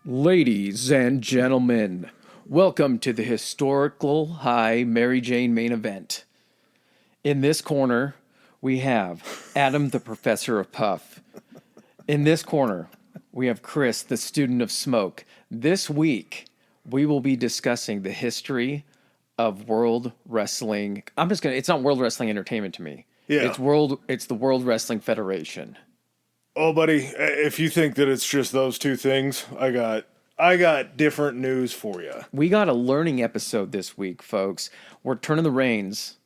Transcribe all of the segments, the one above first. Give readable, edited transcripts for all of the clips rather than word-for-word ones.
Ladies and gentlemen, welcome to the historical high Mary Jane main event. In this corner, we have Adam, the professor of Puff. In this corner, we have Chris, the student of Smoke. This week, we will be discussing the history of World Wrestling. It's not World Wrestling Entertainment to me. Yeah. It's the World Wrestling Federation. Oh, buddy, if you think that it's just those two things, I got different news for you. We got a learning episode this week, folks. We're turning the reins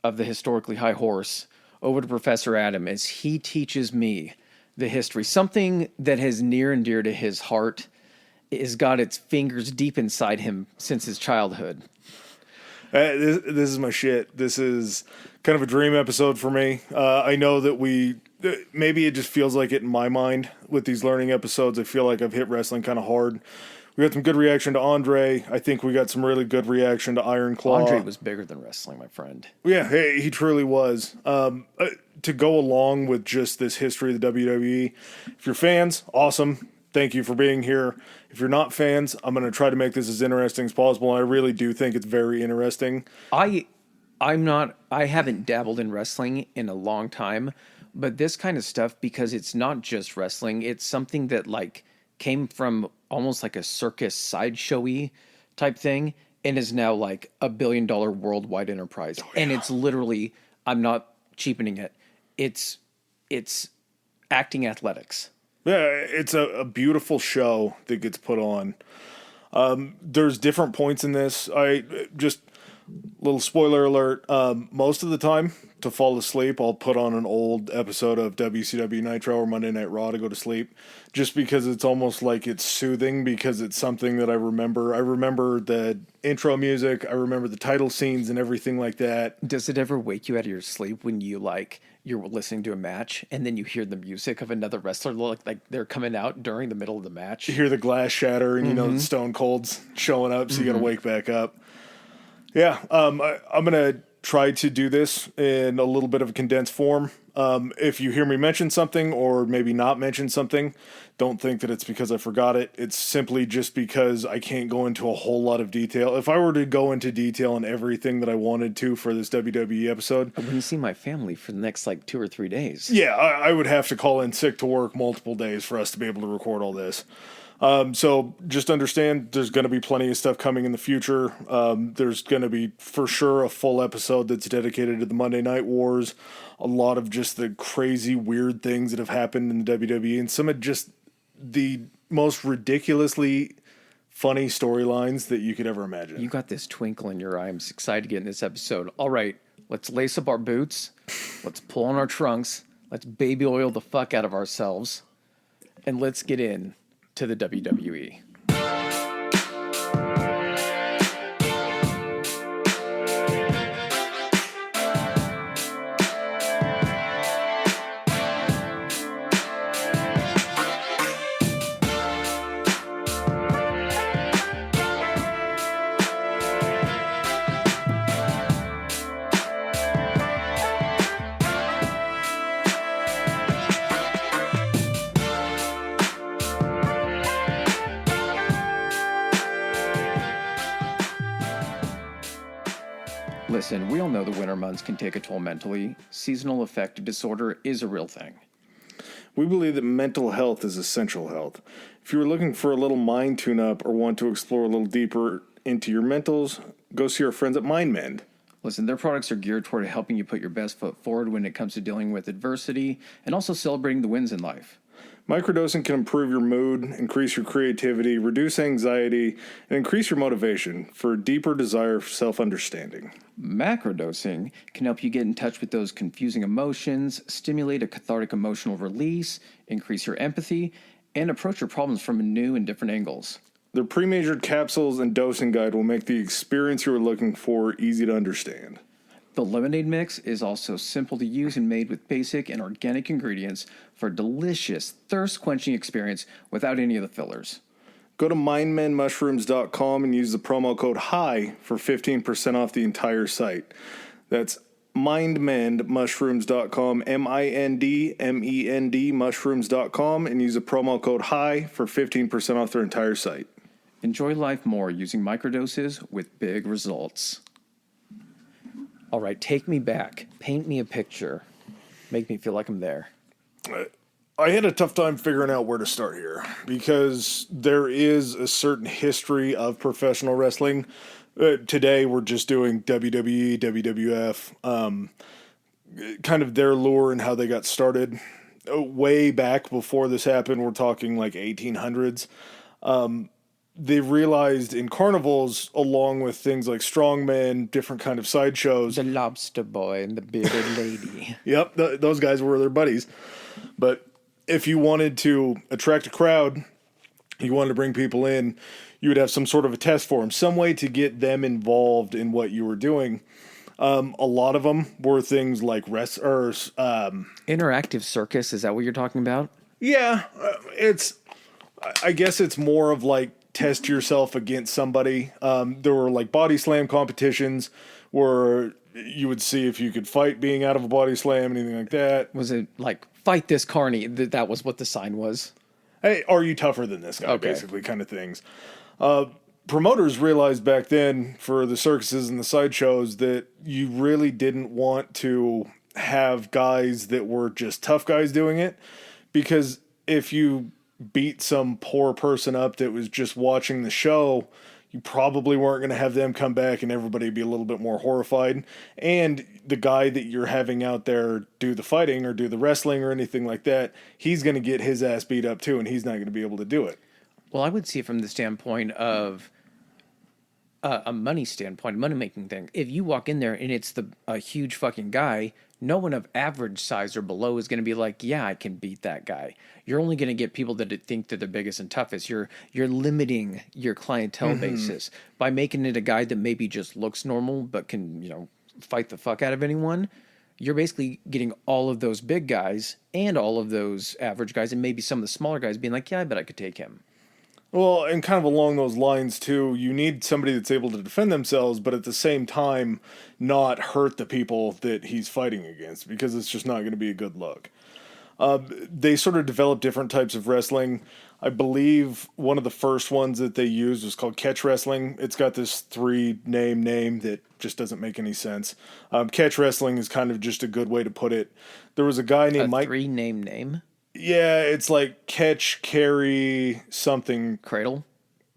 of the historically high horse over to Professor Adam as he teaches me the history. Something that is near and dear to his heart has got its fingers deep inside him since his childhood. This is my shit. This is kind of a dream episode for me. I know that maybe it just feels like it in my mind with these learning episodes. I feel like I've hit wrestling kind of hard. We got some good reaction to Andre. I think we got some really good reaction to Iron Claw. Andre was bigger than wrestling, my friend. Yeah, he truly was. To go along with just this history of the WWE, if you're fans, awesome. Thank you for being here. If you're not fans, I'm going to try to make this as interesting as possible. I really do think it's very interesting. I haven't dabbled in wrestling in a long time, but this kind of stuff, because it's not just wrestling, it's something that like came from almost like a circus sideshowy type thing and is now like $1 billion worldwide enterprise. Oh, yeah. And it's literally, I'm not cheapening it. It's acting athletics. Yeah, it's a beautiful show that gets put on. There's different points in this. Little spoiler alert, most of the time, to fall asleep, I'll put on an old episode of WCW Nitro or Monday Night Raw to go to sleep, just because it's almost like it's soothing, because it's something that I remember. I remember the intro music, I remember the title scenes and everything like that. Does it ever wake you out of your sleep when you're listening to a match and then you hear the music of another wrestler like they're coming out during the middle of the match? You hear the glass shatter and you know the Stone Cold's showing up, so you got to wake back up. Yeah, I'm going to try to do this in a little bit of a condensed form. If you hear me mention something or maybe not mention something, don't think that it's because I forgot it. It's simply just because I can't go into a whole lot of detail. If I were to go into detail on everything that I wanted to for this WWE episode, I wouldn't see my family for the next 2 or 3 days. Yeah, I would have to call in sick to work multiple days for us to be able to record all this. So just understand there's going to be plenty of stuff coming in the future. There's going to be for sure a full episode that's dedicated to the Monday Night Wars, a lot of just the crazy weird things that have happened in the WWE, and some of just the most ridiculously funny storylines that you could ever imagine. You got this twinkle in your eye. I'm excited to get in this episode. All right, let's lace up our boots. Let's pull on our trunks. Let's baby oil the fuck out of ourselves. And let's get in to the WWE. Listen, we all know the winter months can take a toll mentally. Seasonal affective disorder is a real thing. We believe that mental health is essential health. If you're looking for a little mind tune-up or want to explore a little deeper into your mentals, go see our friends at MindMend. Listen, their products are geared toward helping you put your best foot forward when it comes to dealing with adversity and also celebrating the wins in life. Microdosing can improve your mood, increase your creativity, reduce anxiety, and increase your motivation for a deeper desire for self-understanding. Macrodosing can help you get in touch with those confusing emotions, stimulate a cathartic emotional release, increase your empathy, and approach your problems from new and different angles. Their pre-measured capsules and dosing guide will make the experience you are looking for easy to understand. The lemonade mix is also simple to use and made with basic and organic ingredients for a delicious, thirst-quenching experience without any of the fillers. Go to mindmendmushrooms.com and use the promo code HIGH for 15% off the entire site. That's mindmendmushrooms.com, MINDMEND mushrooms.com, and use a promo code HIGH for 15% off their entire site. Enjoy life more using microdoses with big results. All right, take me back. Paint me a picture. Make me feel like I'm there. I had a tough time figuring out where to start here because there is a certain history of professional wrestling. Today we're just doing WWE, WWF, kind of their lore and how they got started. Way back before this happened, we're talking like 1800s. They realized in carnivals, along with things like strongmen, different kind of sideshows. The lobster boy and the bearded lady. Yep, those guys were their buddies. But if you wanted to attract a crowd, you wanted to bring people in, you would have some sort of a test for them, some way to get them involved in what you were doing. A lot of them were things like Interactive circus, is that what you're talking about? Yeah, I guess it's more of like test yourself against somebody. There were like body slam competitions where you would see if you could fight being out of a body slam, anything like that. Was it like, fight this carny? That was what the sign was? Hey, are you tougher than this guy? Okay. Basically, kind of things. Promoters realized back then for the circuses and the sideshows that you really didn't want to have guys that were just tough guys doing it, because if you beat some poor person up that was just watching the show, you probably weren't going to have them come back and everybody be a little bit more horrified. And the guy that you're having out there do the fighting or do the wrestling or anything like that, he's going to get his ass beat up too, and he's not going to be able to do it. Well, I would see it from the standpoint of a money standpoint, money-making thing. If you walk in there and it's a huge fucking guy, no one of average size or below is going to be like, yeah, I can beat that guy. You're only going to get people that think they're the biggest and toughest. You're limiting your clientele basis by making it a guy that maybe just looks normal but can, fight the fuck out of anyone. You're basically getting all of those big guys and all of those average guys and maybe some of the smaller guys being like, yeah, I bet I could take him. Well, and kind of along those lines, too, you need somebody that's able to defend themselves, but at the same time not hurt the people that he's fighting against, because it's just not going to be a good look. They sort of developed different types of wrestling. I believe one of the first ones that they used was called catch wrestling. It's got this three-name that just doesn't make any sense. Catch wrestling is kind of just a good way to put it. There was a guy named Mike... Three-name name? Yeah, it's like catch, carry, something. Cradle?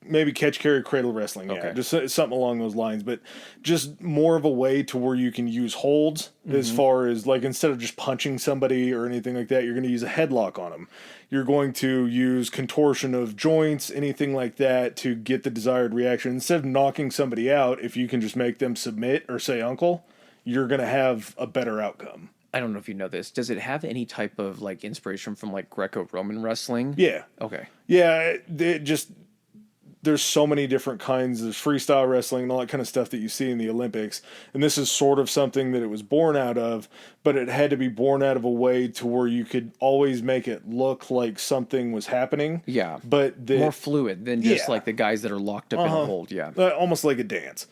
Maybe catch, carry, cradle wrestling. Yeah, okay. Just something along those lines. But just more of a way to where you can use holds as far as, like, instead of just punching somebody or anything like that, you're going to use a headlock on them. You're going to use contortion of joints, anything like that, to get the desired reaction. Instead of knocking somebody out, if you can just make them submit or say uncle, you're going to have a better outcome. I don't know if you know this. Does it have any type of like inspiration from like Greco-Roman wrestling? Yeah. Okay. Yeah, there's so many different kinds. There's freestyle wrestling and all that kind of stuff that you see in the Olympics. And this is sort of something that it was born out of, but it had to be born out of a way to where you could always make it look like something was happening. Yeah. But more fluid than just like the guys that are locked up in a hold. Yeah. Almost like a dance.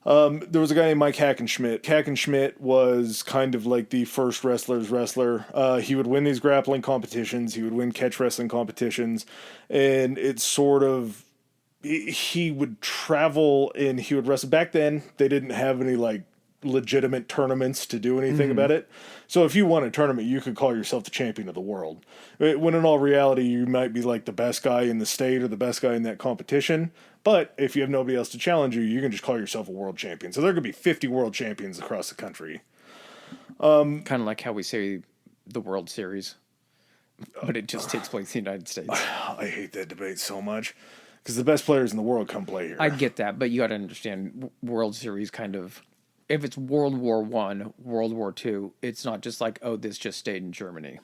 There was a guy named Mike Hackenschmidt. Hackenschmidt was kind of like the first wrestler's wrestler. He would win these grappling competitions. He would win catch wrestling competitions. And it's sort of, he would travel and he would wrestle. Back then, they didn't have any like legitimate tournaments to do anything about it. So if you won a tournament, you could call yourself the champion of the world. When in all reality, you might be like the best guy in the state or the best guy in that competition. But if you have nobody else to challenge you, you can just call yourself a world champion. So there could be 50 world champions across the country. Kind of like how we say the World Series, but it just takes place in the United States. I hate that debate so much because the best players in the world come play here. I get that, but you got to understand World Series kind of, if it's World War I, World War II, it's not just like, oh, this just stayed in Germany.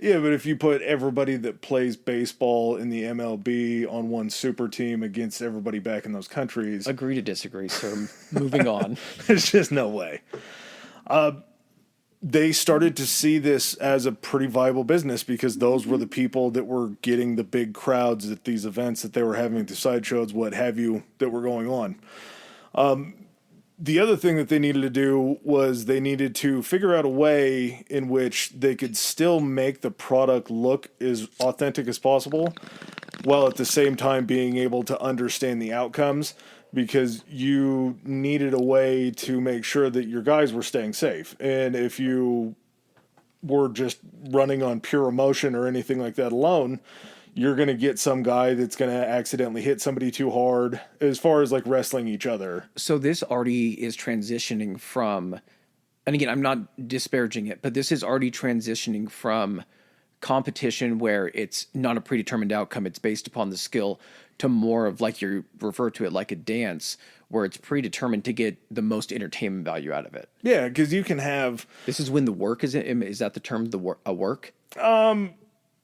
Yeah, but if you put everybody that plays baseball in the MLB on one super team against everybody back in those countries... Agree to disagree, sir. Moving on. There's just no way. They started to see this as a pretty viable business because those were the people that were getting the big crowds at these events that they were having, the sideshows, what have you, that were going on. The other thing that they needed to do was they needed to figure out a way in which they could still make the product look as authentic as possible, while at the same time being able to understand the outcomes, because you needed a way to make sure that your guys were staying safe. And if you were just running on pure emotion or anything like that alone, you're going to get some guy that's going to accidentally hit somebody too hard, as far as like wrestling each other. So this already is transitioning from, and again, I'm not disparaging it, but this is already transitioning from competition where it's not a predetermined outcome, it's based upon the skill, to more of, like you refer to it, like a dance where it's predetermined to get the most entertainment value out of it. Yeah, because you can have... This is when the work is that the term, a work?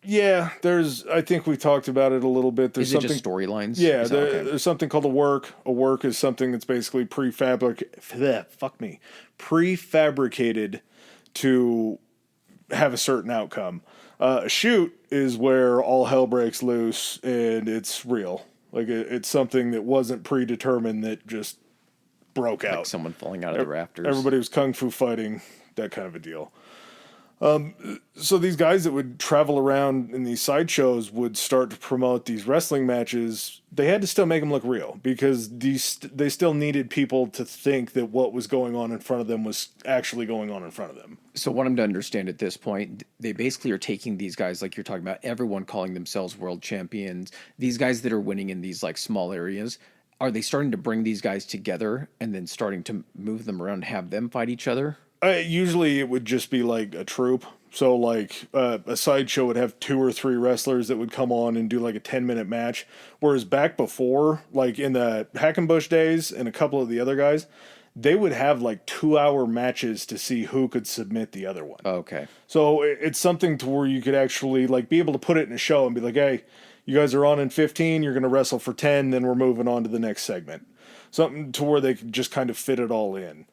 Yeah, I think we talked about it a little bit. There's is it just storylines? Yeah, there's something called a work. A work is something that's basically prefabricated to have a certain outcome. A shoot is where all hell breaks loose and it's real. Like it's something that wasn't predetermined, that just broke out. Like someone falling out of the rafters. Everybody was kung fu fighting, that kind of a deal. So these guys that would travel around in these sideshows would start to promote these wrestling matches. They had to still make them look real, because they still needed people to think that what was going on in front of them was actually going on in front of them. So what I'm to understand at this point, they basically are taking these guys, like you're talking about, everyone calling themselves world champions, these guys that are winning in these like small areas. Are they starting to bring these guys together and then starting to move them around and have them fight each other? Usually it would just be like a troupe. So like a sideshow would have 2 or 3 wrestlers that would come on and do like a 10-minute match. Whereas back before, like in the Hackenbush days and a couple of the other guys, they would have like 2-hour matches to see who could submit the other one. Okay. So it's something to where you could actually like be able to put it in a show and be like, hey, you guys are on in 15, you're going to wrestle for 10, then we're moving on to the next segment. Something to where they could just kind of fit it all in.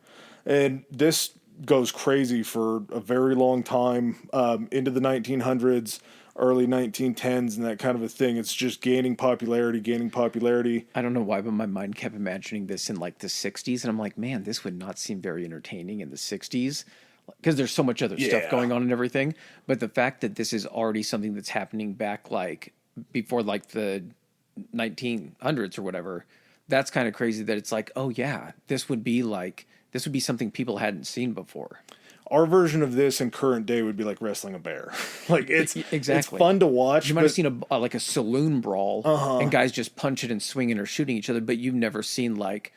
And this goes crazy for a very long time, into the 1900s, early 1910s, and that kind of a thing. It's just gaining popularity. I don't know why, but my mind kept imagining this in like the 60s, and I'm like, man, this would not seem very entertaining in the 60s, because there's so much other stuff going on and everything. But the fact that this is already something that's happening back like before like the 1900s or whatever, that's kind of crazy that it's like, oh yeah, this would be something people hadn't seen before. Our version of this in current day would be like wrestling a bear. Like it's exactly. It's fun to watch. You might have seen a saloon brawl, and guys just punching and swinging or shooting each other, but you've never seen like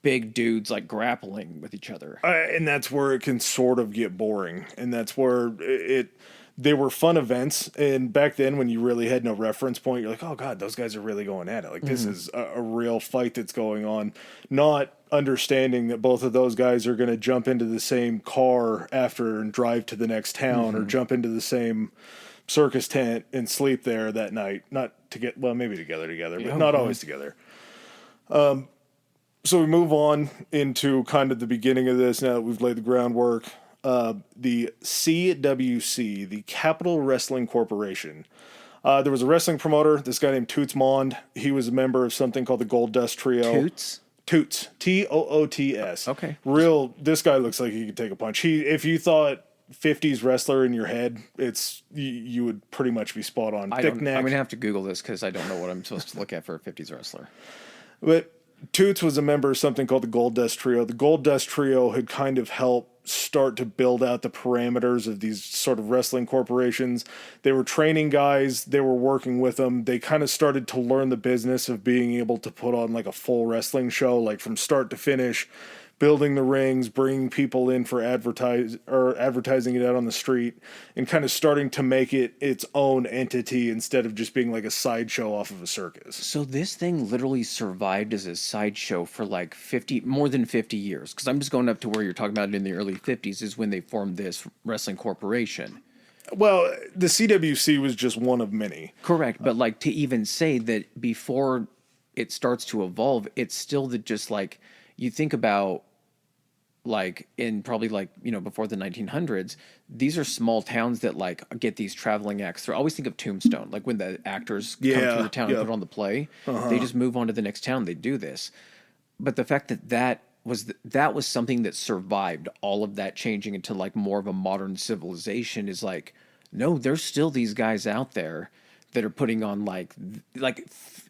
big dudes like grappling with each other. And that's where it can sort of get boring. And that's where they were fun events. And back then, when you really had no reference point, you're like, oh God, those guys are really going at it. Like this is a real fight that's going on. Not understanding that both of those guys are going to jump into the same car after and drive to the next town, or jump into the same circus tent and sleep there that night. Not to get, well, maybe together, but not always together. So we move on into kind of the beginning of this now that we've laid the groundwork. The CWC, the Capital Wrestling Corporation. There was a wrestling promoter, this guy named Toots Mond. He was a member of something called the Gold Dust Trio. Toots? Toots. Toots. Okay. This guy looks like he could take a punch. If you thought 50s wrestler in your head, you would pretty much be spot on. I'm going to have to Google this because I don't know what I'm supposed to look at for a 50s wrestler. But Toots was a member of something called the Gold Dust Trio. The Gold Dust Trio had kind of helped start to build out the parameters of these sort of wrestling corporations. They were training guys. They were working with them. They kind of started to learn the business of being able to put on like a full wrestling show, like from start to finish, building the rings, bringing people in for advertising it out on the street, and kind of starting to make it its own entity instead of just being like a sideshow off of a circus. So this thing literally survived as a sideshow for like more than 50 years. Because I'm just going up to where you're talking about it in the early 50s is when they formed this wrestling corporation. Well, the CWC was just one of many. Correct. But like to even say that before it starts to evolve, it's still just like, you think about like in probably like, before the 1900s, these are small towns that like get these traveling acts through. I always think of Tombstone, like when the actors come through the town and put on the play, they just move on to the next town. They do this. But the fact that that was something that survived all of that changing into like more of a modern civilization. Is like, no, there's still these guys out there that are putting on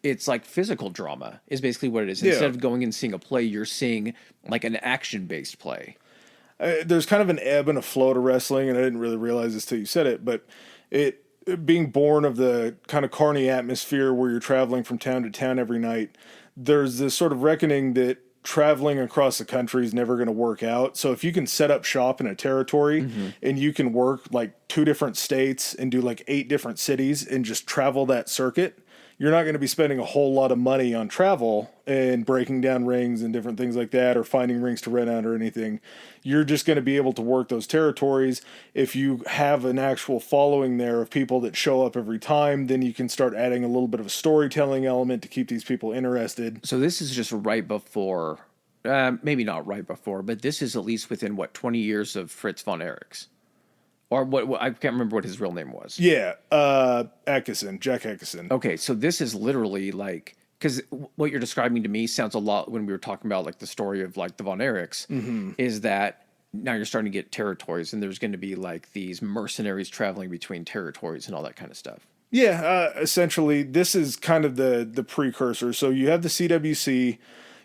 it's like physical drama is basically what it is. Yeah. Instead of going and seeing a play, you're seeing like an action based play. There's kind of an ebb and a flow to wrestling, and I didn't really realize this till you said it, but it being born of the kind of carny atmosphere where you're traveling from town to town every night, there's this sort of reckoning that traveling across the country is never going to work out. So if you can set up shop in a territory and you can work like 2 different states and do like 8 different cities and just travel that circuit, you're not going to be spending a whole lot of money on travel and breaking down rings and different things like that, or finding rings to rent out or anything. You're just going to be able to work those territories. If you have an actual following there of people that show up every time, then you can start adding a little bit of a storytelling element to keep these people interested. So this is just right before, maybe not right before, but this is at least within 20 years of Fritz von Erichs. Or what I can't remember what his real name was. Yeah, Atkinson, Jack Atkinson. Okay, so this is literally like, because what you're describing to me sounds a lot when we were talking about like the story of like the Von Erichs, is that now you're starting to get territories, and there's going to be like these mercenaries traveling between territories and all that kind of stuff. Yeah, essentially, this is kind of the precursor. So you have the CWC,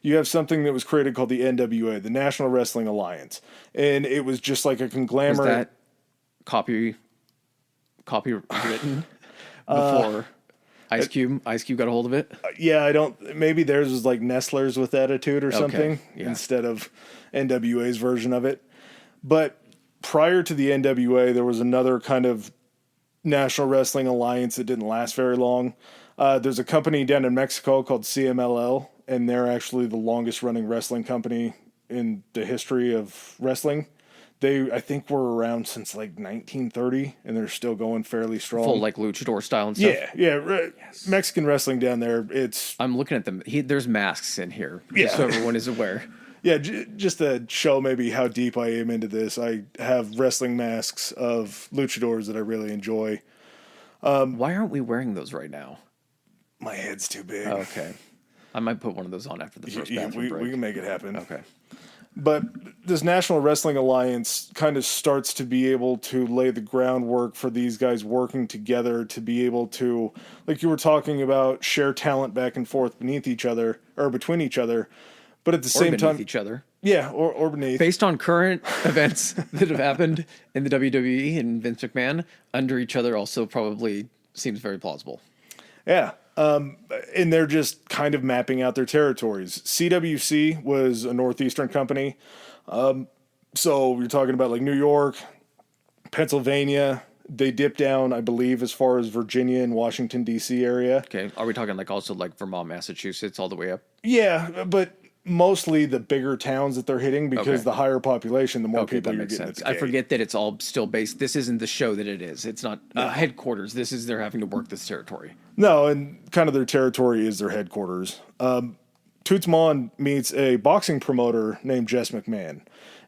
you have something that was created called the NWA, the National Wrestling Alliance, and it was just like a conglomerate. Was that copywritten before Ice Cube got a hold of it? Yeah, maybe theirs was like Nestler's with Attitude or something yeah. instead of NWA's version of it. But prior to the NWA, there was another kind of National Wrestling Alliance that didn't last very long. There's a company down in Mexico called CMLL, and they're actually the longest running wrestling company in the history of wrestling. They, I think, were around since like 1930, and they're still going fairly strong. Full like luchador style and stuff? Yeah. Yes. Mexican wrestling down there, I'm looking at them. There's masks in here, just so everyone is aware. Yeah, just to show maybe how deep I am into this, I have wrestling masks of luchadors that I really enjoy. Why aren't we wearing those right now? My head's too big. Okay. I might put one of those on after the first bathroom break. We can make it happen. Okay. But this National Wrestling Alliance kind of starts to be able to lay the groundwork for these guys working together to be able to, like you were talking about, share talent back and forth beneath each other or between each other. But at the same time, each other. Yeah, or beneath. Based on current events that have happened in the WWE and Vince McMahon, under each other also probably seems very plausible. Yeah. And they're just kind of mapping out their territories. CWC was a Northeastern company. So you're talking about like New York, Pennsylvania. They dip down, I believe, as far as Virginia and Washington, D.C. area. Okay. Are we talking like also like Vermont, Massachusetts, all the way up? Yeah, but mostly the bigger towns that they're hitting because the higher population, the more people you're getting. I forget that it's all still based. This isn't the show that it is. It's not headquarters. This is they're having to work this territory. No, and kind of their territory is their headquarters. Toots Mon meets a boxing promoter named Jess McMahon.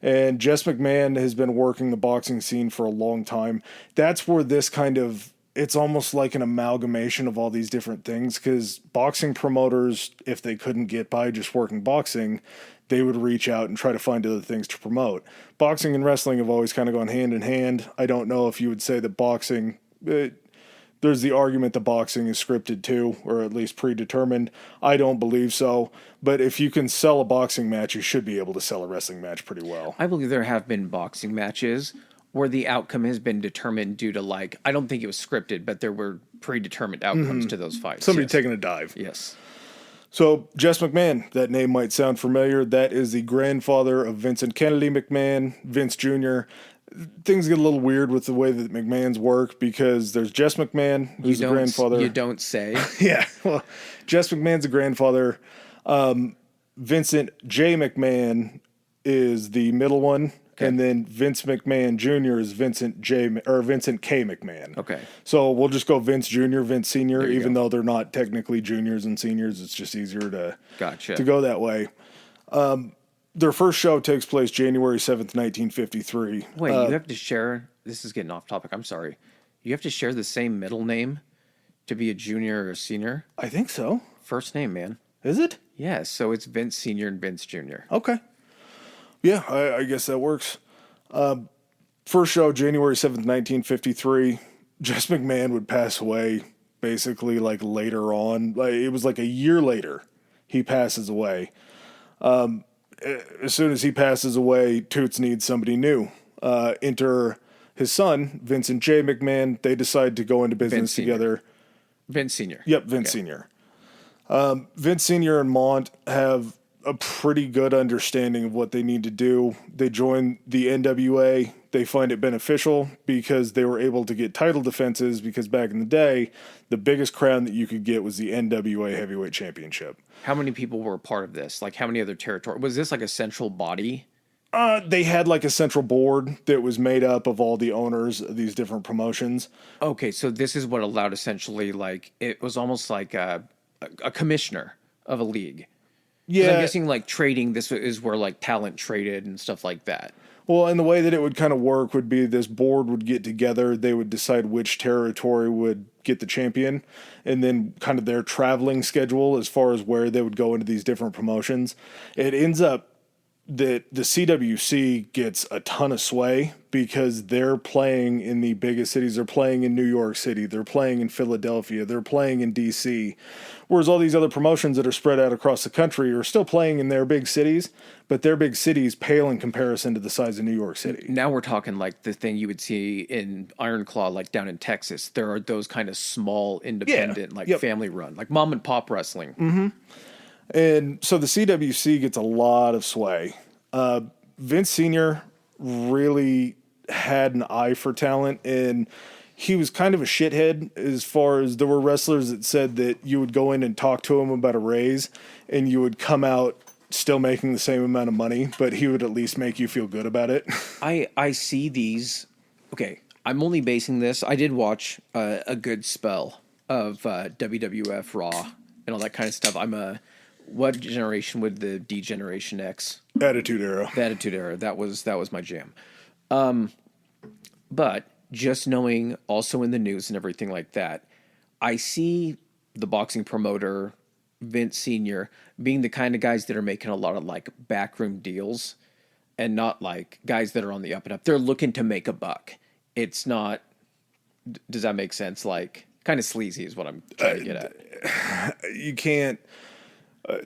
And Jess McMahon has been working the boxing scene for a long time. That's where this kind of, it's almost like an amalgamation of all these different things, because boxing promoters, if they couldn't get by just working boxing, they would reach out and try to find other things to promote. Boxing and wrestling have always kind of gone hand in hand. I don't know if you would say that boxing, there's the argument that boxing is scripted too, or at least predetermined. I don't believe so. But if you can sell a boxing match, you should be able to sell a wrestling match pretty well. I believe there have been boxing matches where the outcome has been determined due to, like, I don't think it was scripted, but there were predetermined outcomes to those fights. Somebody taking a dive. Yes. So, Jess McMahon, that name might sound familiar. That is the grandfather of Vincent Kennedy McMahon, Vince Jr. Things get a little weird with the way that McMahons work because there's Jess McMahon, who's the grandfather. You don't say. Yeah. Well, Jess McMahon's the grandfather. Vincent J. McMahon is the middle one. Okay. And then Vince McMahon Jr. is Vincent K. McMahon. Okay. So we'll just go Vince Jr., Vince Sr., even though they're not technically juniors and seniors. It's just easier to go that way. Their first show takes place January 7th, 1953. Wait, you have to share, this is getting off topic, I'm sorry. You have to share the same middle name to be a junior or a senior? I think so. First name, man. Is it? Yeah, so it's Vince Sr. and Vince Jr. Okay. Yeah, I guess that works. First show, January 7th, 1953. Jess McMahon would pass away basically like later on. Like, it was like a year later he passes away. As soon as he passes away, Toots needs somebody new. Enter his son, Vincent J. McMahon. They decide to go into business together. Vince Sr. Yep, Vince Sr. Vince Sr. and Mont have a pretty good understanding of what they need to do. They join the NWA. They find it beneficial because they were able to get title defenses, because back in the day, the biggest crown that you could get was the NWA Heavyweight Championship. How many people were a part of this? Like, how many other territory? Was this like a central body? They had like a central board that was made up of all the owners of these different promotions. Okay, so this is what allowed essentially, like, it was almost like a commissioner of a league. 'Cause Yeah. I'm guessing like trading, this is where like talent traded and stuff like that. Well, and the way that it would kind of work would be this board would get together. They would decide which territory would get the champion, and then kind of their traveling schedule as far as where they would go into these different promotions. It ends up that the CWC gets a ton of sway because they're playing in the biggest cities. They're playing in New York City. They're playing in Philadelphia. They're playing in DC. Whereas all these other promotions that are spread out across the country are still playing in their big cities, but their big cities pale in comparison to the size of New York City. Now we're talking like the thing you would see in Iron Claw, like down in Texas. There are those kind of small, independent, family run, like mom and pop wrestling. Mm-hmm. And so the CWC gets a lot of sway. Vince Sr. really had an eye for talent, and he was kind of a shithead as far as there were wrestlers that said that you would go in and talk to him about a raise, and you would come out still making the same amount of money, but he would at least make you feel good about it. I see these. Okay, I'm only basing this. I did watch a good spell of WWF Raw and all that kind of stuff. What generation would the D Generation X? Attitude Era. The Attitude Era. That was my jam. But just knowing also in the news and everything like that, I see the boxing promoter, Vince Sr., being the kind of guys that are making a lot of like backroom deals and not like guys that are on the up and up. They're looking to make a buck. It's not, does that make sense? Like kind of sleazy is what I'm trying to get at. You can't.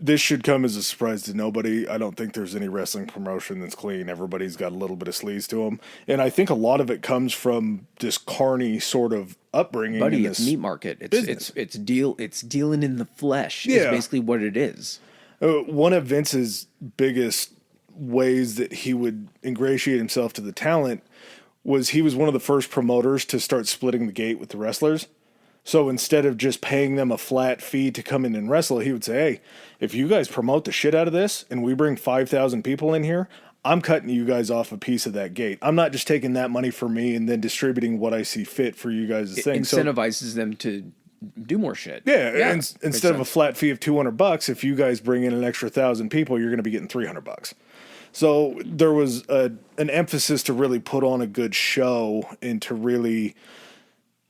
This should come as a surprise to nobody. I don't think there's any wrestling promotion that's clean. Everybody's got a little bit of sleaze to them. And I think a lot of it comes from this carny sort of upbringing. Buddy, it's meat market. It's dealing in the flesh. Yeah. Is basically what it is. One of Vince's biggest ways that he would ingratiate himself to the talent was he was one of the first promoters to start splitting the gate with the wrestlers. So instead of just paying them a flat fee to come in and wrestle, he would say, hey, if you guys promote the shit out of this and we bring 5,000 people in here, I'm cutting you guys off a piece of that gate. I'm not just taking that money for me and then distributing what I see fit for you guys' thing. It incentivizes them to do more shit. Yeah. Instead of a flat fee of $200, if you guys bring in an extra 1,000 people, you're going to be getting $300. So there was an emphasis to really put on a good show and to really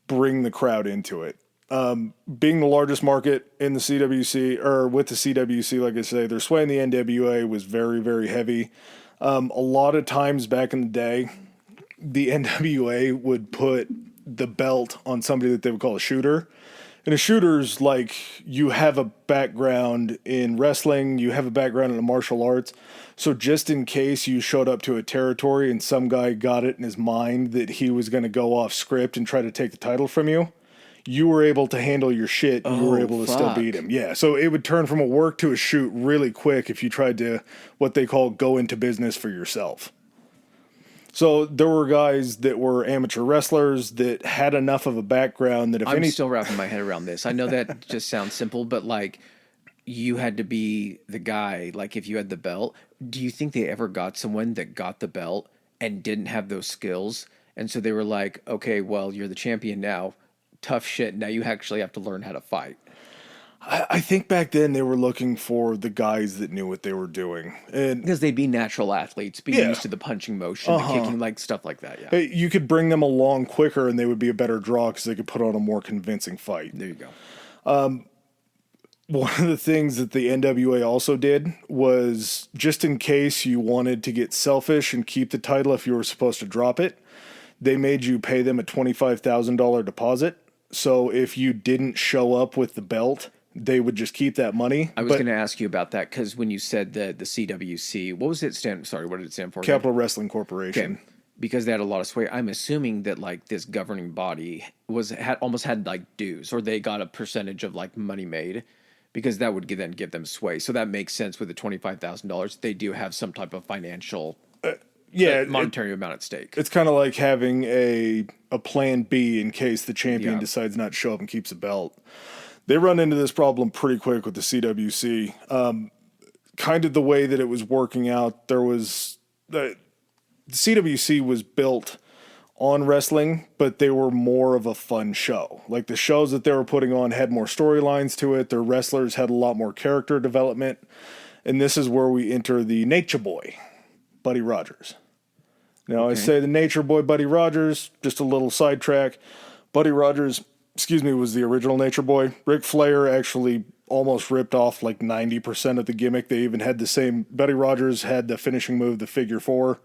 bring the crowd into it. Being the largest market in the CWC, or with the CWC, like I say, their sway in the NWA was very, very heavy. A lot of times back in the day, the NWA would put the belt on somebody that they would call a shooter. And a shooter's like, you have a background in wrestling, you have a background in the martial arts. So just in case you showed up to a territory and some guy got it in his mind that he was going to go off script and try to take the title from you, you were able to handle your shit and you were able to still beat him. Yeah, so it would turn from a work to a shoot really quick if you tried to, what they call, go into business for yourself. So there were guys that were amateur wrestlers that had enough of a background that if I'm still wrapping my head around this. I know that just sounds simple, but like you had to be the guy. Like if you had the belt, do you think they ever got someone that got the belt and didn't have those skills? And so they were like, okay, well, you're the champion now. Tough shit. Now you actually have to learn how to fight. I think back then they were looking for the guys that knew what they were doing. And because they'd be natural athletes, be used to the punching motion, the kicking, like stuff like that. Yeah, you could bring them along quicker and they would be a better draw because they could put on a more convincing fight. There you go. one of the things that the NWA also did was, just in case you wanted to get selfish and keep the title if you were supposed to drop it, they made you pay them a $25,000 deposit. So if you didn't show up with the belt, they would just keep that money. I was going to ask you about that because when you said the CWC, what was it stand? Sorry, what did it stand for? Capital Wrestling Corporation. Okay. Because they had a lot of sway. I'm assuming that like this governing body almost had like dues, or they got a percentage of like money made, because that would then give them sway. So that makes sense with the $25,000. They do have some type of financial, monetary amount at stake. It's kind of like having a plan B in case the champion decides not to show up and keeps the belt. They run into this problem pretty quick with the CWC. Kind of the way that it was working out, there was the CWC was built on wrestling, but they were more of a fun show. Like the shows that they were putting on had more storylines to it. Their wrestlers had a lot more character development. And this is where we enter the Nature Boy, Buddy Rogers. Now, I say the Nature Boy, Buddy Rogers, just a little sidetrack. Buddy Rogers, was the original Nature Boy. Ric Flair actually almost ripped off like 90% of the gimmick. They even had the same. Buddy Rogers had the finishing move, the figure four.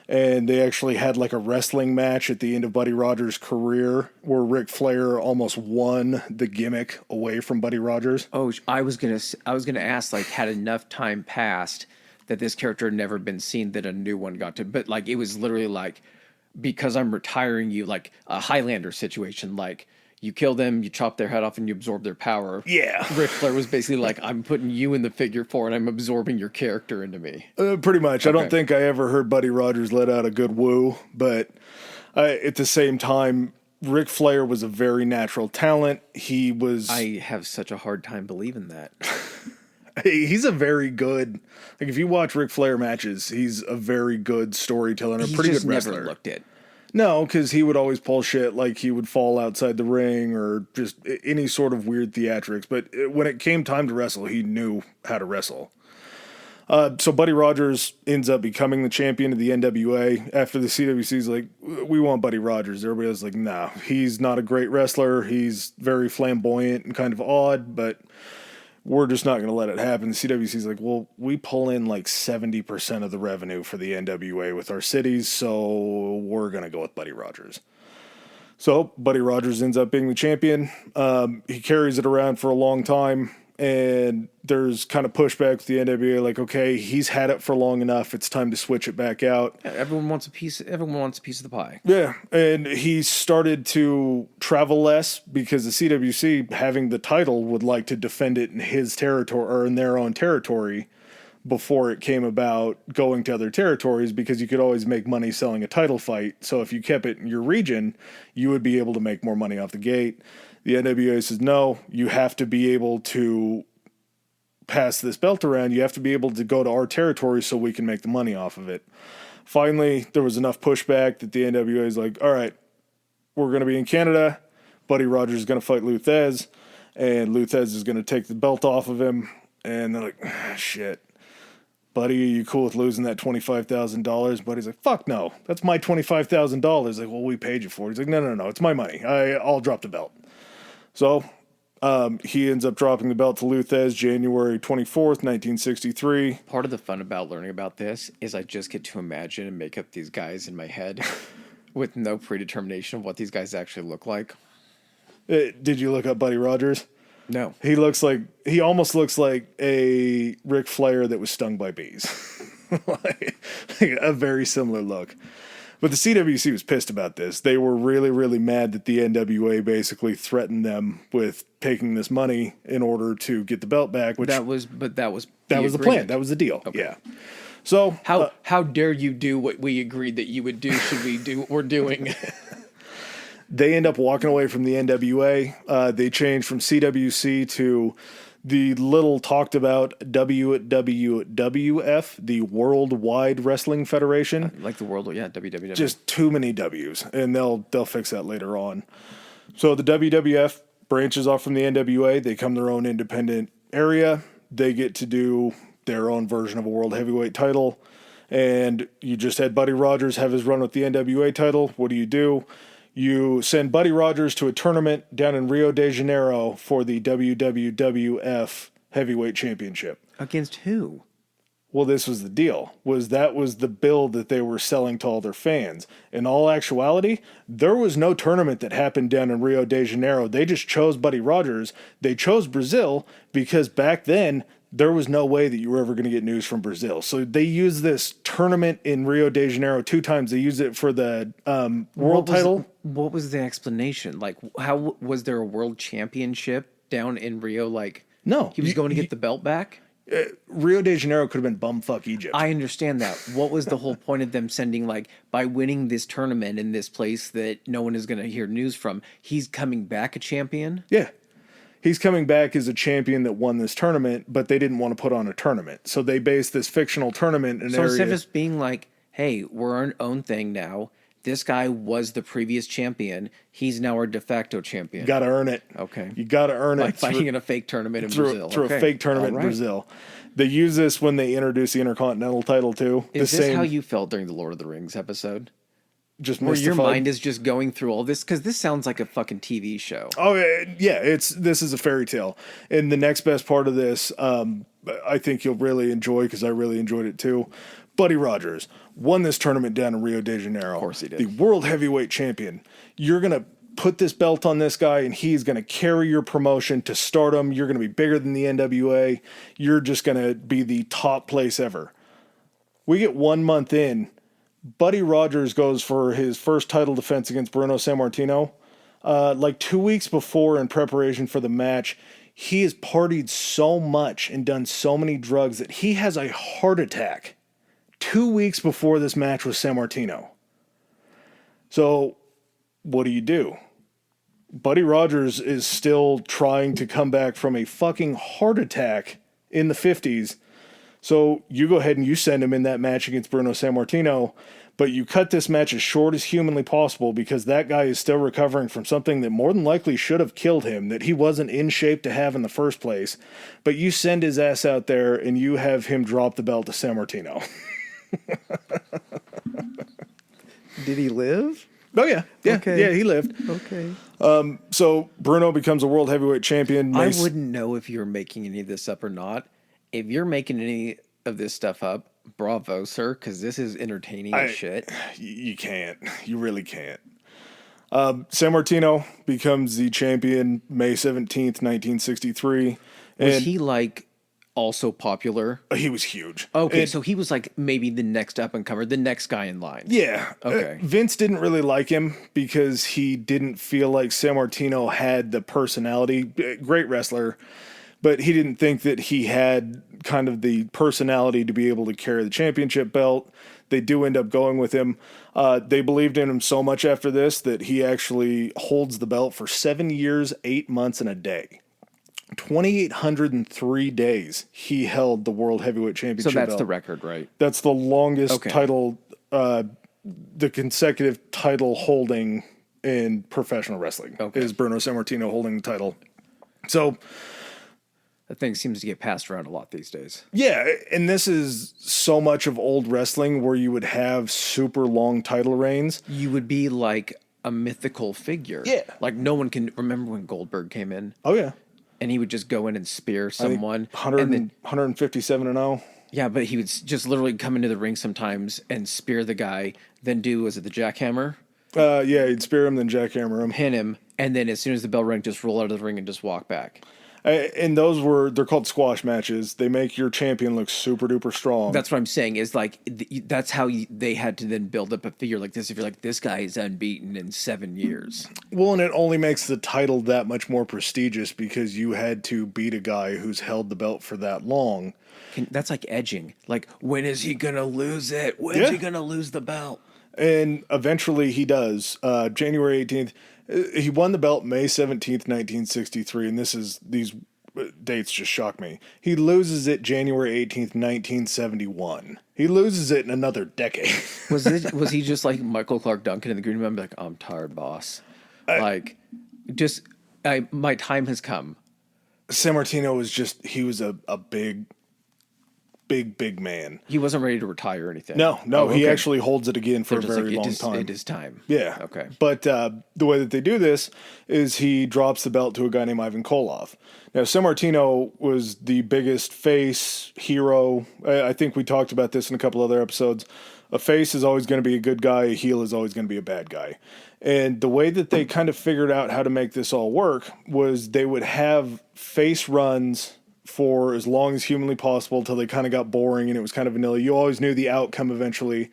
And they actually had like a wrestling match at the end of Buddy Rogers' career where Ric Flair almost won the gimmick away from Buddy Rogers. Oh, I was gonna ask, like, had enough time passed that this character had never been seen that a new one got to, but like it was literally like, because I'm retiring you, like a Highlander situation, like you kill them, you chop their head off, and you absorb their power. Yeah. Ric Flair was basically like, I'm putting you in the figure four, and I'm absorbing your character into me. Pretty much. Okay. I don't think I ever heard Buddy Rogers let out a good woo, but at the same time, Ric Flair was a very natural talent. He was... I have such a hard time believing that. He's a very good... Like, if you watch Ric Flair matches, he's a very good storyteller and a pretty good wrestler. Never looked it. No, because he would always pull shit, like he would fall outside the ring or just any sort of weird theatrics. But when it came time to wrestle, he knew how to wrestle. So Buddy Rogers ends up becoming the champion of the NWA after the CWC's like, we want Buddy Rogers. Everybody was like, no, he's not a great wrestler. He's very flamboyant and kind of odd, but we're just not going to let it happen. The CWC's like, well, we pull in like 70% of the revenue for the NWA with our cities, so we're going to go with Buddy Rogers. So Buddy Rogers ends up being the champion. He carries it around for a long time, and there's kind of pushback with the NWA, like, okay, he's had it for long enough. It's time to switch it back out. Everyone wants a piece of the pie. Yeah, and he started to travel less because the CWC, having the title, would like to defend it in his territory or in their own territory before it came about going to other territories, because you could always make money selling a title fight. So if you kept it in your region, you would be able to make more money off the gate. The NWA says, no, you have to be able to pass this belt around. You have to be able to go to our territory so we can make the money off of it. Finally, there was enough pushback that the NWA is like, all right, we're going to be in Canada. Buddy Rogers is going to fight Luthez, and Luthez is going to take the belt off of him. And they're like, shit. Buddy, are you cool with losing that $25,000? Buddy's like, fuck no. That's my $25,000. Like, well, we paid you for it. He's like, no. It's my money. I'll drop the belt. So he ends up dropping the belt to Luthez January 24th, 1963. Part of the fun about learning about this is I just get to imagine and make up these guys in my head with no predetermination of what these guys actually look like. Did you look up Buddy Rogers? No. He almost looks like a Ric Flair that was stung by bees. like a very similar look. But the CWC was pissed about this. They were really, really mad that the NWA basically threatened them with taking this money in order to get the belt back. That was the plan. That was the deal. Okay. Yeah. So how dare you do what we agreed that you would do? Should we do what we're doing? They end up walking away from the NWA. They change from CWC to the little talked about WWF, the Worldwide Wrestling Federation. Like the world, yeah, WWF. Just too many W's, and they'll fix that later on. So the WWF branches off from the NWA. They become their own independent area. They get to do their own version of a World Heavyweight title. And you just had Buddy Rogers have his run with the NWA title. What do? You send Buddy Rogers to a tournament down in Rio de Janeiro for the WWF Heavyweight Championship. Against who? Well, this was the deal, that was the bill that they were selling to all their fans. In all actuality, there was no tournament that happened down in Rio de Janeiro. They just chose Buddy Rogers. They chose Brazil because back then, there was no way that you were ever going to get news from Brazil. So they used this tournament in Rio de Janeiro 2 times. They used it for the world title. What was the explanation? Like, how was there a world championship down in Rio? Like, no. He was going to get the belt back? Rio de Janeiro could have been bumfuck Egypt. I understand that. What was the whole point of them sending, like, by winning this tournament in this place that no one is going to hear news from, he's coming back a champion? Yeah. He's coming back as a champion that won this tournament, but they didn't want to put on a tournament. So they based this fictional tournament in an area. So instead of just being like, hey, we're our own thing now, this guy was the previous champion. He's now our de facto champion. You got to earn it. Okay. You got to earn it. Like fighting in a fake tournament in Brazil. Through a fake tournament in Brazil. They use this when they introduce the Intercontinental title, too. Is this how you felt during the Lord of the Rings episode? Just where your mind is just going through all this? Because this sounds like a fucking TV show. Oh, yeah. This is a fairy tale. And the next best part of this, I think you'll really enjoy, because I really enjoyed it, too. Buddy Rogers won this tournament down in Rio de Janeiro. Of course he did. The world heavyweight champion. You're going to put this belt on this guy, and he's going to carry your promotion to stardom. You're going to be bigger than the NWA. You're just going to be the top place ever. We get 1 month in. Buddy Rogers goes for his first title defense against Bruno Sammartino. Like 2 weeks before, in preparation for the match, he has partied so much and done so many drugs that he has a heart attack 2 weeks before this match with Sammartino. So, what do? Buddy Rogers is still trying to come back from a fucking heart attack in the 50s. So, you go ahead and you send him in that match against Bruno Sammartino, but you cut this match as short as humanly possible because that guy is still recovering from something that more than likely should have killed him, that he wasn't in shape to have in the first place. But you send his ass out there and you have him drop the belt to Sammartino. Did he live? Oh, yeah. Okay. Yeah, he lived. Okay. So Bruno becomes a world heavyweight champion. I wouldn't know if you're making any of this up or not. If you're making any of this stuff up, bravo, sir, because this is entertaining as shit. You can't. You really can't. Sammartino becomes the champion May 17th, 1963. Was he, like, also popular? He was huge. Okay, so he was, like, maybe the next up-and-comer, the next guy in line. Yeah. Okay. Vince didn't really like him because he didn't feel like Sammartino had the personality. Great wrestler, but he didn't think that he had kind of the personality to be able to carry the championship belt. They do end up going with him. They believed in him so much after this that he actually holds the belt for 7 years, 8 months, and a day. 2,803 days he held the World Heavyweight Championship So that's belt. the record, right? That's the longest title, the consecutive title holding in professional wrestling is Bruno Sammartino holding the title. So that thing seems to get passed around a lot these days. Yeah, and this is so much of old wrestling where you would have super long title reigns. You would be like a mythical figure. Yeah. Like no one can remember when Goldberg came in. Oh, yeah. And he would just go in and spear someone. 157 and 0. Yeah, but he would just literally come into the ring sometimes and spear the guy, then was it the jackhammer? Yeah, he'd spear him, then jackhammer him. Pin him, and then as soon as the bell rang, just roll out of the ring and just walk back. And they're called squash matches. They make your champion look super duper strong. That's what I'm saying is like, that's how they had to then build up a figure like this. If you're like, this guy is unbeaten in 7 years. Well, and it only makes the title that much more prestigious because you had to beat a guy who's held the belt for that long. That's like edging. Like, when is he going to lose it? When's he going to lose the belt? And eventually he does. January 18th. He won the belt May 17th, 1963, and these dates just shock me. He loses it January 18th, 1971. He loses it in another decade. Was he just like Michael Clark Duncan in the green room? Like, I'm tired, boss. My time has come. Sammartino was he was a big big man. He wasn't ready to retire or anything. No, Oh, he okay. actually holds it again for a They're just very like, long time. It is time. Yeah. Okay. But the way that they do this is he drops the belt to a guy named Ivan Koloff. Now, Sammartino was the biggest face hero. I think we talked about this in a couple other episodes. A face is always going to be a good guy. A heel is always going to be a bad guy. And the way that they kind of figured out how to make this all work was they would have face runs for as long as humanly possible until they kind of got boring and it was kind of vanilla. You always knew the outcome eventually.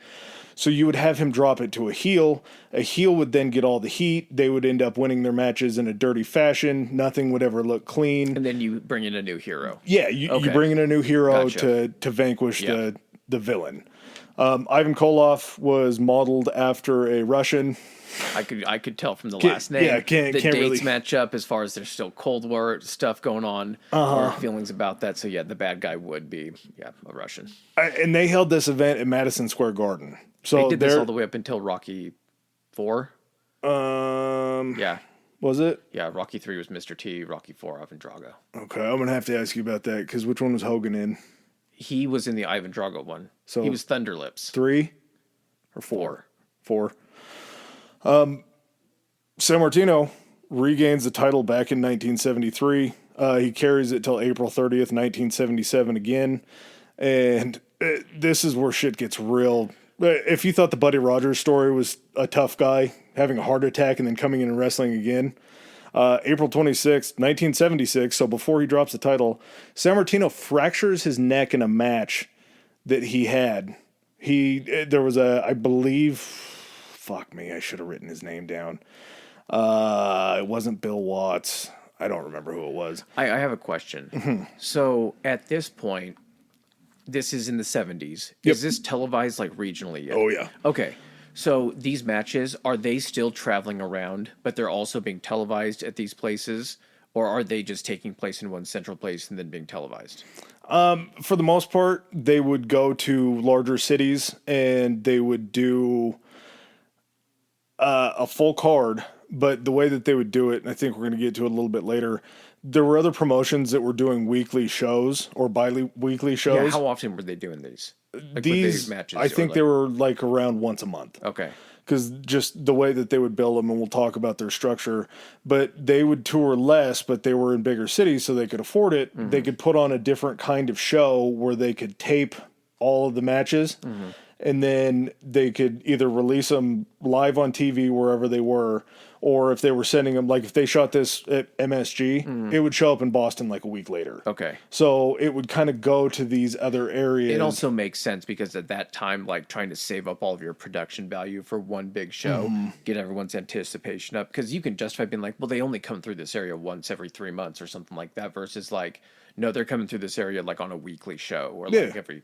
So you would have him drop it to a heel. A heel would then get all the heat. They would end up winning their matches in a dirty fashion. Nothing would ever look clean. And then you bring in a new hero. Yeah, you bring in a new hero Gotcha. to vanquish the villain. Ivan Koloff was modeled after a Russian. I could tell from the last name. Yeah, the can't dates really match up as far as there's still Cold War stuff going on or feelings about that. So yeah, the bad guy would be a Russian. And they held this event at Madison Square Garden. So They did this all the way up until Rocky 4. Yeah. Was it? Yeah, Rocky 3 was Mr. T, Rocky 4 Ivan Drago. Okay, I'm gonna have to ask you about that because which one was Hogan in? He was in the Ivan Drago one. So he was Thunder Lips. 3 or 4? 4. Sammartino regains the title back in 1973. He carries it till April 30th, 1977 again. And this is where shit gets real. If you thought the Buddy Rogers story was a tough guy having a heart attack and then coming in and wrestling again, April 26th, 1976, so before he drops the title, Sammartino fractures his neck in a match that he had. There was I believe, fuck me, I should have written his name down. It wasn't Bill Watts. I don't remember who it was. I have a question. So at this point, this is in the 70s. Yep. Is this televised like regionally yet? Oh, yeah. Okay. So these matches, are they still traveling around, but they're also being televised at these places? Or are they just taking place in one central place and then being televised? For the most part, they would go to larger cities and they would do a full card. But the way that they would do it, and I think we're going to get to it a little bit later, there were other promotions that were doing weekly shows or bi-weekly shows. Yeah, how often were they doing these? Like These matches, I think they were like around once a month. Okay. Because just the way that they would build them, and we'll talk about their structure, but they would tour less, but they were in bigger cities, so they could afford it. Mm-hmm. They could put on a different kind of show where they could tape all of the matches, and then they could either release them live on TV wherever they were, or if they were sending them, like if they shot this at MSG, it would show up in Boston like a week later. Okay. So it would kind of go to these other areas. It also makes sense because at that time, like trying to save up all of your production value for one big show, get everyone's anticipation up, because you can justify being like, well, they only come through this area once every 3 months or something like that, versus like, no, they're coming through this area like on a weekly show or like every.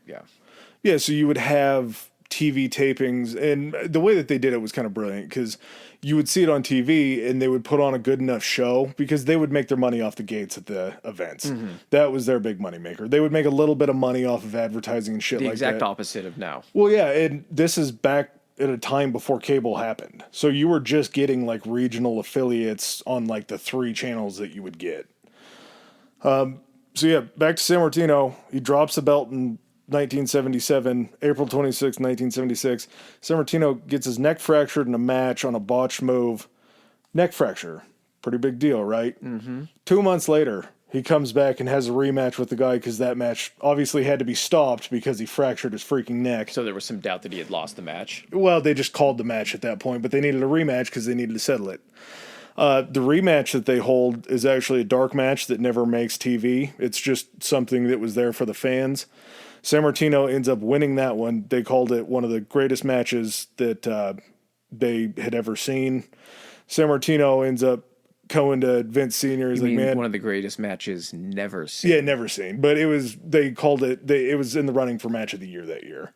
Yeah, so you would have TV tapings, and the way that they did it was kind of brilliant because you would see it on TV and they would put on a good enough show because they would make their money off the gates at the events. That was their big money maker. They would make a little bit of money off of advertising and shit like that. The exact opposite of now. Well, yeah, and this is back at a time before cable happened. So you were just getting like regional affiliates on like the 3 channels that you would get. So yeah, back to Sammartino. He drops the belt in 1977, April 26, 1976. Sammartino gets his neck fractured in a match on a botched move. Neck fracture. Pretty big deal, right? 2 months later, he comes back and has a rematch with the guy because that match obviously had to be stopped because he fractured his freaking neck. So there was some doubt that he had lost the match? Well, they just called the match at that point, but they needed a rematch because they needed to settle it. The rematch that they hold is actually a dark match that never makes TV. It's just something that was there for the fans. Sammartino ends up winning that one. They called it one of the greatest matches that they had ever seen. Sammartino ends up going to Vince Sr. He's like, man, one of the greatest matches never seen. Yeah, never seen. But it was, they called it, it was in the running for match of the year that year.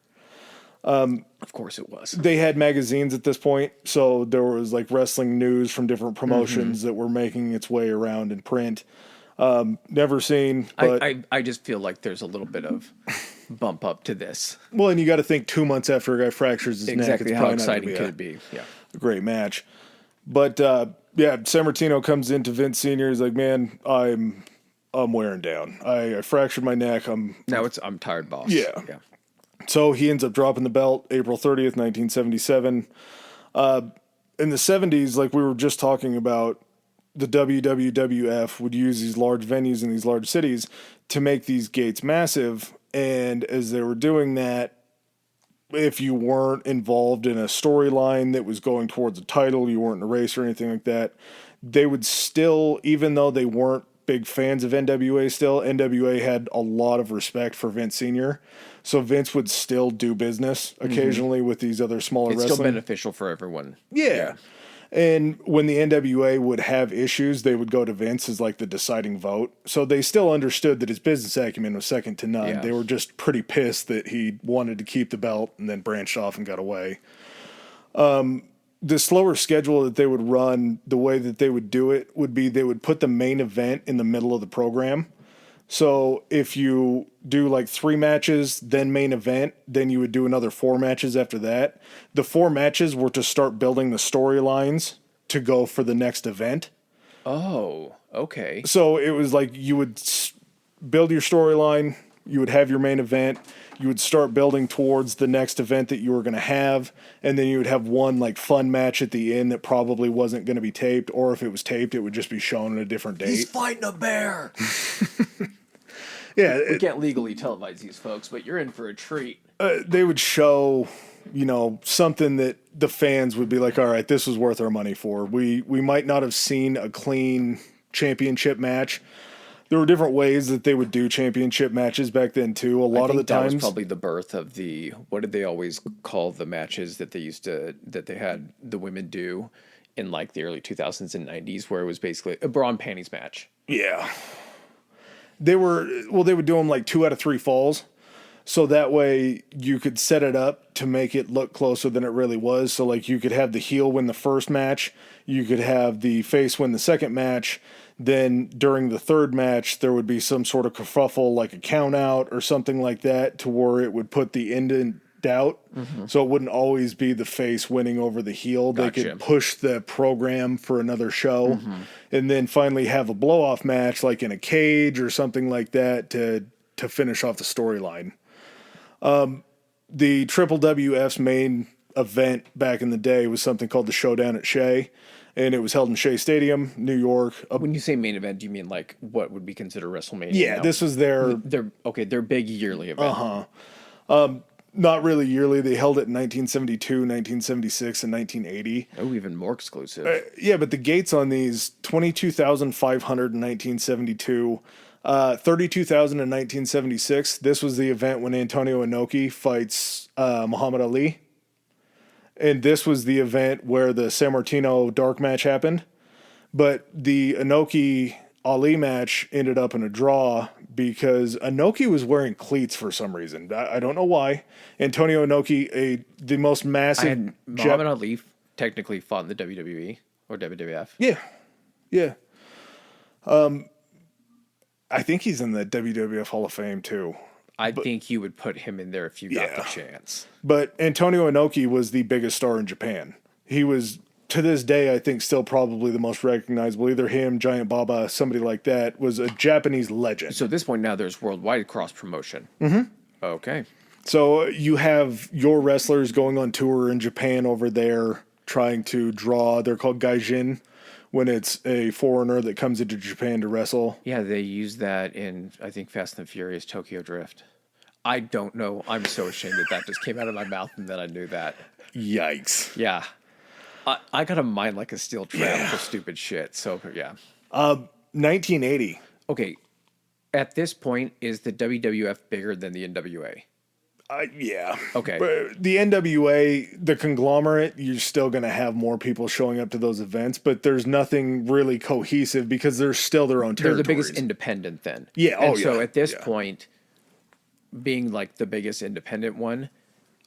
Of course it was. They had magazines at this point, so there was like wrestling news from different promotions that were making its way around in print. Never seen, but I just feel like there's a little bit of bump up to this. Well, and you got to think 2 months after a guy fractures his neck, Exactly it's how probably exciting not could it be? Yeah, a great match. But yeah, Sammartino comes into Vince Sr. He's like, man, I'm I'm wearing down. I fractured my neck. I'm tired, boss. Yeah. Yeah. So he ends up dropping the belt April 30th, 1977. In the 70s, like we were just talking about, the WWF would use these large venues in these large cities to make these gates massive. And as they were doing that, if you weren't involved in a storyline that was going towards a title, you weren't in a race or anything like that, they would still, even though they weren't big fans of NWA still, NWA had a lot of respect for Vince Sr. So Vince would still do business occasionally with these other smaller It's wrestling. still beneficial for everyone. Yeah. And when the NWA would have issues, they would go to Vince as like the deciding vote. So they still understood that his business acumen was second to none. Yeah. They were just pretty pissed that he wanted to keep the belt and then branched off and got away. The slower schedule that they would run, the way that they would do it would be they would put the main event in the middle of the program. So if you do like 3 matches, then main event, then you would do another 4 matches after that. The 4 matches were to start building the storylines to go for the next event. Oh, okay. So it was like you would build your storyline, you would have your main event, you would start building towards the next event that you were going to have, and then you would have one like fun match at the end that probably wasn't going to be taped, or if it was taped, it would just be shown on a different date. He's fighting a bear. Yeah, We can't legally televise these folks, but you're in for a treat. they would show, something that the fans would be like, all right, this was worth our money for. We might not have seen a clean championship match. There were different ways that they would do championship matches back then too. A lot of the times, that was probably the birth of the, what did they always call the matches that they had the women do in like the early 2000s and 90s, where it was basically a bra and panties match. yeah. They would do them like 2 out of 3 falls. So that way you could set it up to make it look closer than it really was. So like you could have the heel win the first match. You could have the face win the second match. Then during the third match, there would be some sort of kerfuffle, like a count out or something like that, to where it would put the end in doubt. So it wouldn't always be the face winning over the heel. Gotcha. They could push the program for another show and then finally have a blow off match, like in a cage or something like that, to finish off the storyline. The Triple WF's main event back in the day was something called the Showdown at Shea, and it was held in Shea Stadium, New York. When you say main event, do you mean like what would be considered WrestleMania? Yeah, now? this was their their big yearly event. not really yearly. They held it in 1972, 1976, and 1980. Oh, even more exclusive. Yeah, but the gates on these, 22,500 in 1972, 32,000 in 1976. This was the event when Antonio Inoki fights Muhammad Ali. And this was the event where the San Martino dark match happened. But the Inoki-Ali match ended up in a draw because Inoki was wearing cleats for some reason. I don't know why. Antonio Inoki, the most massive... Muhammad Ali technically fought in the WWE or WWF. Yeah. I think he's in the WWF Hall of Fame too. I think you would put him in there if you got the chance. But Antonio Inoki was the biggest star in Japan. He was, to this day, I think, still probably the most recognizable. Either him, Giant Baba, somebody like that, was a Japanese legend. So at this point now, there's worldwide cross promotion. Mm-hmm. Okay. So you have your wrestlers going on tour in Japan over there, trying to draw. They're called gaijin, when it's a foreigner that comes into Japan to wrestle. Yeah, they use that in, I think, Fast and the Furious Tokyo Drift. I don't know. I'm so ashamed that just came out of my mouth and that I knew that. Yikes. Yeah. I got a mind like a steel trap for stupid shit. So, yeah. 1980. Okay. At this point, is the WWF bigger than the NWA? Yeah. Okay. But the NWA, the conglomerate, you're still going to have more people showing up to those events, but there's nothing really cohesive because they're still their own territories. They're the biggest independent then. Yeah. And so at this point, being like the biggest independent one,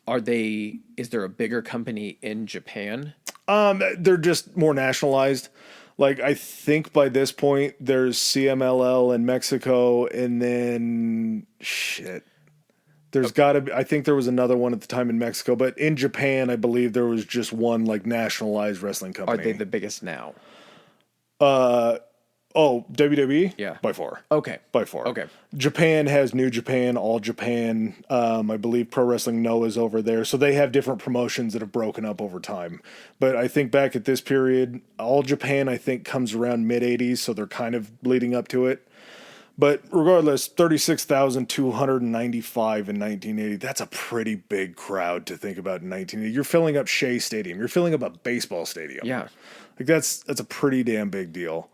is there a bigger company in Japan? They're just more nationalized. Like, I think by this point, there's CMLL in Mexico, and then, there's got to be, I think there was another one at the time in Mexico, but in Japan, I believe there was just one, like, nationalized wrestling company. Are they the biggest now? Oh, WWE? Yeah. By far. Okay. By far. Okay. Japan has New Japan, All Japan. I believe Pro Wrestling Noah's over there. So they have different promotions that have broken up over time. But I think back at this period, All Japan, I think, comes around mid-'80s, so they're kind of leading up to it. But regardless, 36,295 in 1980. That's a pretty big crowd to think about in 1980. You're filling up Shea Stadium. You're filling up a baseball stadium. Yeah. Like that's a pretty damn big deal.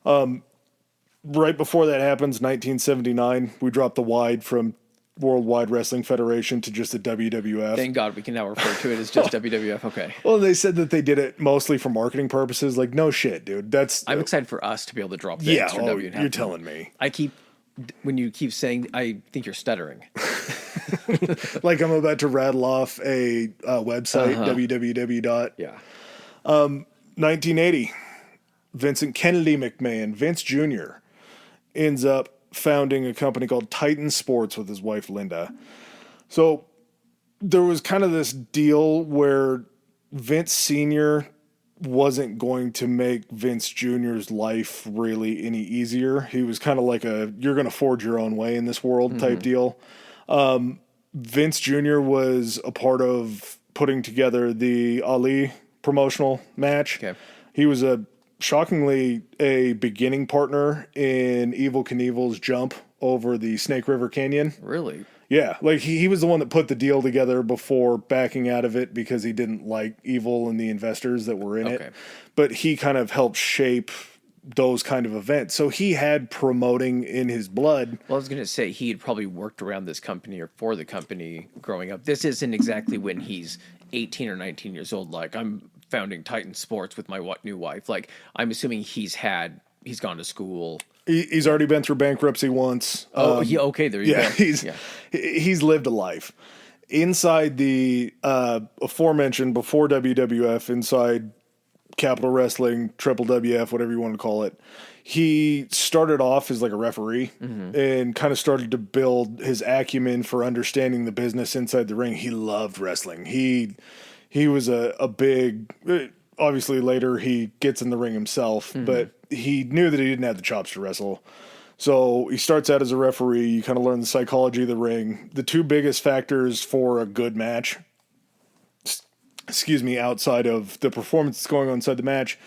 Right before that happens, 1979, we dropped the wide from Worldwide Wrestling Federation to just the WWF. Thank God we can now refer to it as just WWF. Okay. Well, they said that they did it mostly for marketing purposes. Like, no shit, dude. I'm excited for us to be able to drop the extra W and have you're to- telling me. When you keep saying, I think you're stuttering. Like I'm about to rattle off a website, www. Yeah. 1980, Vincent Kennedy McMahon, Vince Jr., ends up founding a company called Titan Sports with his wife, Linda. So there was kind of this deal where Vince Sr. wasn't going to make Vince Jr.'s life really any easier. He was kind of like you're going to forge your own way in this world type deal. Vince Jr. was a part of putting together the Ali promotional match. Okay. He was shockingly a beginning partner in Evel Knievel's jump over the Snake River Canyon. Really? Yeah, like he was the one that put the deal together before backing out of it because he didn't like Evil and the investors that were in it. But he kind of helped shape those kind of events. So he had promoting in his blood. Well, I was going to say he had probably worked around this company or for the company growing up. This isn't exactly when he's 18 or 19 years old. Like, I'm founding Titan Sports with my new wife. Like, I'm assuming he's gone to school. He's already been through bankruptcy once. Okay, there you go. He's lived a life. Inside the aforementioned, before WWF, inside Capital Wrestling, Triple WF, whatever you want to call it, he started off as like a referee and kind of started to build his acumen for understanding the business inside the ring. He loved wrestling. He was a big... Obviously, later he gets in the ring himself, but he knew that he didn't have the chops to wrestle. So he starts out as a referee. You kind of learn the psychology of the ring. The two biggest factors for a good match, outside of the performance that's going on inside the match,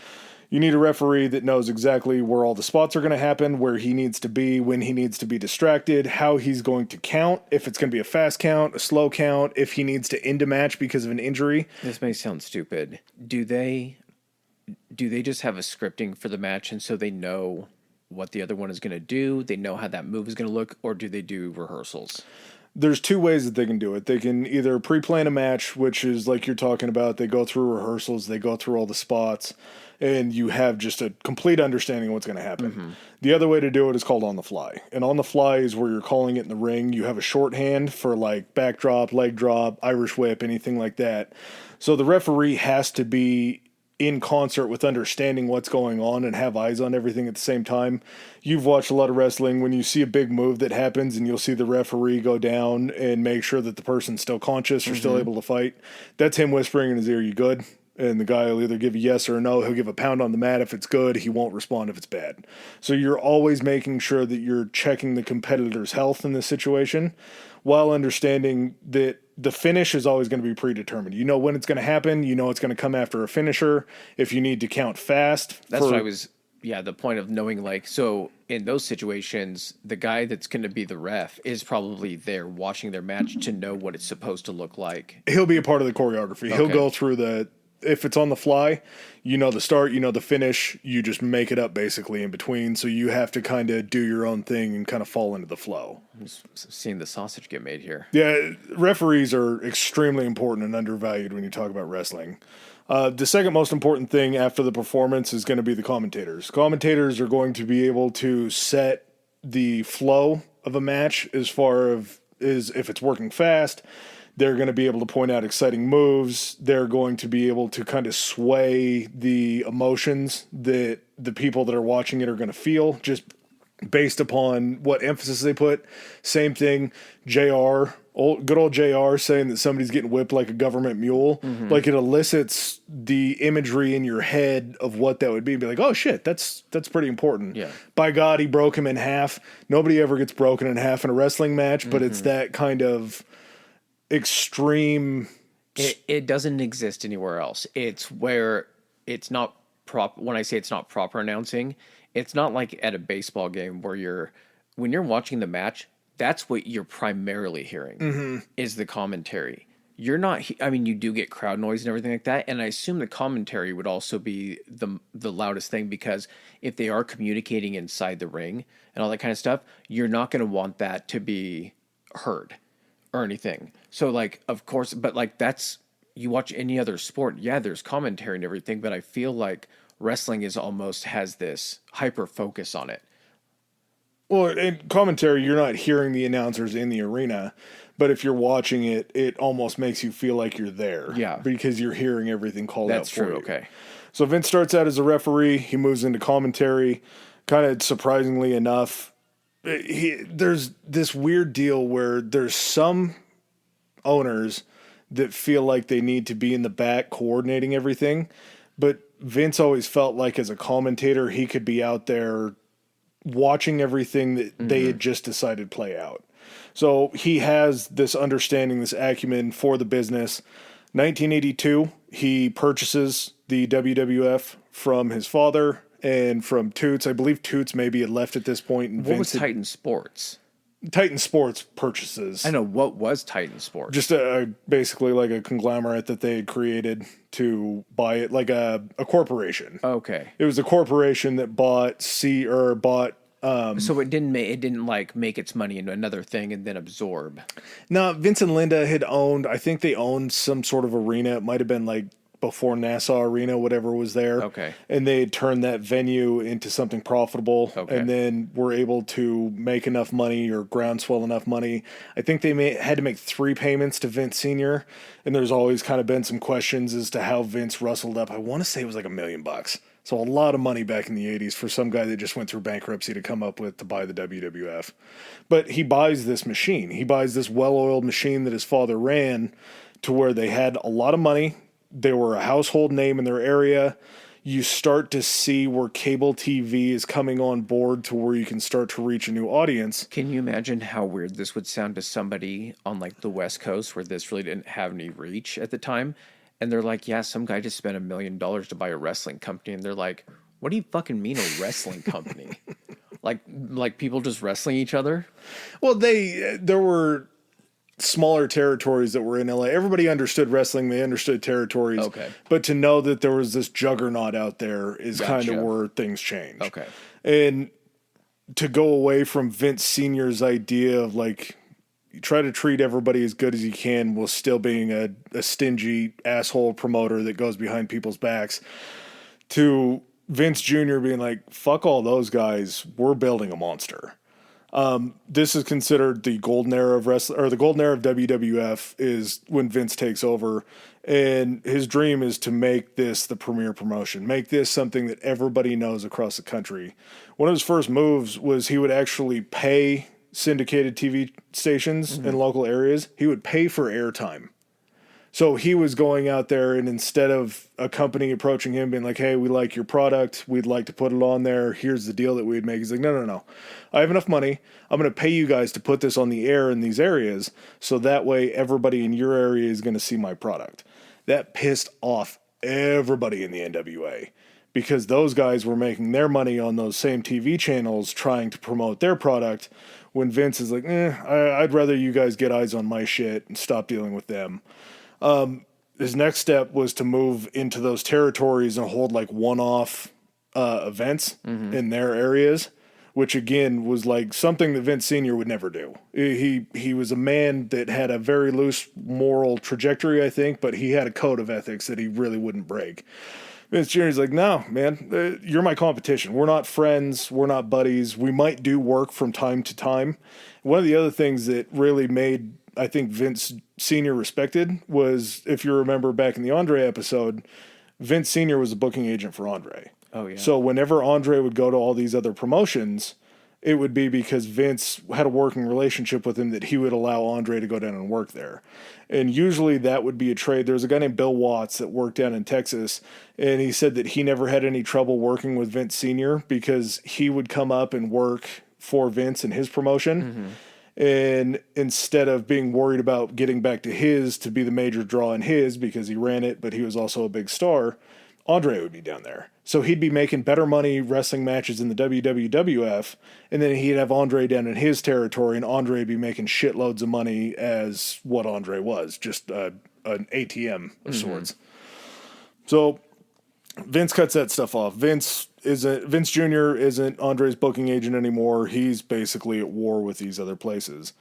you need a referee that knows exactly where all the spots are going to happen, where he needs to be, when he needs to be distracted, how he's going to count, if it's going to be a fast count, a slow count, if he needs to end a match because of an injury. This may sound stupid. Do they just have a scripting for the match and so they know what the other one is going to do? They know how that move is going to look, or do they do rehearsals? There's two ways that they can do it. They can either pre-plan a match, which is like you're talking about. They go through rehearsals, they go through all the spots, and you have just a complete understanding of what's going to happen. The other way to do it is called on the fly. And on the fly is where you're calling it in the ring. You have a shorthand for like backdrop, leg drop, Irish whip, anything like that. So the referee has to be in concert with understanding what's going on and have eyes on everything at the same time. You've watched a lot of wrestling. When you see a big move that happens and you'll see the referee go down and make sure that the person's still conscious or still able to fight, that's him whispering in his ear, "You good?" And the guy will either give a yes or a no. He'll give a pound on the mat if it's good. He won't respond if it's bad. So you're always making sure that you're checking the competitor's health in this situation, while understanding that the finish is always going to be predetermined. You know when it's going to happen. You know it's going to come after a finisher. If you need to count fast. That's what I was... Yeah, the point of knowing, like, so in those situations, the guy that's going to be the ref is probably there watching their match to know what it's supposed to look like. He'll be a part of the choreography. Okay. He'll go through if it's on the fly, you know the start, you know the finish, you just make it up basically in between. So you have to kind of do your own thing and kind of fall into the flow. I'm just seeing the sausage get made here. Yeah, referees are extremely important and undervalued when you talk about wrestling. The second most important thing after the performance is going to be the commentators. Commentators are going to be able to set the flow of a match as far as if it's working fast. They're going to be able to point out exciting moves. They're going to be able to kind of sway the emotions that the people that are watching it are going to feel just based upon what emphasis they put. Same thing, JR good old JR saying that somebody's getting whipped like a government mule, like it elicits the imagery in your head of what that would be and be like, oh shit, that's pretty important. Yeah. By God, he broke him in half. Nobody ever gets broken in half in a wrestling match, but it's that kind of extreme. It doesn't exist anywhere else. It's where it's not when I say it's not proper announcing, it's not like at a baseball game where when you're watching the match, that's what you're primarily hearing is the commentary. You're not, I mean, you do get crowd noise and everything like that. And I assume the commentary would also be the loudest thing, because if they are communicating inside the ring and all that kind of stuff, you're not going to want that to be heard or anything. So like, of course, but like you watch any other sport. Yeah, there's commentary and everything, but I feel like wrestling has this hyper focus on it. Well, in commentary, you're not hearing the announcers in the arena, but if you're watching it, it almost makes you feel like you're there. Yeah. Because you're hearing everything called out for you. That's true, okay. So Vince starts out as a referee. He moves into commentary. Kind of surprisingly enough, there's this weird deal where there's some owners that feel like they need to be in the back coordinating everything, but Vince always felt like as a commentator, he could be out there watching everything that they had just decided play out. So he has this understanding, this acumen for the business. 1982, he purchases the WWF from his father and from Toots. I believe Toots maybe had left at this point. And what was Titan Sports? Titan Sports purchases. I know. What was Titan Sports? Just basically like a conglomerate that they had created to buy it, like a corporation. Okay. It was a corporation that bought so it didn't like make its money into another thing and then absorb. No, Vince and Linda had I think they owned some sort of arena. It might have been like before Nassau Arena, whatever was there. Okay. And they had turned that venue into something profitable. Okay. And then were able to make enough money or groundswell enough money. I think they had to make 3 payments to Vince Sr. And there's always kind of been some questions as to how Vince rustled up. I want to say it was like $1 million. So a lot of money back in the 80s for some guy that just went through bankruptcy to come up with to buy the WWF. But he buys this machine. He buys this well-oiled machine that his father ran to where they had a lot of money. They were a household name in their area. You start to see where cable TV is coming on board to where you can start to reach a new audience. Can you imagine how weird this would sound to somebody on like the West Coast where this really didn't have any reach at the time? And they're like, yeah, some guy just spent $1 million to buy a wrestling company. And they're like, what do you fucking mean a wrestling company? like people just wrestling each other? Well, there were smaller territories that were in LA. Everybody understood wrestling. They understood territories. Okay. But to know that there was this juggernaut out there is Gotcha. kind of where things change. Okay. And to go away from Vince Sr.'s idea of like, you try to treat everybody as good as you can while still being a stingy asshole promoter that goes behind people's backs, to Vince Jr. being like, fuck all those guys. We're building a monster. This is considered the golden era of wrestling, or the golden era of WWF is when Vince takes over, and his dream is to make this the premier promotion, make this something that everybody knows across the country. One of his first moves was he would actually pay syndicated TV stations in local areas. He would pay for airtime. So he was going out there, and instead of a company approaching him being like, hey, we like your product, we'd like to put it on there, here's the deal that we'd make. He's like, no. I have enough money. I'm going to pay you guys to put this on the air in these areas, so that way everybody in your area is going to see my product. That pissed off everybody in the NWA, because those guys were making their money on those same TV channels trying to promote their product, when Vince is like, I'd rather you guys get eyes on my shit and stop dealing with them. His next step was to move into those territories and hold like one-off events in their areas, which again was like something that Vince Sr. would never do. He was a man that had a very loose moral trajectory, I think, but he had a code of ethics that he really wouldn't break. Vince Jr. is like, no, man, you're my competition. We're not friends. We're not buddies. We might do work from time to time. One of the other things that really made, I think, Vince Sr. respected was, if you remember back in the Andre episode, Vince Sr. was a booking agent for Andre. Oh, yeah. So whenever Andre would go to all these other promotions, it would be because Vince had a working relationship with him that he would allow Andre to go down and work there. And usually that would be a trade. There was a guy named Bill Watts that worked down in Texas, and he said that he never had any trouble working with Vince Sr. because he would come up and work for Vince in his promotion. And instead of being worried about getting back to his to be the major draw in his because he ran it, but he was also a big star, Andre would be down there. So he'd be making better money wrestling matches in the WWF, and then he'd have Andre down in his territory, and Andre would be making shitloads of money as what Andre was, just an ATM of sorts. So Vince cuts that stuff off. Vince Jr. isn't Andre's booking agent anymore. He's basically at war with these other places.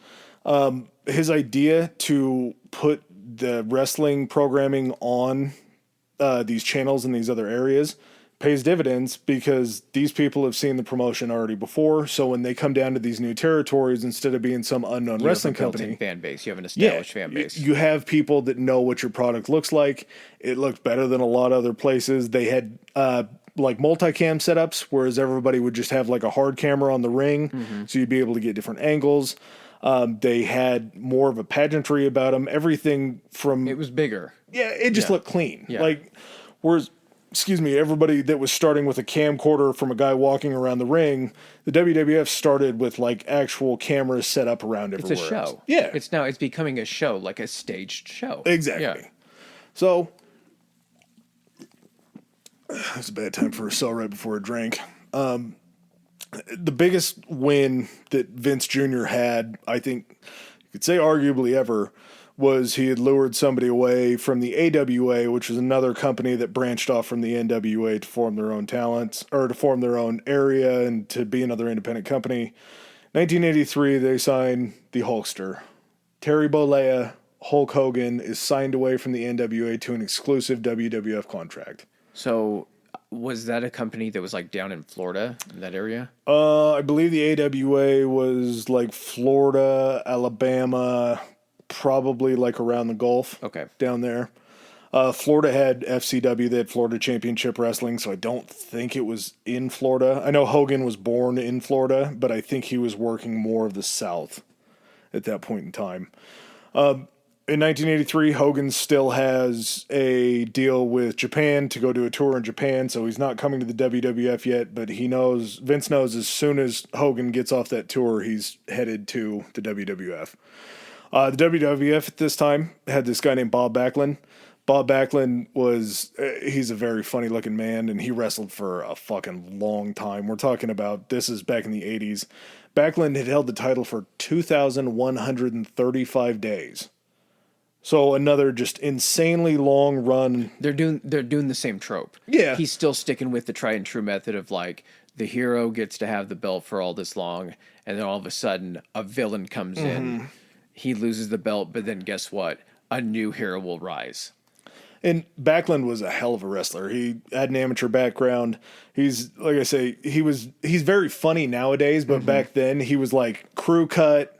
His idea to put the wrestling programming on these channels in these other areas pays dividends because these people have seen the promotion already before. So when they come down to these new territories, instead of being some unknown wrestling company, fan base, you have an established fan base. You have people that know what your product looks like. It looked better than a lot of other places. They had like multicam setups, whereas everybody would just have like a hard camera on the ring, so you'd be able to get different angles. They had more of a pageantry about them. Everything from it was bigger. Yeah, it just looked clean. Yeah. Like, whereas, everybody that was starting with a camcorder from a guy walking around the ring, the WWF started with like actual cameras set up around everywhere. It's a show. else. Yeah. It's becoming a show, like a staged show. Exactly. Yeah. So, it's a bad time for a sell right before a drink. The biggest win that Vince Jr. had, I think you could say arguably ever, was he had lured somebody away from the AWA, which was another company that branched off from the NWA to form their own talents, or to form their own area and to be another independent company. 1983, they signed the Hulkster. Terry Bollea, Hulk Hogan, is signed away from the NWA to an exclusive WWF contract. So, was that a company that was like down in Florida, in that area? I believe the AWA was like Florida, Alabama, probably like around the Gulf. Okay. Down there. Florida had FCW, they had Florida Championship Wrestling, so I don't think it was in Florida. I know Hogan was born in Florida, but I think he was working more of the South at that point in time. In 1983, Hogan still has a deal with Japan to go do a tour in Japan, so he's not coming to the WWF yet, but Vince knows as soon as Hogan gets off that tour, he's headed to the WWF. The WWF at this time had this guy named Bob Backlund. Bob Backlund he's a very funny looking man, and he wrestled for a fucking long time. We're talking about, this is back in the 80s. Backlund had held the title for 2,135 days. So another just insanely long run. They're doing the same trope. Yeah. He's still sticking with the tried and true method of like the hero gets to have the belt for all this long, and then all of a sudden a villain comes in. He loses the belt, but then guess what? A new hero will rise. And Backlund was a hell of a wrestler. He had an amateur background. He's, like I say, he's very funny nowadays, but back then he was like crew cut,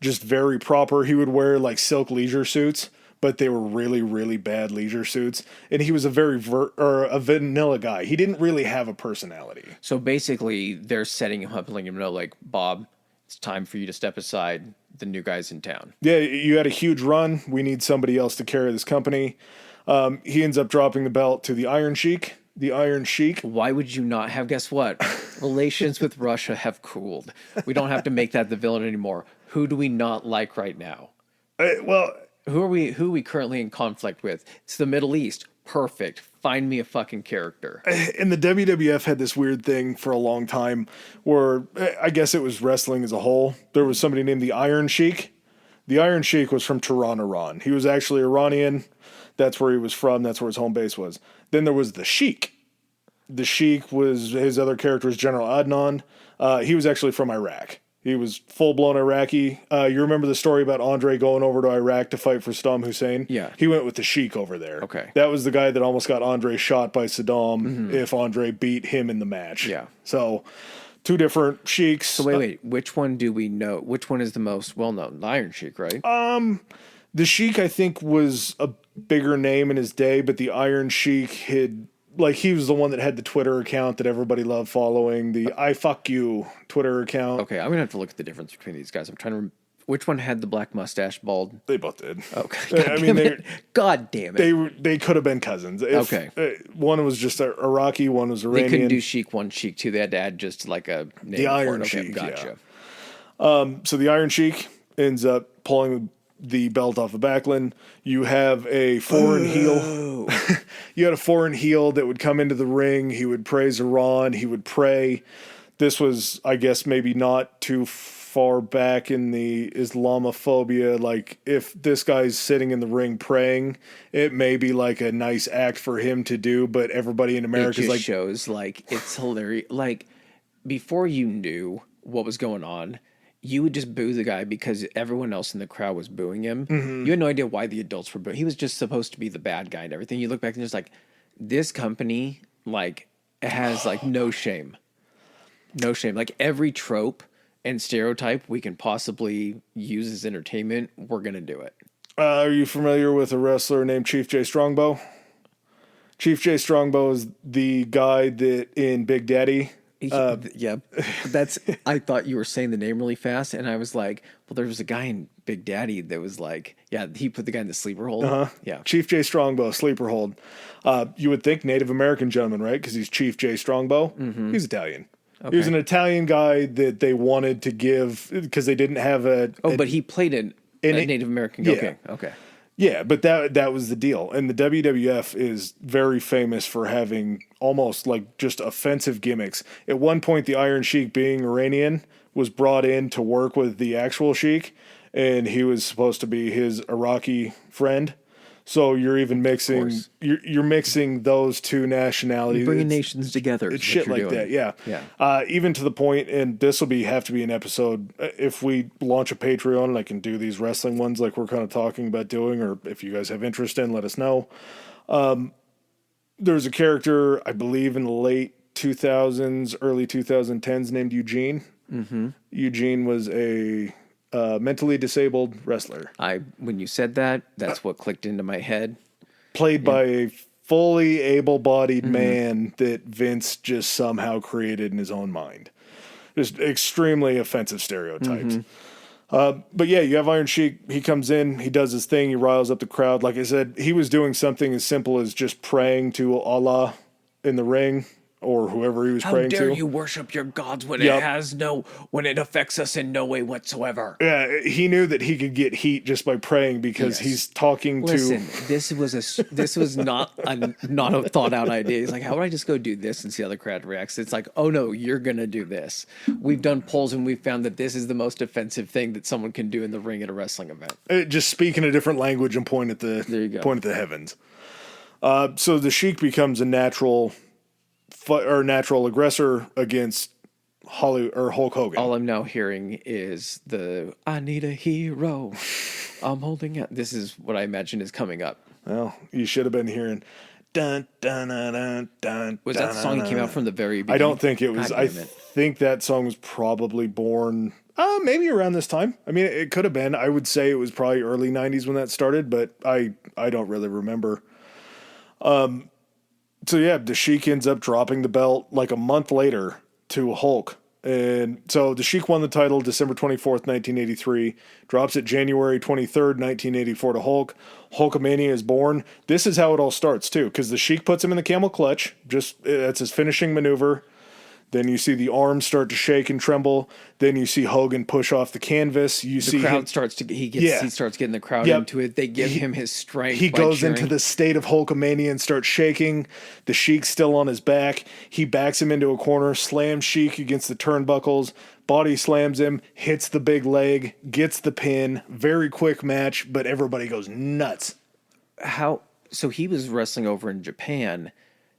just very proper. He would wear like silk leisure suits, but they were really, really bad leisure suits. And he was a very a vanilla guy. He didn't really have a personality. So basically, they're setting him up, letting him know, like, Bob, it's time for you to step aside. The new guy's in town. Yeah, you had a huge run. We need somebody else to carry this company. He ends up dropping the belt to the Iron Sheik. The Iron Sheik. Why would you not have? Guess what? Relations with Russia have cooled. We don't have to make that the villain anymore. Who do we not like right now? Who are we currently in conflict with? It's the Middle East. Perfect. Find me a fucking character. And the WWF had this weird thing for a long time where I guess it was wrestling as a whole. There was somebody named the Iron Sheik. The Iron Sheik was from Tehran, Iran. He was actually Iranian. That's where he was from. That's where his home base was. Then there was the Sheik. The Sheik was, his other character was General Adnan. He was actually from Iraq. He was full-blown Iraqi. You remember the story about Andre going over to Iraq to fight for Saddam Hussein? Yeah. He went with the Sheik over there. Okay. That was the guy that almost got Andre shot by Saddam if Andre beat him in the match. Yeah. So, two different Sheiks. So wait. Which one do we know? Which one is the most well-known? The Iron Sheik, right? The Sheik, I think, was a bigger name in his day, but the Iron Sheik had like he was the one that had the Twitter account that everybody loved following, the I fuck you Twitter account. Okay, I'm gonna have to look at the difference between these guys. I'm trying to. Which one had the black mustache, bald? They both did. Okay. God damn it. They could have been cousins. Okay. One was just Iraqi, one was Iranian. They couldn't do Sheik 1, Sheik 2. They had to add just like a name. The Iron Okay, Sheik. gotcha. Yeah. So the Iron Sheik ends up pulling the belt off of Backlund. You have a foreign heel. You had a foreign heel that would come into the ring. He would praise Iran. He would pray. This was, I guess, maybe not too far back in the Islamophobia. Like, if this guy's sitting in the ring praying, it may be like a nice act for him to do, but everybody in America is like, shows like it's hilarious. Like, before you knew what was going on, you would just boo the guy because everyone else in the crowd was booing him. Mm-hmm. You had no idea why the adults were booing. He was just supposed to be the bad guy and everything. You look back and it's like, this company, like, has like no shame. No shame. Like, every trope and stereotype we can possibly use as entertainment, we're going to do it. Are you familiar with a wrestler named Chief J Strongbow? Chief J Strongbow is the guy that in Big Daddy. Yeah, that's. I thought you were saying the name really fast, and I was like, "Well, there was a guy in Big Daddy that was like, yeah, he put the guy in the sleeper hold." Yeah, Chief J Strongbow, sleeper hold. You would think Native American gentleman, right? Because he's Chief J Strongbow. Mm-hmm. He's Italian. Okay. He was an Italian guy that they wanted to give because they didn't have a. Oh, but he played a Native American. Yeah. Okay. Yeah, but that was the deal. And the WWF is very famous for having almost like just offensive gimmicks. At one point, the Iron Sheik, being Iranian, was brought in to work with the actual Sheik, and he was supposed to be his Iraqi friend. So you're even mixing you're mixing those two nationalities. You're bringing nations together. It's shit like that, yeah. Even to the point, and this will have to be an episode. If we launch a Patreon, and I can do these wrestling ones like we're kind of talking about doing, or if you guys have interest in, let us know. There's a character, I believe, in the late 2000s, early 2010s named Eugene. Mm-hmm. Eugene was a mentally disabled wrestler. When you said that, that's what clicked into my head. Played by a fully able-bodied man that Vince just somehow created in his own mind. Just extremely offensive stereotypes. But yeah, you have Iron Sheik. He comes in, he does his thing, he riles up the crowd. Like I said, he was doing something as simple as just praying to Allah in the ring, or whoever he was praying to. How dare you worship your gods when when it affects us in no way whatsoever? Yeah, he knew that he could get heat just by praying because he's talking to. Listen, this was not a thought out idea. He's like, how would I just go do this and see how the crowd reacts? It's like, oh no, you're gonna do this. We've done polls and we've found that this is the most offensive thing that someone can do in the ring at a wrestling event. Just speak in a different language and point at the heavens. So the Sheik becomes a natural aggressor against Hulk Hogan. All I'm now hearing is I need a hero. I'm holding it. This is what I imagine is coming up. Well, you should have been hearing dun dun dun dun dun. Was that the song that came out from the very beginning? I don't think it was. I think that song was probably born maybe around this time. I mean, it could have been. I would say it was probably early 90s when that started, but I don't really remember. So yeah, the Sheik ends up dropping the belt like a month later to Hulk. And so the Sheik won the title December 24th, 1983, drops it January 23rd, 1984 to Hulk. Hulkamania is born. This is how it all starts too, because the Sheik puts him in the camel clutch. That's his finishing maneuver. Then you see the arms start to shake and tremble. Then you see Hogan push off the canvas. The crowd starts getting the crowd into it. They give him his strength. He goes into the state of Hulkamania and starts shaking. The Sheik's still on his back. He backs him into a corner, slams Sheik against the turnbuckles, body slams him, hits the big leg, gets the pin. Very quick match, but everybody goes nuts. So he was wrestling over in Japan.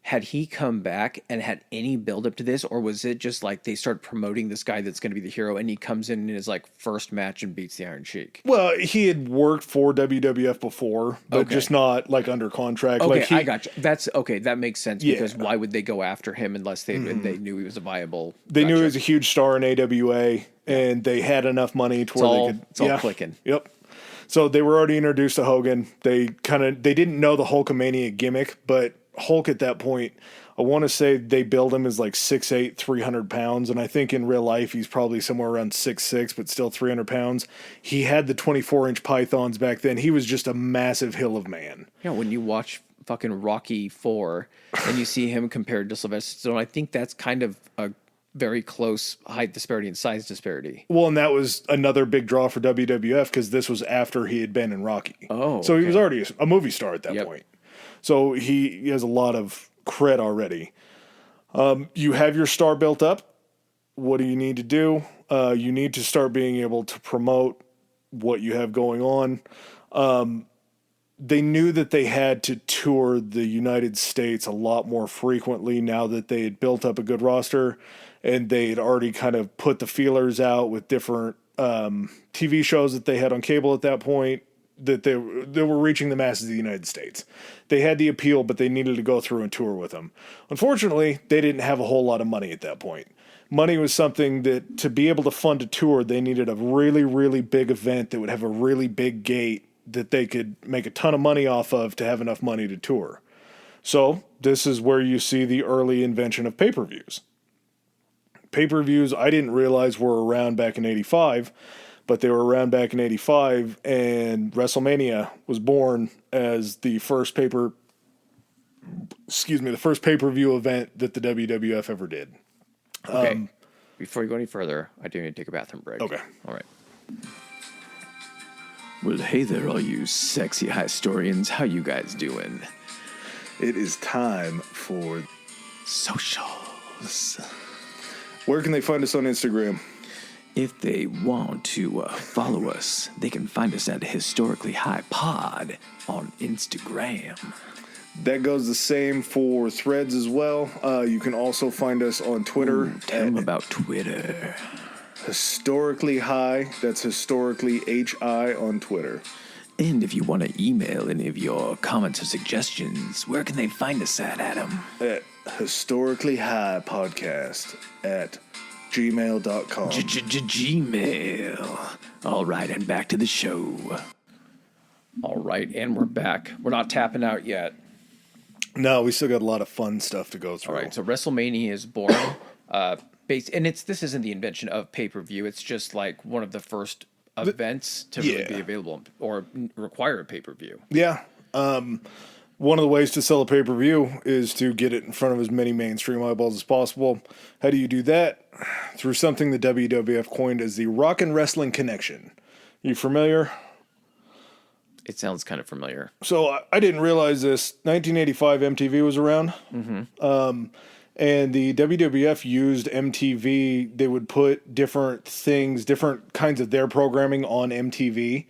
Had he come back and had any build up to this, or was it just like they start promoting this guy that's going to be the hero and he comes in his like first match and beats the Iron Sheik? Well, he had worked for WWF before, but just not like under contract. Okay, I got you. That's okay. That makes sense because why would they go after him unless they knew he was a viable? They knew he was a huge star in AWA, and they had enough money to where they could. It's all clicking. Yep. So they were already introduced to Hogan. They didn't know the Hulkamania gimmick, but Hulk at that point, I want to say they build him as like 6'8", 300 pounds. And I think in real life, he's probably somewhere around 6'6", but still 300 pounds. He had the 24-inch pythons back then. He was just a massive hill of man. Yeah, when you watch fucking Rocky 4 and you see him compared to Sylvester Stallone, I think that's kind of a very close height disparity and size disparity. Well, and that was another big draw for WWF because this was after he had been in Rocky. Oh, so he okay. was already a movie star at that Yep. point. So he has a lot of cred already. You have your star built up. What do you need to do? You need to start being able to promote what you have going on. They knew that they had to tour the United States a lot more frequently now that they had built up a good roster, and they had already kind of put the feelers out with different TV shows that they had on cable at that point, that they were reaching the masses of the United States. They had the appeal, but they needed to go through and tour with them. Unfortunately, they didn't have a whole lot of money at that point. Money was something that, to be able to fund a tour, they needed a really, really big event that would have a really big gate that they could make a ton of money off of to have enough money to tour. So this is where you see the early invention of pay-per-views. Pay-per-views, I didn't realize were around back in 85, but they were around back in 85, and WrestleMania was born as the first pay-per-view event that the WWF ever did. Okay. Before you go any further, I do need to take a bathroom break. Okay. All right. Well, hey there, all you sexy historians. How you guys doing? It is time for Socials. Where can they find us on Instagram? If they want to follow us, they can find us at Historically High Pod on Instagram. That goes the same for Threads as well. You can also find us on Twitter. Tell them about Twitter. Historically High. That's Historically HI on Twitter. And if you want to email any of your comments or suggestions, where can they find us at, Adam? At Historically High Podcast at gmail.com. Gmail. All right, and back to the show. All right, and we're back. We're not tapping out yet. No, we still got a lot of fun stuff to go through. All right, so WrestleMania is born. And this isn't the invention of pay-per-view. It's just like one of the first events to really be available or require a pay-per-view. Yeah. One of the ways to sell a pay-per-view is to get it in front of as many mainstream eyeballs as possible. How do you do that? Through something the WWF coined as the Rock and Wrestling Connection. You familiar? It sounds kind of familiar. So I didn't realize this. 1985 MTV was around. Mm-hmm. And the WWF used MTV. They would put different things, different kinds of their programming on MTV.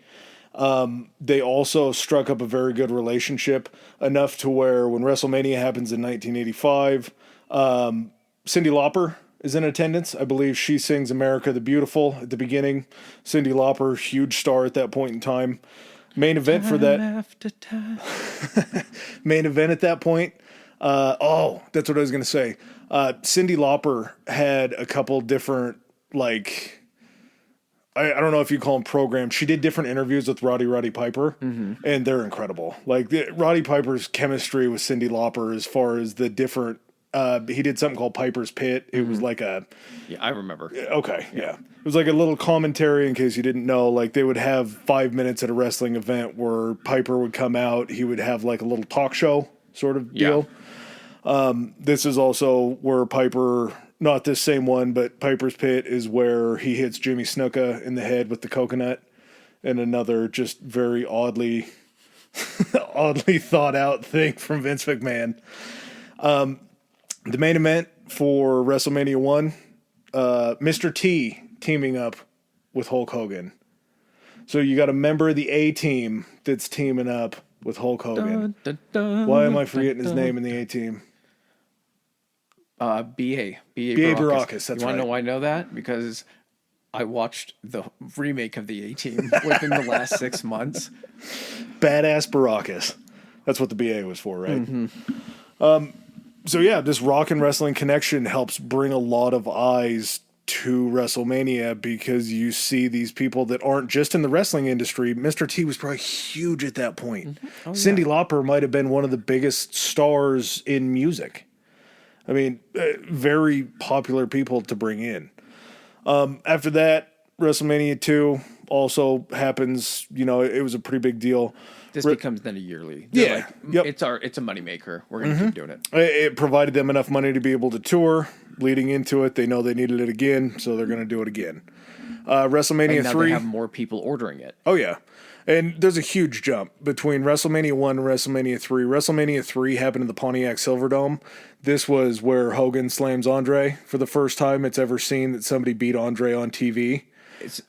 They also struck up a very good relationship, enough to where when WrestleMania happens in 1985, Cyndi Lauper is in attendance. I believe she sings America the Beautiful at the beginning. Cyndi Lauper, huge star at that point in time. Main event for that. After time. Main event at that point. That's what I was going to say. Cyndi Lauper had a couple different, like, I don't know if you call them programs. She did different interviews with Roddy Piper, and they're incredible. Like, Roddy Piper's chemistry with Cyndi Lauper as far as the different, he did something called Piper's Pit. It was like a... Yeah, I remember. Okay, yeah. It was like a little commentary in case you didn't know. Like, they would have 5 minutes at a wrestling event where Piper would come out. He would have like a little talk show sort of deal. This is also where Piper, not this same one, but Piper's Pit is where he hits Jimmy Snuka in the head with the coconut, and another just very oddly thought out thing from Vince McMahon. The main event for WrestleMania 1, Mr. T teaming up with Hulk Hogan. So you got a member of the A-Team that's teaming up with Hulk Hogan. Why am I forgetting his name in the A-Team? B.A. Baracus, that's You want to right. know why I know that? Because I watched the remake of the A-Team within the last 6 months. Badass Baracus. That's what the BA was for, right? So yeah, this Rock and Wrestling Connection helps bring a lot of eyes to WrestleMania because you see these people that aren't just in the wrestling industry. Mr. T was probably huge at that point. Mm-hmm. Oh, Cyndi Lauper might have been one of the biggest stars in music. I mean, very popular people to bring in. After that, WrestleMania 2 also happens. You know, it was a pretty big deal. This becomes then a yearly. Yeah. It's a moneymaker. We're going to keep doing it. It provided them enough money to be able to tour. Leading into it, they know they needed it again, so they're going to do it again. WrestleMania And now 3. they have more people ordering it. Oh, yeah. And there's a huge jump between WrestleMania 1 and WrestleMania 3. WrestleMania 3 happened in the Pontiac Silverdome. This was where Hogan slams Andre for the first time it's ever seen that somebody beat Andre on TV. It's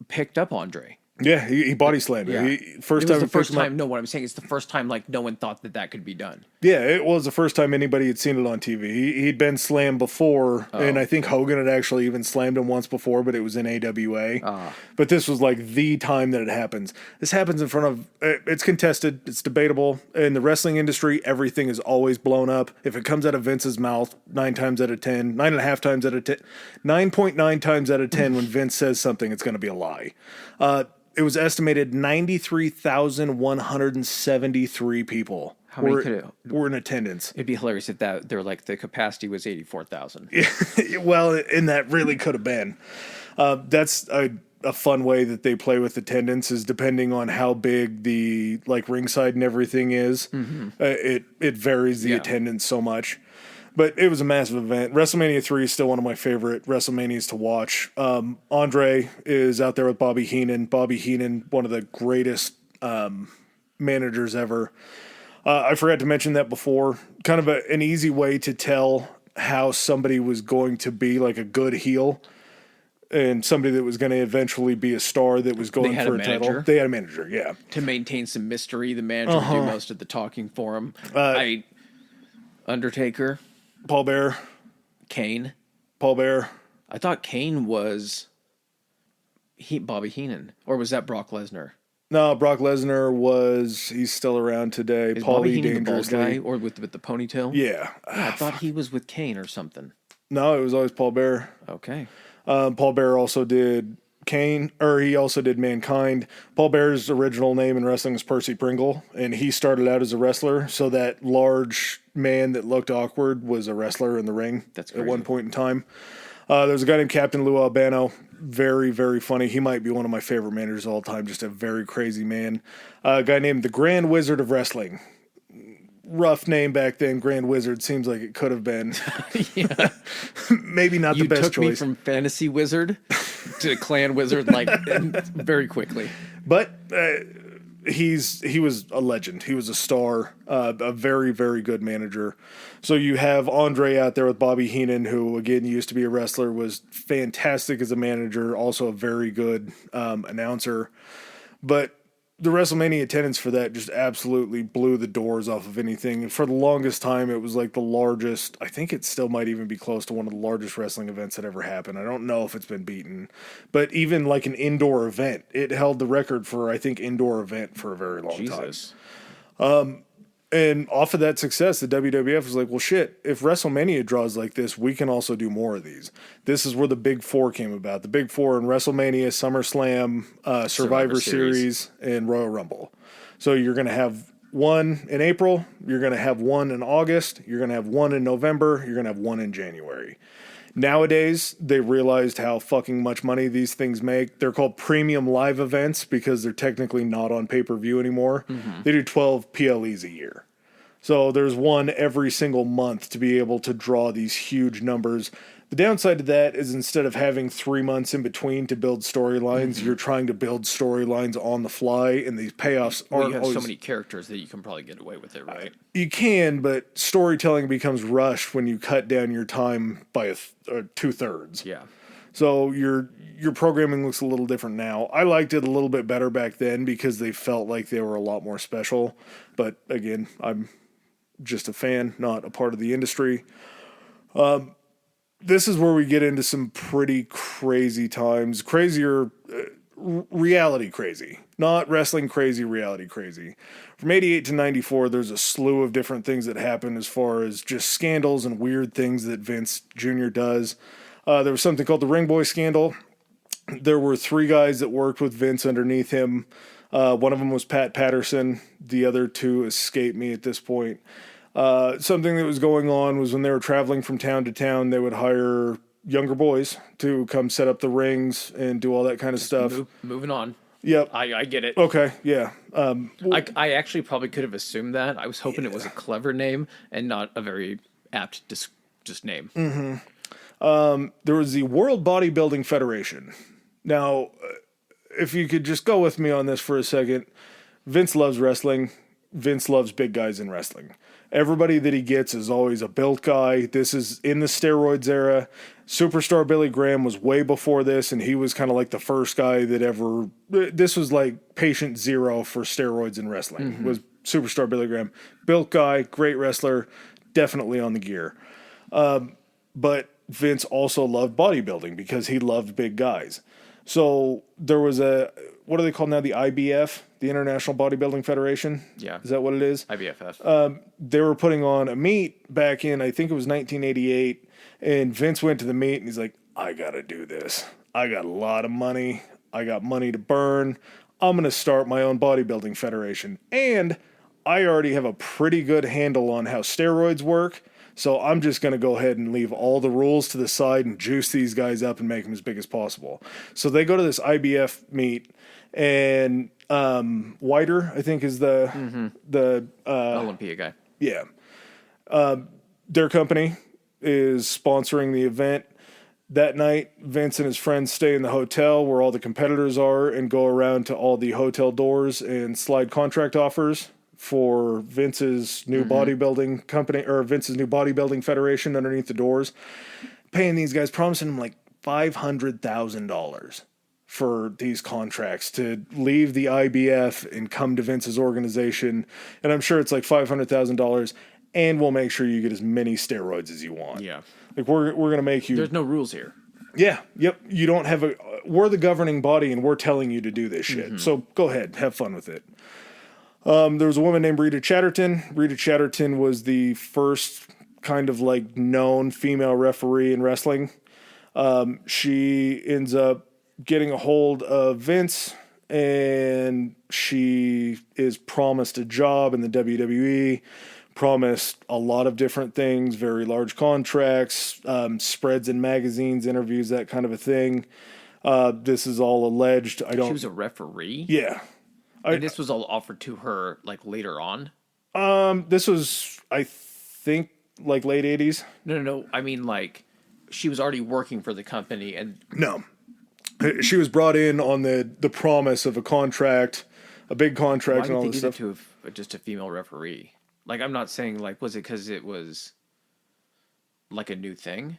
picked up Andre. Yeah, he body slammed Yeah. it. It was Time the first time. No, what I'm saying is the first time like no one thought that could be done. Yeah, it was the first time anybody had seen it on TV. He'd been slammed before, and I think Hogan had actually even slammed him once before, but it was in AWA. But this was like the time that it happens. This happens in front of, it's contested, it's debatable. In the wrestling industry, everything is always blown up. If it comes out of Vince's mouth, 9 times out of 10, 9.5 times out of 10, 9.9 times out of 10 when Vince says something, it's going to be a lie. It was estimated 93,173 people were in attendance. It'd be hilarious if they're like the capacity was 84,000. Well, and that really could have been. That's a fun way that they play with attendance is depending on how big the like ringside and everything is. Mm-hmm. It varies the attendance so much. But it was a massive event. WrestleMania 3 is still one of my favorite WrestleManias to watch. Andre is out there with Bobby Heenan. Bobby Heenan, one of the greatest managers ever. I forgot to mention that before. Kind of an easy way to tell how somebody was going to be like a good heel and somebody that was going to eventually be a star that was going for a title. They had a manager, yeah. To maintain some mystery, the manager would do most of the talking for him. Undertaker. Paul Bearer. Kane. Paul Bearer. I thought Kane was Bobby Heenan. Or was that Brock Lesnar? No, Brock Lesnar he's still around today. Is Bobby Heenan the bald guy or with the ponytail? Yeah. I thought he was with Kane or something. No, it was always Paul Bearer. Okay. Paul Bearer also did Kane, or he also did Mankind. Paul Bearer's original name in wrestling was Percy Pringle, and he started out as a wrestler, so that large man that looked awkward was a wrestler in the ring. That's crazy. At one point in time. There's a guy named Captain Lou Albano. Very, very funny. He might be one of my favorite managers of all time. Just a very crazy man. A guy named the Grand Wizard of Wrestling. Rough name back then, Grand Wizard. Seems like it could have been. Yeah. Maybe not the best choice. You took me from Fantasy Wizard to Clan Wizard like very quickly. But he was a legend. He was a star, a very, very good manager. So you have Andre out there with Bobby Heenan, who, again, used to be a wrestler, was fantastic as a manager, also a very good announcer. But the WrestleMania attendance for that just absolutely blew the doors off of anything. And for the longest time, it was like the largest. I think it still might even be close to one of the largest wrestling events that ever happened. I don't know if it's been beaten. But even like an indoor event, it held the record for, I think, indoor event for a very long time. And off of that success, the WWF was like, well, shit, if WrestleMania draws like this, we can also do more of these. This is where the Big Four came about. The Big Four in WrestleMania, SummerSlam, Survivor Series, and Royal Rumble. So you're going to have one in April, you're going to have one in August, you're going to have one in November, you're going to have one in January. Nowadays, they realized how fucking much money these things make. They're called premium live events because they're technically not on pay-per-view anymore. Mm-hmm. They do 12 PLEs a year. So there's one every single month to be able to draw these huge numbers. The downside to that is instead of having 3 months in between to build storylines, you're trying to build storylines on the fly, and these payoffs aren't you have always... so many characters that you can probably get away with it, right? You can, but storytelling becomes rushed when you cut down your time by 2/3. Yeah. So your programming looks a little different now. I liked it a little bit better back then because they felt like they were a lot more special. But again, I'm just a fan, not a part of the industry. This is where we get into some pretty crazy times. Crazier, reality crazy. Not wrestling crazy, reality crazy. From 88 to 94, there's a slew of different things that happen as far as just scandals and weird things that Vince Jr. does. There was something called the Ring Boy scandal. There were 3 guys that worked with Vince underneath him. One of them was Pat Patterson. The other 2 escape me at this point. Something that was going on was when they were traveling from town to town, they would hire younger boys to come set up the rings and do all that kind of stuff. Moving on. Yep. I get it. Okay, yeah. I actually probably could have assumed that. I was hoping it was a clever name and not a very apt just name. There was the World Bodybuilding Federation. Now, if you could just go with me on this for a second, Vince loves wrestling. Vince loves big guys in wrestling. Everybody that he gets is always a built guy. This is in the steroids era. Superstar Billy Graham was way before this, and he was kind of like the first guy that ever... This was like patient zero for steroids in wrestling, was Superstar Billy Graham. Built guy, great wrestler, definitely on the gear. But Vince also loved bodybuilding because he loved big guys. So there was what are they called now? The IBF, the International Bodybuilding Federation? Yeah. Is that what it is? IBFF. They were putting on a meet back in, I think it was 1988, and Vince went to the meet and he's like, I got to do this. I got a lot of money. I got money to burn. I'm going to start my own bodybuilding federation. And I already have a pretty good handle on how steroids work. So I'm just going to go ahead and leave all the rules to the side and juice these guys up and make them as big as possible. So they go to this IBF meet, and Whiter, I think, is the Olympia guy. Yeah. Their company is sponsoring the event. That night, Vince and his friends stay in the hotel where all the competitors are and go around to all the hotel doors and slide contract offers for Vince's new bodybuilding company, or Vince's new bodybuilding federation underneath the doors, paying these guys, promising them like $500,000 for these contracts to leave the IBF and come to Vince's organization. And I'm sure it's like $500,000, and we'll make sure you get as many steroids as you want. Yeah. Like we're going to make you... There's no rules here. Yeah. Yep. You don't have we're the governing body and we're telling you to do this shit. So go ahead. Have fun with it. There was a woman named Rita Chatterton. Rita Chatterton was the first kind of like known female referee in wrestling. She ends up getting a hold of Vince, and she is promised a job in the WWE, promised a lot of different things, very large contracts, spreads in magazines, interviews, that kind of a thing. This is all alleged. She was a referee? Yeah. And this was all offered to her like later on? This was, I think, like late 80s. No. I mean, like, she was already working for the company and... No. She was brought in on the promise of a contract, a big contract, and all this stuff. Why did they give it to just a female referee? Like, I'm not saying, like, was it because it was, like, a new thing?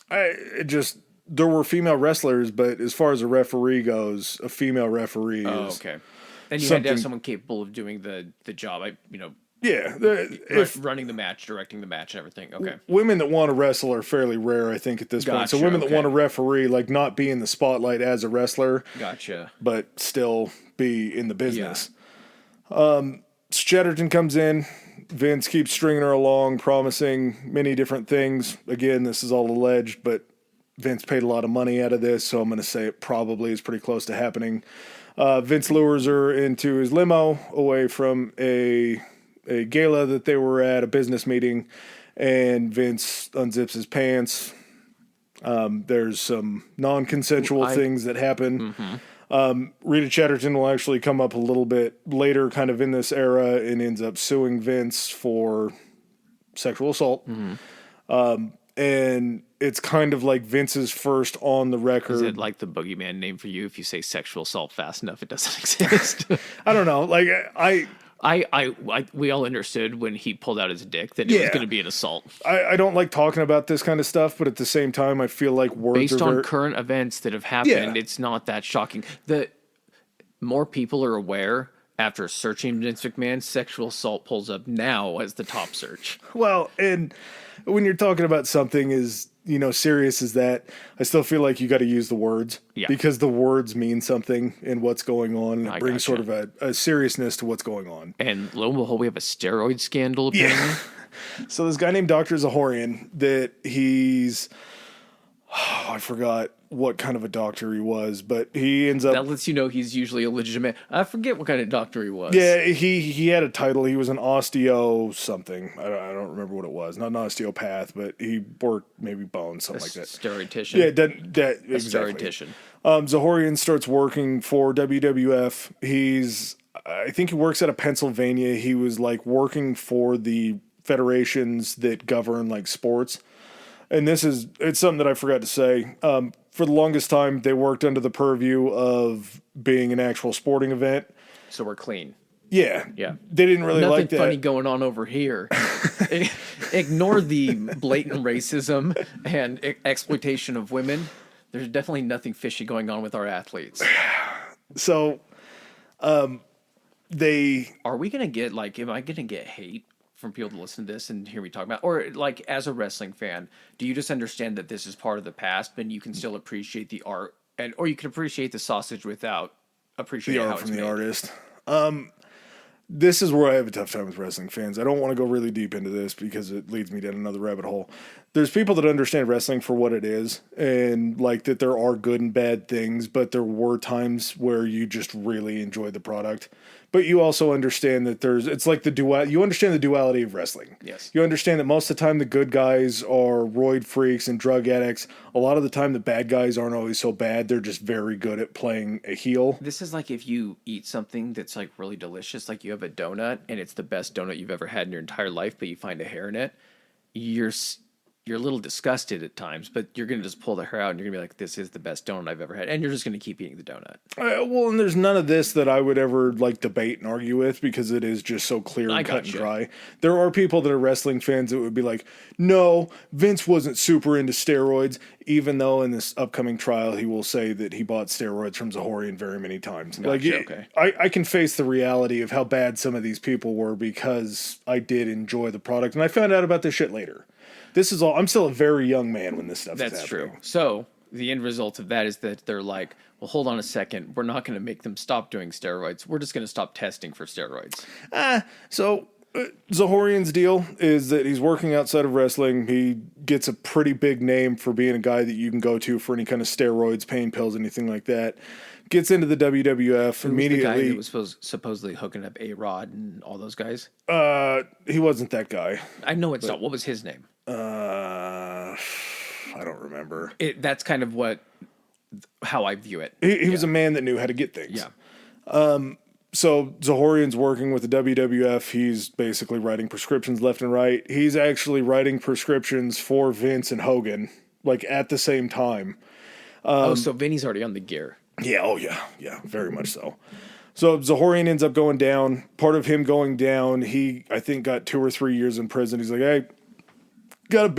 There were female wrestlers, but as far as a referee goes, a female referee is... Oh, okay. And you had to have someone capable of doing the job, Yeah. Running the match, directing the match, and everything. Okay. Women that want to wrestle are fairly rare, I think, at this point. So women that want to referee, like, not be in the spotlight as a wrestler. Gotcha. But still be in the business. Yeah. Chatterton comes in. Vince keeps stringing her along, promising many different things. Again, this is all alleged, but Vince paid a lot of money out of this, so I'm going to say it probably is pretty close to happening. Vince lures her into his limo away from a gala that they were at, a business meeting, and Vince unzips his pants. There's some non-consensual things that happen. Rita Chatterton will actually come up a little bit later kind of in this era and ends up suing Vince for sexual assault. And it's kind of like Vince's first on the record. Is it like the boogeyman name for you? If you say sexual assault fast enough, it doesn't exist. I don't know. Like we all understood when he pulled out his dick that it was going to be an assault. I don't like talking about this kind of stuff, but at the same time, I feel like words based on current events that have happened, it's not that shocking. The more people are aware after searching Vince McMahon, sexual assault pulls up now as the top search. Well, and when you're talking about something as serious as that, I still feel like you got to use the words because the words mean something in what's going on, and it brings sort of a seriousness to what's going on. And lo and behold, we have a steroid scandal apparently. So this guy named Dr. Zahorian, that he's Oh, I forgot what kind of a doctor he was, but he ends up. That lets you know he's usually a legitimate. I forget what kind of doctor he was. Yeah, he had a title. He was an osteo something. I don't remember what it was. Not an osteopath, but he worked maybe bones, something like that. Stereotician. Yeah, that exactly. Stereotician. Zahorian starts working for WWF. I think he works out of Pennsylvania. He was like working for the federations that govern like sports. And it's something that I forgot to say. For the longest time, they worked under the purview of being an actual sporting event. So we're clean. Yeah. Yeah. They didn't really Nothing like that. funny going on over here. Ignore the blatant racism and exploitation of women. There's definitely nothing fishy going on with our athletes. So, Are we going to get, like, am I going to get hate from people to listen to this and hear me talk about, or like as a wrestling fan, do you just understand that this is part of the past, but you can still appreciate the art, or you can appreciate the sausage without appreciating the how art it's from the made? artist. This is where I have a tough time with wrestling fans. I don't want to go really deep into this because it leads me down another rabbit hole. There's people that understand wrestling for what it is and like that there are good and bad things, but there were times where you just really enjoyed the product. But you also understand that it's like you understand the duality of wrestling. Yes. You understand that most of the time the good guys are roid freaks and drug addicts. A lot of the time the bad guys aren't always so bad. They're just very good at playing a heel. This is like if you eat something that's like really delicious, like you have a donut and it's the best donut you've ever had in your entire life, but you find a hair in it. You're a little disgusted at times, but you're going to just pull the hair out and you're going to be like, this is the best donut I've ever had. And you're just going to keep eating the donut. Well, and there's none of this that I would ever like debate and argue with because it is just so clear and cut and dry. There are people that are wrestling fans that would be like, no, Vince wasn't super into steroids, even though in this upcoming trial he will say that he bought steroids from Zahorian very many times. Okay. I can face the reality of how bad some of these people were because I did enjoy the product. And I found out about this shit later. I'm still a very young man when this stuff is happening. That's true. So the end result of that is that they're like, well, hold on a second. We're not going to make them stop doing steroids. We're just going to stop testing for steroids. Zahorian's deal is that he's working outside of wrestling. He gets a pretty big name for being a guy that you can go to for any kind of steroids, pain pills, anything like that. Gets into the WWF immediately. The guy that was supposedly hooking up A-Rod and all those guys? He wasn't that guy. I know it's not. What was his name? I don't remember. That's kind of how I view it. He was a man that knew how to get things. Yeah. So Zahorian's working with the WWF. He's basically writing prescriptions left and right. He's actually writing prescriptions for Vince and Hogan, like at the same time. So Vinny's already on the gear. Yeah, oh yeah, very much so. So Zahorian ends up going down. Part of him going down, he, I think, got 2 or 3 years in prison. He's like, hey, got a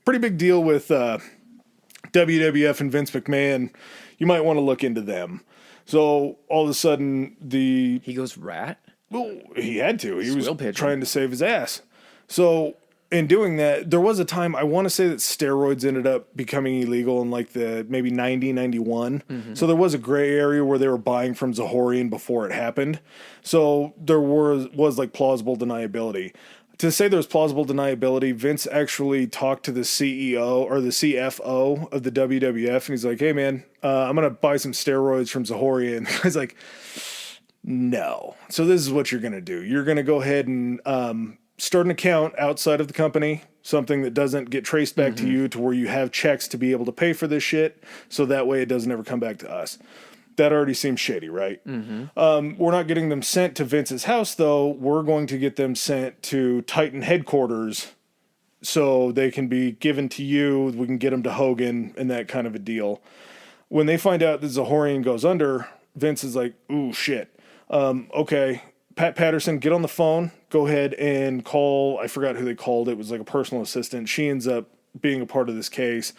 pretty big deal with WWF and Vince McMahon. You might want to look into them. So all of a sudden, he goes rat? Well, he had to. He was pigeon. trying to save his ass. So in doing that, there was a time, I want to say that steroids ended up becoming illegal in like the maybe 90, 91. Mm-hmm. So there was a gray area where they were buying from Zahorian before it happened. So there was like plausible deniability. To say there's plausible deniability, Vince actually talked to the CEO or the CFO of the WWF, and he's like, hey, man, I'm going to buy some steroids from Zahorian. He's like, no. So this is what you're going to do. You're going to go ahead and start an account outside of the company, something that doesn't get traced back to you to where you have checks to be able to pay for this shit, so that way it doesn't ever come back to us. That already seems shady, right? Mm-hmm. We're not getting them sent to Vince's house, though. We're going to get them sent to Titan headquarters so they can be given to you. We can get them to Hogan and that kind of a deal. When they find out that Zahorian goes under, Vince is like, ooh, shit. Okay, Pat Patterson, get on the phone. Go ahead and call, I forgot who they called. It was like a personal assistant. She ends up being a part of this case.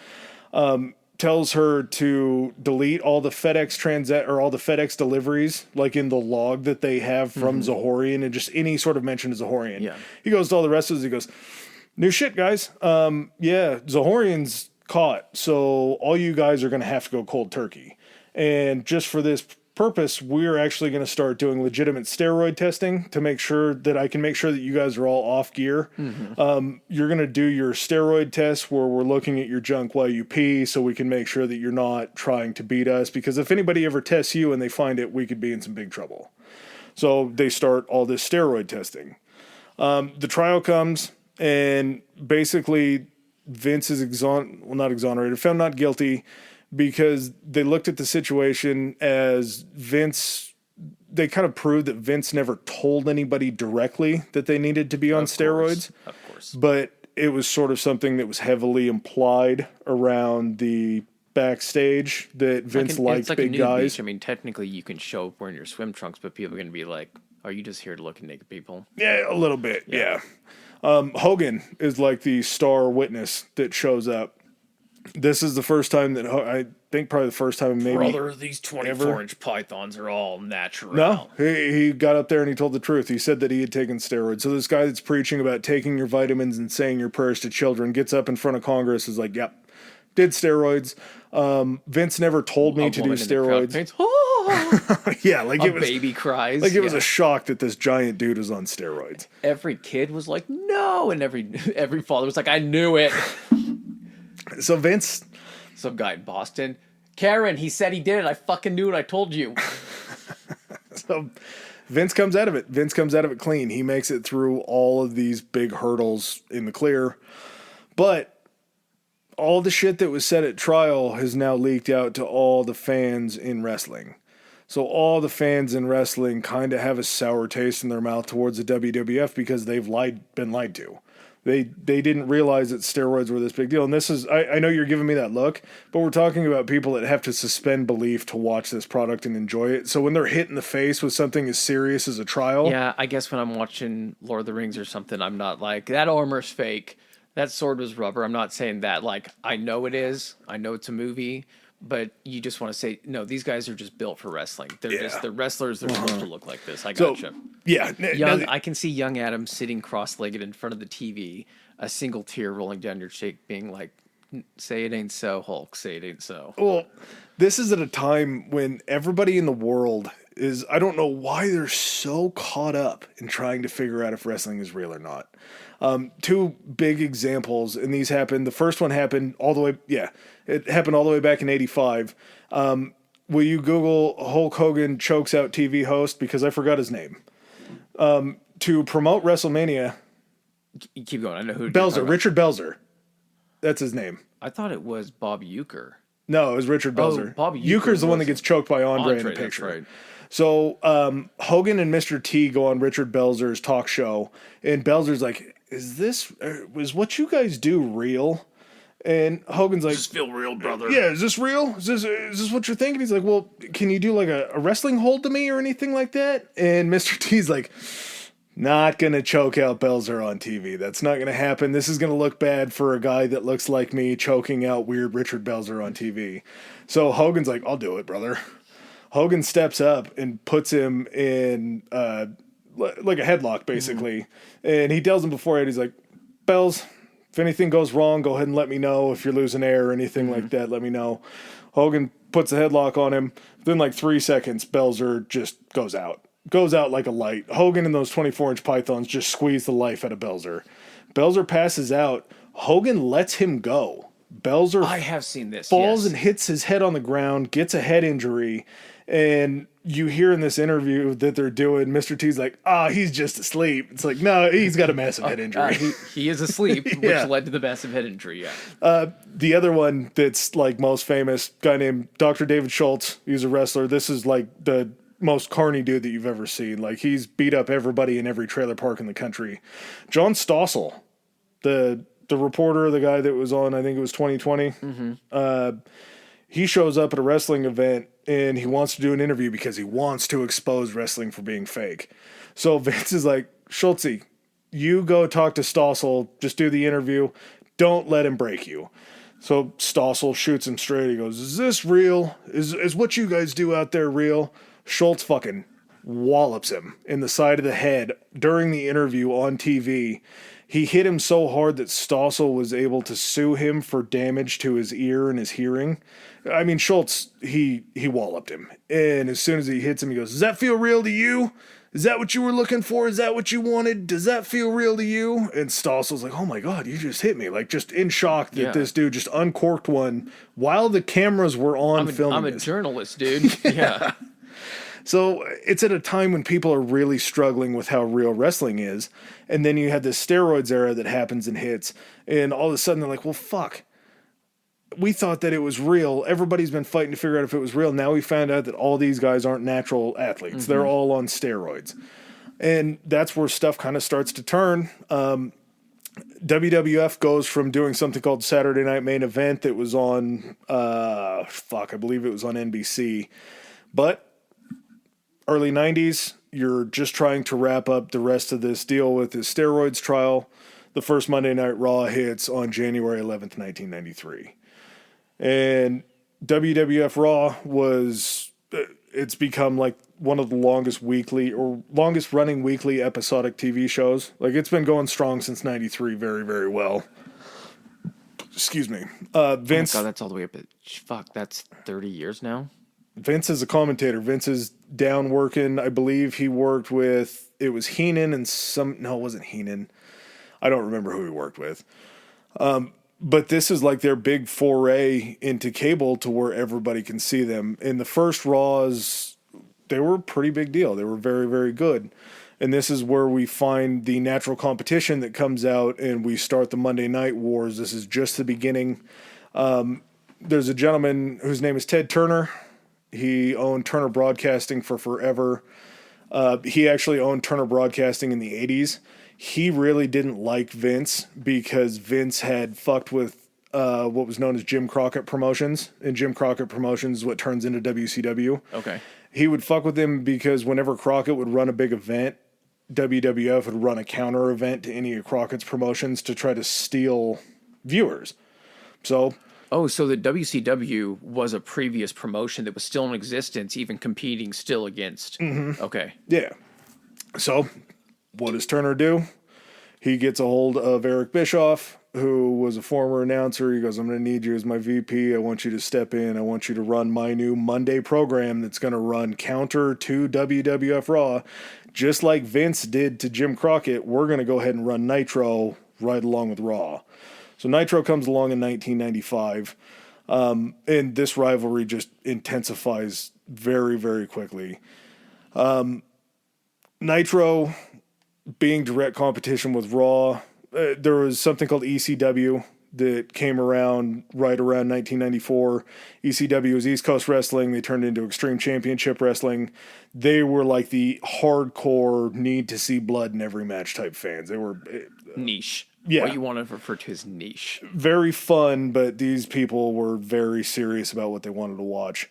Tells her to delete all the all the FedEx deliveries, like in the log that they have from Zahorian, and just any sort of mention of Zahorian. Yeah. He goes to all the rest of us. He goes, new shit, guys. Yeah, Zahorian's caught, so all you guys are going to have to go cold turkey. And just for this purpose, we're actually going to start doing legitimate steroid testing to make sure that I can make sure that you guys are all off gear. You're going to do your steroid test where we're looking at your junk while you pee so we can make sure that you're not trying to beat us, because if anybody ever tests you and they find it, we could be in some big trouble. So they start all this steroid testing. The trial comes, and basically Vince is not exonerated, found not guilty, because they looked at the situation as Vince, they kind of proved that Vince never told anybody directly that they needed to be on steroids. Of course. But it was sort of something that was heavily implied around the backstage that Vince liked big guys. Beach. I mean, technically you can show up wearing your swim trunks, but people are going to be like, are you just here to look at naked people? Yeah, a little bit, yeah. Hogan is like the star witness that shows up. This is the first time that I think probably the first time maybe. Brother, these 24-inch pythons are all natural. No, he got up there and he told the truth. He said that he had taken steroids. So this guy that's preaching about taking your vitamins and saying your prayers to children gets up in front of Congress, is like, yep, did steroids. Vince never told me to do steroids. Yeah, like it was baby cries. Like it was a shock that this giant dude was on steroids. Every kid was like, no, and every father was like, I knew it. So Vince, some guy in Boston, Karen, he said he did it. I fucking knew it. I told you. So Vince comes out of it. Vince comes out of it clean. He makes it through all of these big hurdles in the clear. But all the shit that was said at trial has now leaked out to all the fans in wrestling. So all the fans in wrestling kind of have a sour taste in their mouth towards the WWF because they've been lied to. They didn't realize that steroids were this big deal. And this is, I know you're giving me that look, but we're talking about people that have to suspend belief to watch this product and enjoy it. So when they're hit in the face with something as serious as a trial. Yeah, I guess when I'm watching Lord of the Rings or something, I'm not like, that armor's fake. That sword was rubber. I'm not saying that. Like, I know it is. I know it's a movie. But you just want to say, no, these guys are just built for wrestling. They're wrestlers. They're supposed to look like this. I gotcha. So, yeah. I can see young Adam sitting cross-legged in front of the TV, a single tear rolling down your cheek, being like, say it ain't so, Hulk. Say it ain't so. Well, this is at a time when everybody in the world is, I don't know why they're so caught up in trying to figure out if wrestling is real or not. Two big examples, and these happened. The first one happened it happened all the way back in 85. Will you Google Hulk Hogan chokes out TV host? Because I forgot his name. To promote WrestleMania. Keep going. I know who. Belzer, Richard Belzer. That's his name. I thought it was Bob Uecker. No, it was Richard Belzer. Oh, Bob Euchre's the one that gets choked by Andre in the picture. That's right. So Hogan and Mr. T go on Richard Belzer's talk show, and Belzer's like, is what you guys do real? And Hogan's like, does this feel real, brother? Yeah, is this real? Is this what you're thinking? He's like, well, can you do like a wrestling hold to me or anything like that? And Mr. T's like, not going to choke out Belzer on TV. That's not going to happen. This is going to look bad for a guy that looks like me choking out weird Richard Belzer on TV. So Hogan's like, I'll do it, brother. Hogan steps up and puts him in like a headlock, basically. Mm-hmm. And he tells him beforehand, he's like, Bells, if anything goes wrong, go ahead and let me know. If you're losing air or anything like that, let me know. Hogan puts a headlock on him. Within like 3 seconds, Belzer just goes out. Goes out like a light. Hogan and those 24-inch pythons just squeeze the life out of Belzer. Belzer passes out. Hogan lets him go. Belzer I have seen this. Falls and hits his head on the ground, gets a head injury, and you hear in this interview that they're doing, Mr. T's like, he's just asleep. It's like, no, he's got a massive head injury. He is asleep, which led to the massive head injury, The other one that's like most famous, guy named Dr. David Schultz. He's a wrestler. This is like the most carny dude that you've ever seen. Like, he's beat up everybody in every trailer park in the country. John Stossel, the reporter, the guy that was on, I think it was 2020, he shows up at a wrestling event and he wants to do an interview because he wants to expose wrestling for being fake. So Vince is like, Schultze, you go talk to Stossel, just do the interview. Don't let him break you. So Stossel shoots him straight. He goes, is this real? Is what you guys do out there real? Schultz fucking wallops him in the side of the head during the interview on TV. He hit him so hard that Stossel was able to sue him for damage to his ear and his hearing. I mean, Schultz, he walloped him. And as soon as he hits him, he goes, does that feel real to you? Is that what you were looking for? Is that what you wanted? Does that feel real to you? And Stossel's like, oh my God, you just hit me. Like, just in shock that this dude just uncorked one while the cameras were on filming. I'm a journalist, dude. Yeah. So it's at a time when people are really struggling with how real wrestling is. And then you have this steroids era that happens and hits. And all of a sudden they're like, well, fuck. We thought that it was real. Everybody's been fighting to figure out if it was real. Now we found out that all these guys aren't natural athletes. Mm-hmm. They're all on steroids. And that's where stuff kind of starts to turn. WWF goes from doing something called Saturday Night Main Event that was on, I believe it was on NBC. But early 90s, you're just trying to wrap up the rest of this deal with his steroids trial. The first Monday Night Raw hits on January 11th, 1993. And WWF Raw it's become like one of the longest running weekly episodic TV shows. Like, it's been going strong since 93 very, very well. Excuse me. Vince. Oh my God, that's all the way up at, that's 30 years now? Vince is a commentator. Vince is down working. I believe he worked with, it was Heenan and it wasn't Heenan. I don't remember who he worked with. But this is like their big foray into cable to where everybody can see them. In the first Raws, they were a pretty big deal. They were very, very good. And this is where we find the natural competition that comes out and we start the Monday Night Wars. This is just the beginning. There's a gentleman whose name is Ted Turner. He owned Turner Broadcasting for forever. He actually owned Turner Broadcasting in the 80s. He really didn't like Vince because Vince had fucked with what was known as Jim Crockett Promotions. And Jim Crockett Promotions is what turns into WCW. Okay. He would fuck with him because whenever Crockett would run a big event, WWF would run a counter event to any of Crockett's promotions to try to steal viewers. So... Oh, so the WCW was a previous promotion that was still in existence, even competing still against. Mm-hmm. Okay. Yeah. So what does Turner do? He gets a hold of Eric Bischoff, who was a former announcer. He goes, I'm going to need you as my VP. I want you to step in. I want you to run my new Monday program that's going to run counter to WWF Raw. Just like Vince did to Jim Crockett, we're going to go ahead and run Nitro right along with Raw. So Nitro comes along in 1995, and this rivalry just intensifies very, very quickly. Nitro being direct competition with Raw, there was something called ECW that came around right around 1994. ECW was East Coast Wrestling. They turned into Extreme Championship Wrestling. They were like the hardcore need to see blood in every match type fans. They were... niche. Yeah. What you want to refer to as niche. Very fun, but these people were very serious about what they wanted to watch.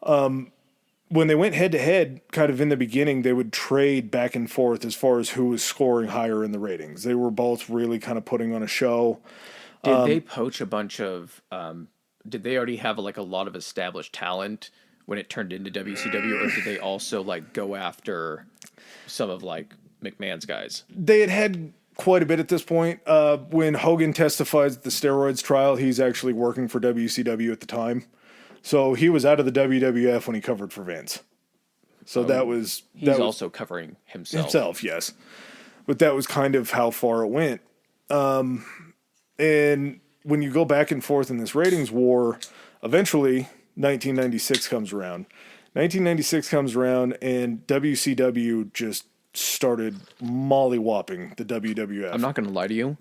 When they went head-to-head, kind of in the beginning, they would trade back and forth as far as who was scoring higher in the ratings. They were both really kind of putting on a show. Did they poach a bunch of... did they already have like a lot of established talent when it turned into WCW, or did they also like go after some of like McMahon's guys? They had quite a bit at this point. When Hogan testifies at the steroids trial, he's actually working for WCW at the time. So he was out of the WWF when he covered for Vince. So that was... He's also covering himself. Himself, yes. But that was kind of how far it went. And when you go back and forth in this ratings war, eventually 1996 comes around. 1996 comes around and WCW just started mollywhopping the WWF. I'm not going to lie to you.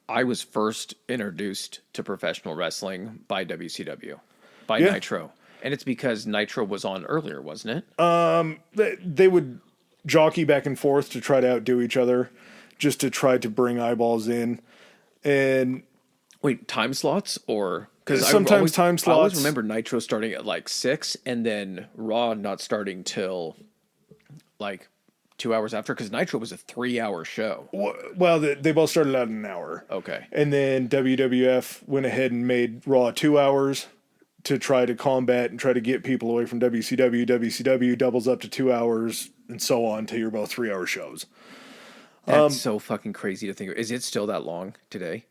I was first introduced to professional wrestling by WCW, by Nitro. And it's because Nitro was on earlier, wasn't it? They would jockey back and forth to try to outdo each other, just to try to bring eyeballs in. And wait, time slots or... Because sometimes time slots. I always remember Nitro starting at like 6 and then Raw not starting till like 2 hours after, because Nitro was a 3-hour show. Well, they both started out in an hour. Okay. And then WWF went ahead and made Raw 2 hours to try to combat and try to get people away from WCW. WCW doubles up to 2 hours and so on till you're both 3-hour shows. That's so fucking crazy to think of. Is it still that long today?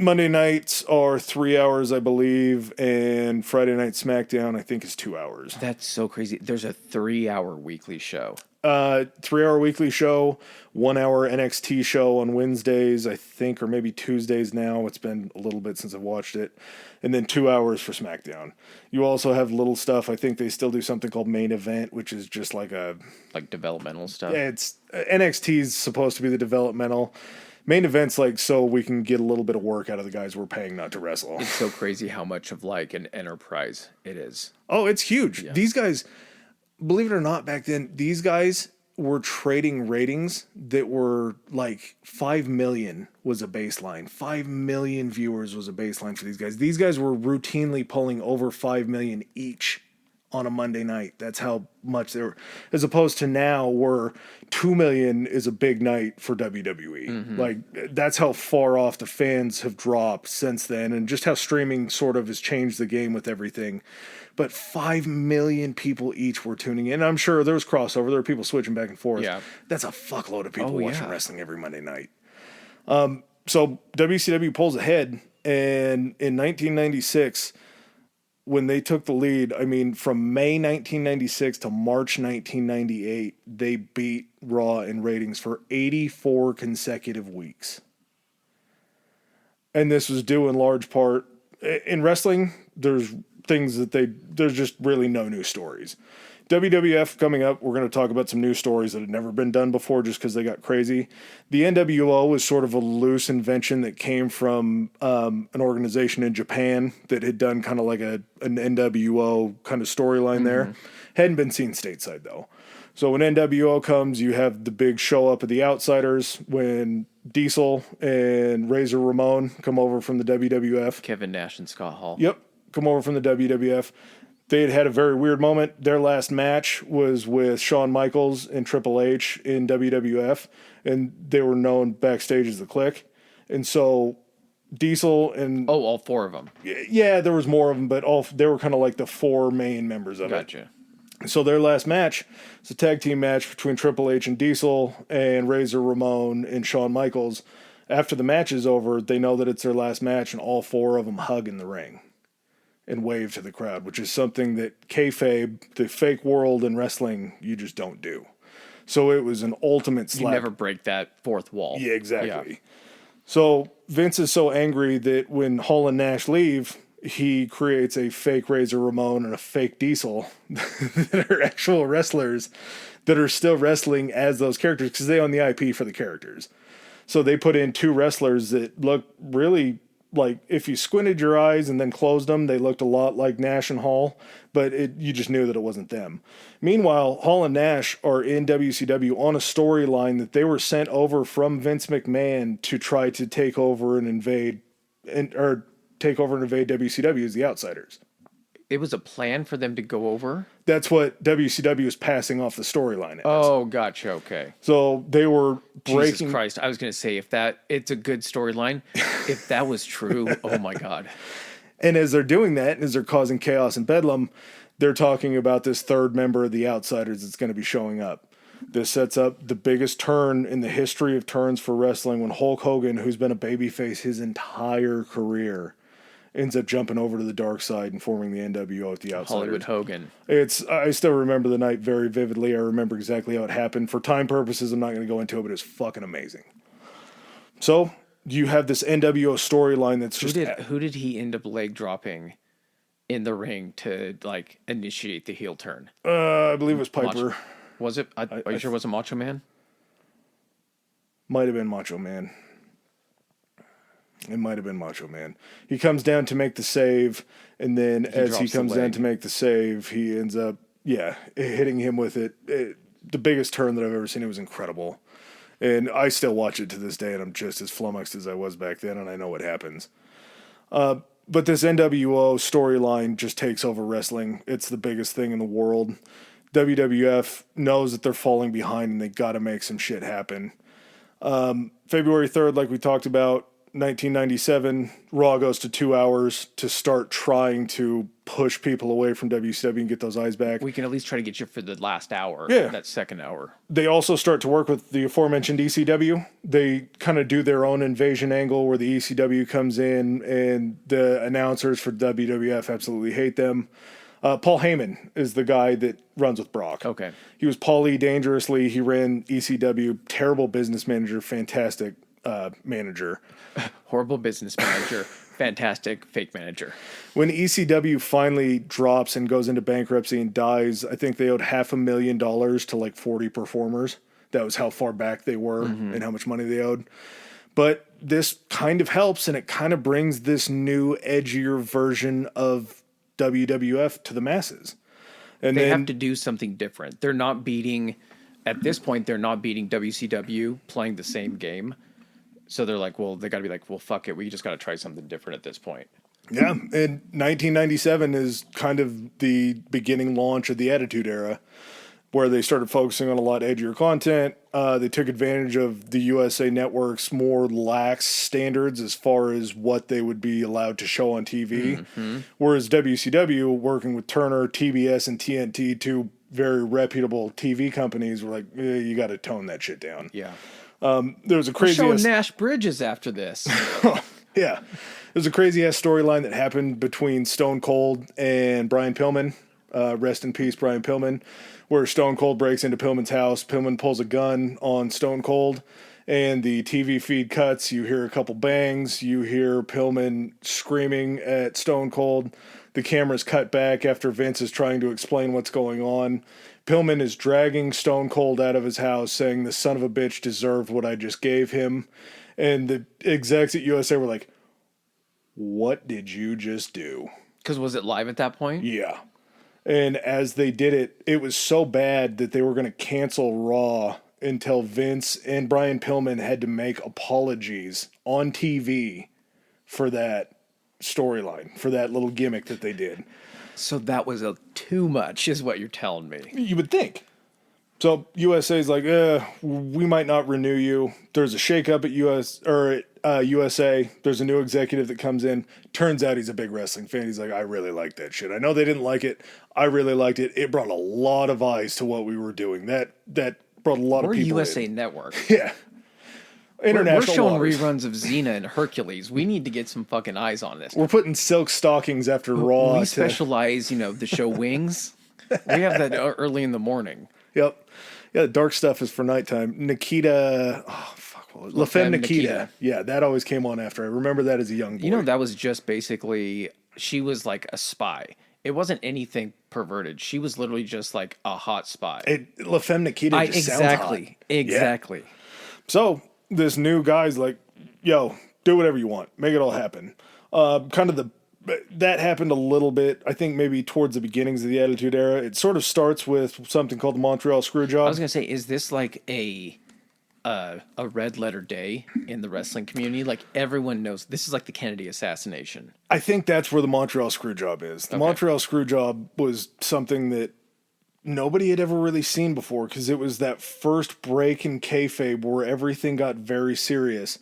Monday nights are 3 hours, I believe, and Friday Night SmackDown, I think, is 2 hours. That's so crazy. There's a 3-hour weekly show. 3 hour weekly show, 1 hour NXT show on Wednesdays, I think, or maybe Tuesdays now. It's been a little bit since I've watched it. And then 2 hours for SmackDown. You also have little stuff. I think they still do something called Main Event, which is just like developmental stuff. it's NXT is supposed to be the developmental. Main Event's like so we can get a little bit of work out of the guys we're paying not to wrestle. It's so crazy how much of like an enterprise it is. Oh, it's huge. Yeah. These guys, believe it or not, back then, these guys were trading ratings that were like 5 million was a baseline. 5 million viewers was a baseline for these guys. These guys were routinely pulling over 5 million each on a Monday night. That's how much they were. As opposed to now where 2 million is a big night for WWE. Mm-hmm. Like, that's how far off the fans have dropped since then, and just how streaming sort of has changed the game with everything. But 5 million people each were tuning in. I'm sure there was crossover. There were people switching back and forth. Yeah. That's a fuckload of people Oh, watching yeah. wrestling every Monday night. So WCW pulls ahead, and in 1996, when they took the lead, I mean, from May 1996 to March 1998, they beat Raw in ratings for 84 consecutive weeks. And this was due in large part, in wrestling, there's things that there's just really no new stories. WWF coming up, we're going to talk about some new stories that had never been done before just because they got crazy. The NWO was sort of a loose invention that came from an organization in Japan that had done kind of like an NWO kind of storyline there. Hadn't been seen stateside though. So when NWO comes, you have the big show up of the Outsiders when Diesel and Razor Ramon come over from the WWF. Kevin Nash and Scott Hall. Yep, come over from the WWF. They had had a very weird moment. Their last match was with Shawn Michaels and Triple H in WWF, and they were known backstage as the Clique. And so Diesel and... Oh, all 4 of them. Yeah, there was more of them, but they were kind of like the 4 main members of it. Gotcha. So their last match is a tag team match between Triple H and Diesel and Razor Ramon and Shawn Michaels. After the match is over, they know that it's their last match, and all 4 of them hug in the ring and wave to the crowd, which is something that kayfabe, the fake world in wrestling, you just don't do. So it was an ultimate slap. You never break that 4th wall. Yeah, exactly. Yeah. So Vince is so angry that when Hall and Nash leave, he creates a fake Razor Ramon and a fake Diesel that are actual wrestlers that are still wrestling as those characters because they own the IP for the characters. So they put in 2 wrestlers that look really like, if you squinted your eyes and then closed them, they looked a lot like Nash and Hall, but you just knew that it wasn't them. Meanwhile, Hall and Nash are in WCW on a storyline that they were sent over from Vince McMahon to try to take over and invade WCW as the Outsiders. It was a plan for them to go over? That's what WCW is passing off the storyline as. Oh, gotcha. Okay. So they were breaking... Jesus Christ. I was going to say, it's a good storyline. If that was true, oh my God. And as they're doing that, and as they're causing chaos and bedlam, they're talking about this 3rd member of the Outsiders that's going to be showing up. This sets up the biggest turn in the history of turns for wrestling when Hulk Hogan, who's been a babyface his entire career, ends up jumping over to the dark side and forming the NWO at the Outsiders. Hollywood Hogan. I still remember the night very vividly. I remember exactly how it happened. For time purposes, I'm not going to go into it, but it's fucking amazing. So you have this NWO storyline that's just... Who did he end up leg dropping in the ring to like initiate the heel turn? I believe it was Piper. Was it? Are you sure it wasn't Macho Man? Might have been Macho Man. It might have been Macho Man. He comes down to make the save, and then as he comes down to make the save, he ends up, hitting him with it. The biggest turn that I've ever seen. It was incredible. And I still watch it to this day, and I'm just as flummoxed as I was back then, and I know what happens. But this NWO storyline just takes over wrestling. It's the biggest thing in the world. WWF knows that they're falling behind, and they got to make some shit happen. February 3rd, like we talked about, 1997, Raw goes to 2 hours to start trying to push people away from WCW and get those eyes back. We can at least try to get you for the last hour. Yeah. That second hour. They also start to work with the aforementioned ECW. They kind of do their own invasion angle where the ECW comes in and the announcers for WWF absolutely hate them. Paul Heyman is the guy that runs with Brock. Okay. He was Paulie Dangerously. He ran ECW. Terrible business manager. Fantastic manager. Horrible business manager. Fantastic fake manager. When ECW finally drops and goes into bankruptcy and dies, I think they owed $500,000 to like 40 performers. That was how far back they were and how much money they owed. But this kind of helps, and it kind of brings this new, edgier version of WWF to the masses. And They then, have to do something different. They're not beating, at this point, they're not beating WCW playing the same game. So they're like, well, they got to be like, well, fuck it. We just got to try something different at this point. yeah, and 1997 is kind of the beginning launch of the Attitude Era, where they started focusing on a lot edgier content. They took advantage of the USA Network's more lax standards as far as what they would be allowed to show on TV. Whereas WCW, working with Turner, TBS, and TNT, two very reputable TV companies, were like, you got to tone that shit down. Yeah. There was a We're crazy showing Nash Bridges after this. yeah. There's a crazy ass storyline that happened between Stone Cold and Brian Pillman. Rest in peace, Brian Pillman, where Stone Cold breaks into Pillman's house. Pillman pulls a gun on Stone Cold, and the TV feed cuts. You hear a couple bangs. You hear Pillman screaming at Stone Cold. The camera's cut back after Vince is trying to explain what's going on. Pillman is dragging Stone Cold out of his house, saying the son of a bitch deserved what I just gave him. And the execs at USA were like, what did you just do? Because was it live at that point? Yeah. And as they did it, it was so bad that they were going to cancel Raw until Vince and Brian Pillman had to make apologies on TV for that storyline, for that little gimmick that they did. So that was too much, is what you're telling me. You would think. So USA's like, we might not renew you. There's a shakeup at USA. There's a new executive that comes in. Turns out he's a big wrestling fan. He's like, I really like that shit. I know they didn't like it. I really liked it. It brought a lot of eyes to what we were doing. That brought a lot We're of people USA in. Network. Yeah. We're International showing waters. reruns of Xena and Hercules. We need to get some fucking eyes on this. We're putting silk stockings after Raw. We specialize, the show Wings. We have that early in the morning. Yep. Yeah, the dark stuff is for nighttime. Nikita. Oh, fuck. What was it? La Femme Nikita. Yeah, that always came on after. I remember that as a young boy. That was just basically, she was like a spy. It wasn't anything perverted. She was literally just like a hot spy. La Femme Nikita just sounds hot. Exactly. Yeah. So this new guy's like, yo, do whatever you want. Make it all happen. That happened a little bit, I think maybe towards the beginnings of the Attitude Era. It sort of starts with something called the Montreal Screwjob. I was going to say, is this like a red letter day in the wrestling community? Like everyone knows this is like the Kennedy assassination. I think that's where the Montreal Screwjob is. The Montreal Screwjob was something that nobody had ever really seen before because it was that first break in kayfabe where everything got very serious.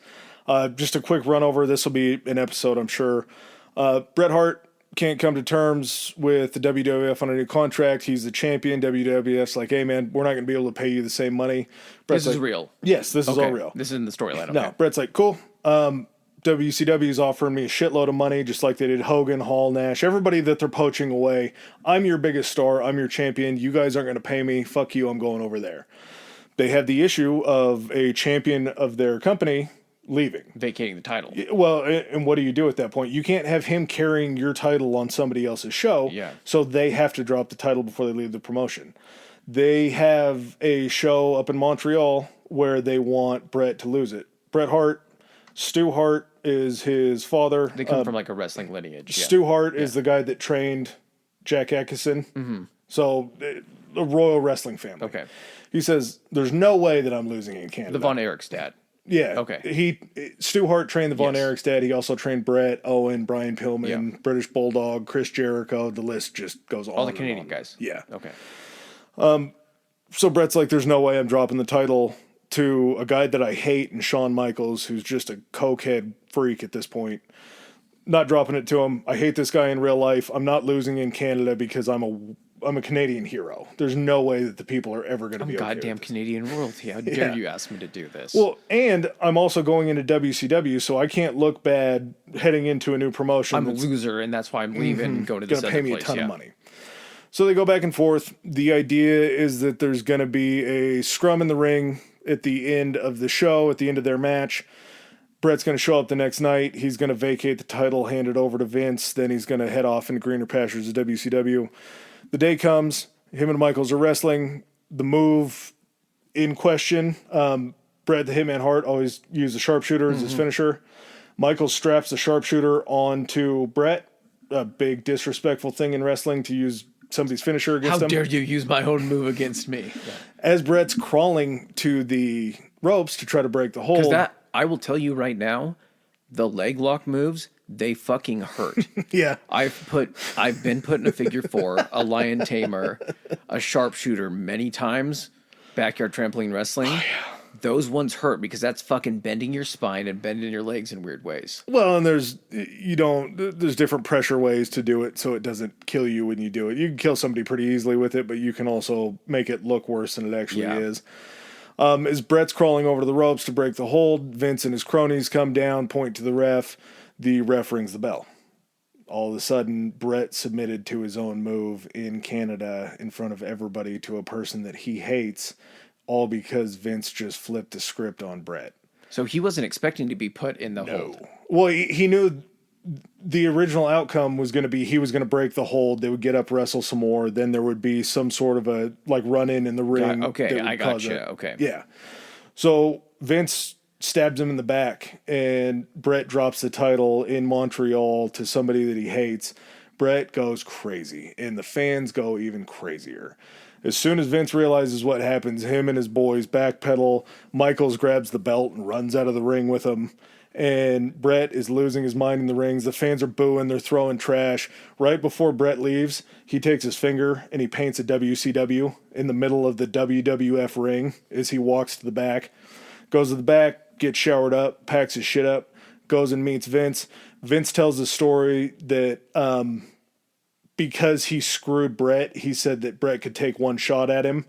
Just a quick run over. This will be an episode, I'm sure. Bret Hart can't come to terms with the WWF on a new contract. He's the champion. WWF's like, hey, man, we're not going to be able to pay you the same money. Bret's This is like, real. Yes, this is all real. This is in the storyline. Okay. No, Bret's like, cool. WCW is offering me a shitload of money, just like they did Hogan, Hall, Nash, everybody that they're poaching away. I'm your biggest star. I'm your champion. You guys aren't going to pay me. Fuck you. I'm going over there. They had the issue of a champion of their company leaving. Vacating the title. Well, and what do you do at that point? You can't have him carrying your title on somebody else's show. Yeah. So they have to drop the title before they leave the promotion. They have a show up in Montreal where they want Bret to lose it. Bret Hart, Stu Hart is his father. They come from like a wrestling lineage. Yeah. Stu Hart is the guy that trained Jack Atkinson. Mm-hmm. So a royal wrestling family. Okay. He says, there's no way that I'm losing in Canada. The Von Erich's dad. Yeah. Okay. Stu Hart trained the Von Erich's dad. He also trained Bret, Owen, Brian Pillman, British Bulldog, Chris Jericho. The list just goes on. All the Canadian guys. Yeah. Okay. So Bret's like, there's no way I'm dropping the title to a guy that I hate, and Shawn Michaels, who's just a cokehead freak at this point. not dropping it to him. I hate this guy in real life. I'm not losing in Canada because I'm a Canadian hero. There's no way that the people are ever going to be okay Goddamn with this. Canadian royalty. How dare you ask me to do this? Well, and I'm also going into WCW, so I can't look bad heading into a new promotion. I'm a loser, and that's why I'm leaving and going to this Going to other pay me place. a ton of money. So they go back and forth. The idea is that there's going to be a scrum in the ring at the end of the show, at the end of their match. Brett's going to show up the next night. He's going to vacate the title, hand it over to Vince. Then he's going to head off into greener pastures of WCW. The day comes. Him and Michaels are wrestling. The move in question, Bret the Hitman Hart always used the sharpshooter as his finisher. Michaels straps the sharpshooter onto Bret. A big disrespectful thing in wrestling to use somebody's finisher against them. How dare you use my own move against me? As Bret's crawling to the ropes to try to break the hold. Because that, I will tell you right now, the leg lock moves, they fucking hurt. Yeah. I've been put in a figure four, a lion tamer, a sharpshooter many times, backyard trampoline wrestling. Oh, yeah. Those ones hurt because that's fucking bending your spine and bending your legs in weird ways. Well, and there's different pressure ways to do it so it doesn't kill you when you do it. You can kill somebody pretty easily with it, but you can also make it look worse than it actually is. As Bret's crawling over to the ropes to break the hold, Vince and his cronies come down, point to the ref. The ref rings the bell. All of a sudden, Bret submitted to his own move in Canada in front of everybody to a person that he hates, all because Vince just flipped the script on Bret. So he wasn't expecting to be put in the hold. Well, he knew the original outcome was going to be he was going to break the hold. They would get up, wrestle some more. Then there would be some sort of a run in the ring. Okay, I got you. Okay. Yeah. So Vince stabs him in the back, and Bret drops the title in Montreal to somebody that he hates. Bret goes crazy, and the fans go even crazier. As soon as Vince realizes what happens, him and his boys backpedal. Michaels grabs the belt and runs out of the ring with him. And Bret is losing his mind in the rings. The fans are booing. They're throwing trash. Right before Bret leaves, he takes his finger and he paints a WCW in the middle of the WWF ring as he walks to the back. Goes to the back, gets showered up, packs his shit up, goes and meets Vince. Vince tells the story that because he screwed Bret, he said that Bret could take one shot at him.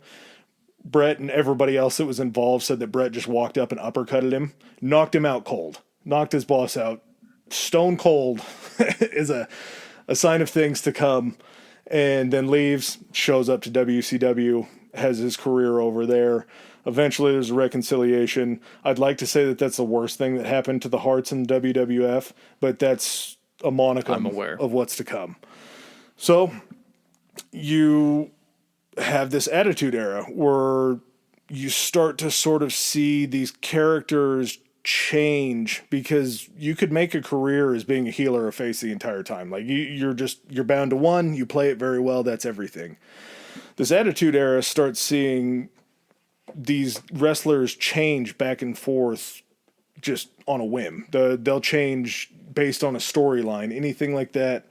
Bret and everybody else that was involved said that Bret just walked up and uppercutted him, knocked him out cold, knocked his boss out. Stone cold is a sign of things to come, and then leaves, shows up to WCW, has his career over there. Eventually there's a reconciliation. I'd like to say that that's the worst thing that happened to the Harts in WWF, but that's a monicum of what's to come. So you have this Attitude Era where you start to sort of see these characters change, because you could make a career as being a heel or a face the entire time. Like you're bound to one, you play it very well, that's everything. This Attitude Era starts seeing these wrestlers change back and forth just on a whim. They'll change based on a storyline, anything like that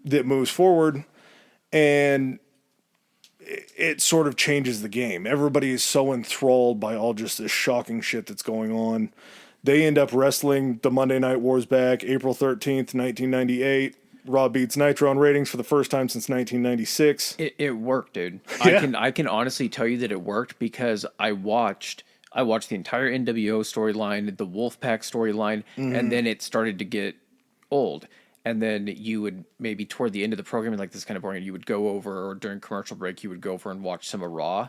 that moves forward, and it sort of changes the game. Everybody is so enthralled by all just this shocking shit that's going on. They end up wrestling the Monday Night Wars back April 13th, 1998. Raw beats Nitro on ratings for the first time since 1996. It worked, dude. Yeah. I can honestly tell you that it worked because I watched the entire NWO storyline, the Wolfpack storyline, and then it started to get old. And then you would maybe toward the end of the program, like this kind of boring, you would go over, or during commercial break, you would go over and watch some of Raw,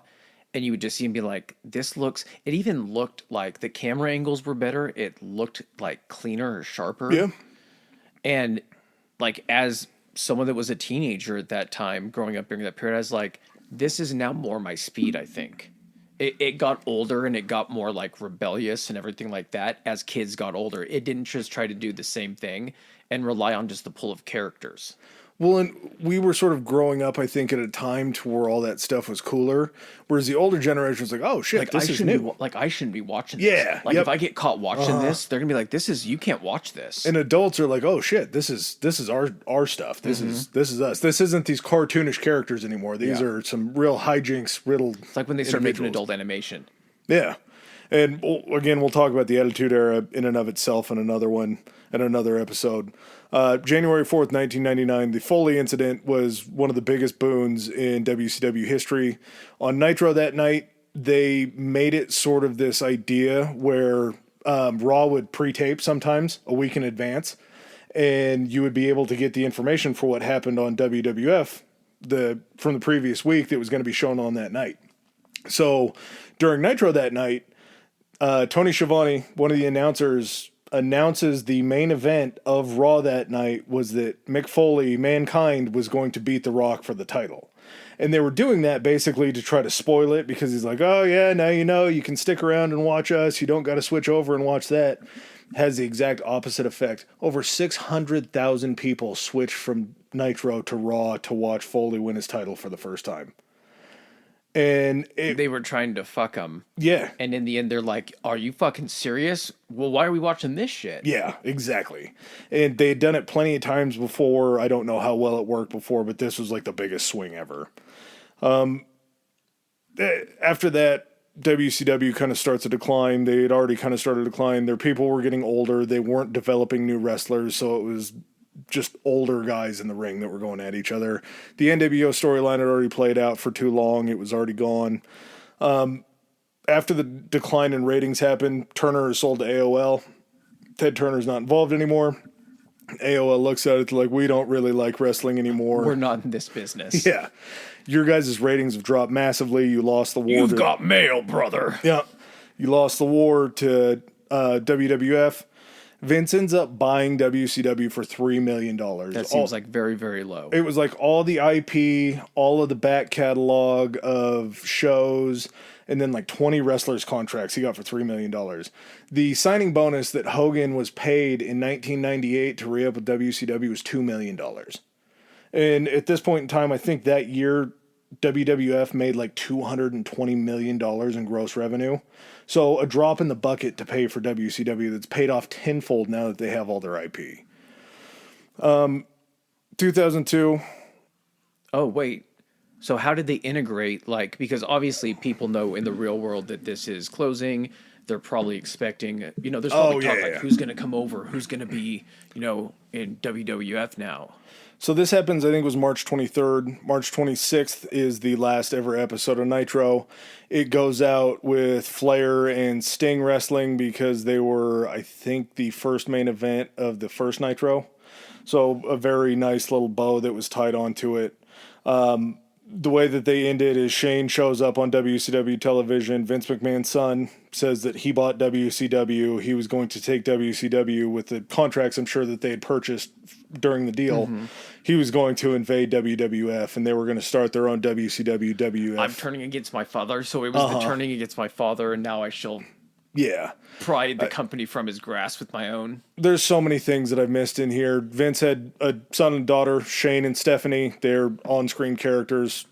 and you would just see and be like, it even looked like the camera angles were better. It looked like cleaner or sharper. Yeah. And like, as someone that was a teenager at that time, growing up during that period, I was like, this is now more my speed, I think. It got older and it got more like rebellious and everything like that as kids got older. It didn't just try to do the same thing and rely on just the pull of characters. Well, and we were sort of growing up, I think, at a time to where all that stuff was cooler, whereas the older generation was like, "Oh shit, like, this is new." I shouldn't be watching this. Yeah, like if I get caught watching this, they're gonna be like, you can't watch this." And adults are like, "Oh shit, this is our stuff. This is us. This isn't these cartoonish characters anymore. These are some real hijinks riddled." It's like when they start making adult animation. Yeah. And again, we'll talk about the Attitude Era in and of itself in another episode. January 4th, 1999, the Foley incident was one of the biggest boons in WCW history. On Nitro that night, they made it sort of this idea where Raw would pre-tape sometimes a week in advance, and you would be able to get the information for what happened on WWF from the previous week that was going to be shown on that night. So during Nitro that night, Tony Schiavone, one of the announcers, announces the main event of Raw that night was that Mick Foley, Mankind, was going to beat The Rock for the title. And they were doing that basically to try to spoil it, because he's like, oh yeah, now you know, you can stick around and watch us. You don't got to switch over and watch that. Has the exact opposite effect. Over 600,000 people switched from Nitro to Raw to watch Foley win his title for the first time. And they were trying to fuck him. Yeah. And in the end, they're like, are you fucking serious? Well, why are we watching this shit? Yeah, exactly. And they had done it plenty of times before. I don't know how well it worked before, but this was like the biggest swing ever. After that, WCW kind of starts to decline. They had already kind of started to decline. Their people were getting older. They weren't developing new wrestlers, so it was just older guys in the ring that were going at each other. The NWO storyline had already played out for too long. It was already gone. After the decline in ratings happened, Turner is sold to AOL. Ted Turner's not involved anymore. AOL looks at it like, we don't really like wrestling anymore. We're not in this business. Yeah. Your guys' ratings have dropped massively. You lost the war. You've got mail, brother. Yeah. You lost the war to WWF. Vince ends up buying WCW for $3 million. That seems like very, very low. It was like all the IP, all of the back catalog of shows, and then like 20 wrestlers' contracts he got for $3 million. The signing bonus that Hogan was paid in 1998 to re-up with WCW was $2 million. And at this point in time, I think that year WWF made like $220 million in gross revenue. So a drop in the bucket to pay for WCW that's paid off tenfold now that they have all their IP. 2002. Oh, wait. So how did they integrate, like, because obviously people know in the real world that this is closing. They're probably expecting, you know, there's probably talk like who's going to come over, who's going to be, you know, in WWF now. So this happens, I think it was March 23rd. March 26th is the last ever episode of Nitro. It goes out with Flair and Sting wrestling because they were, I think, the first main event of the first Nitro. So a very nice little bow that was tied onto it. The way that they ended is Shane shows up on WCW television. Vince McMahon's son says that he bought WCW. He was going to take WCW with the contracts, I'm sure, that they had purchased during the deal. Mm-hmm. He was going to invade WWF, and they were going to start their own WCW, WF. I'm turning against my father, so it was the turning against my father, and now I shall pry the company from his grasp with my own. There's so many things that I've missed in here. Vince had a son and daughter, Shane and Stephanie. They're on-screen characters.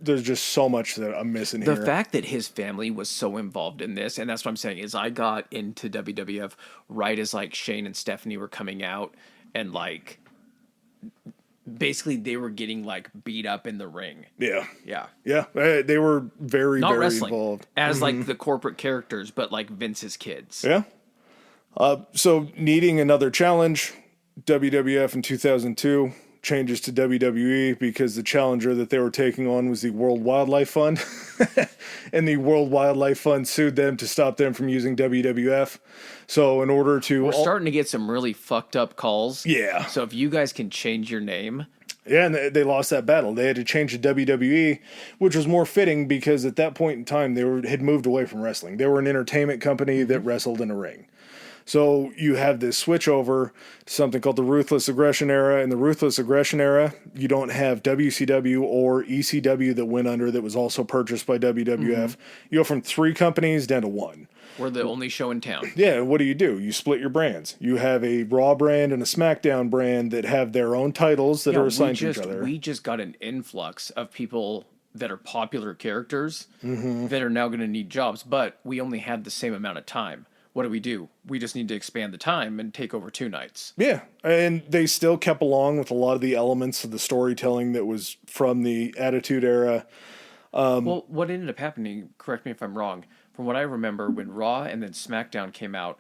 There's just so much that I'm missing here. The fact that his family was so involved in this, and that's what I'm saying, is I got into WWF right as, like, Shane and Stephanie were coming out, and, like, basically they were getting, like, beat up in the ring. Yeah. Yeah. Yeah. They were very, not very wrestling, involved. As, like, the corporate characters, but, like, Vince's kids. Yeah. So needing another challenge, WWF in 2002 changes to WWE because the challenger that they were taking on was the World Wildlife Fund. And the World Wildlife Fund sued them to stop them from using WWF. So in order to... We're starting to get some really fucked up calls. Yeah. So if you guys can change your name... Yeah, and they lost that battle. They had to change to WWE, which was more fitting because at that point in time, they had moved away from wrestling. They were an entertainment company that wrestled in a ring. So you have this switch over to something called the Ruthless Aggression Era. In the Ruthless Aggression Era, you don't have WCW or ECW that went under that was also purchased by WWF. Mm-hmm. You go from 3 companies down to 1. We're the only show in town. Yeah, what do? You split your brands. You have a Raw brand and a SmackDown brand that have their own titles that are assigned to each other. We just got an influx of people that are popular characters that are now going to need jobs, but we only had the same amount of time. What do? We just need to expand the time and take over 2 nights. Yeah, and they still kept along with a lot of the elements of the storytelling that was from the Attitude Era. Well, what ended up happening, correct me if I'm wrong, from what I remember, when Raw and then SmackDown came out,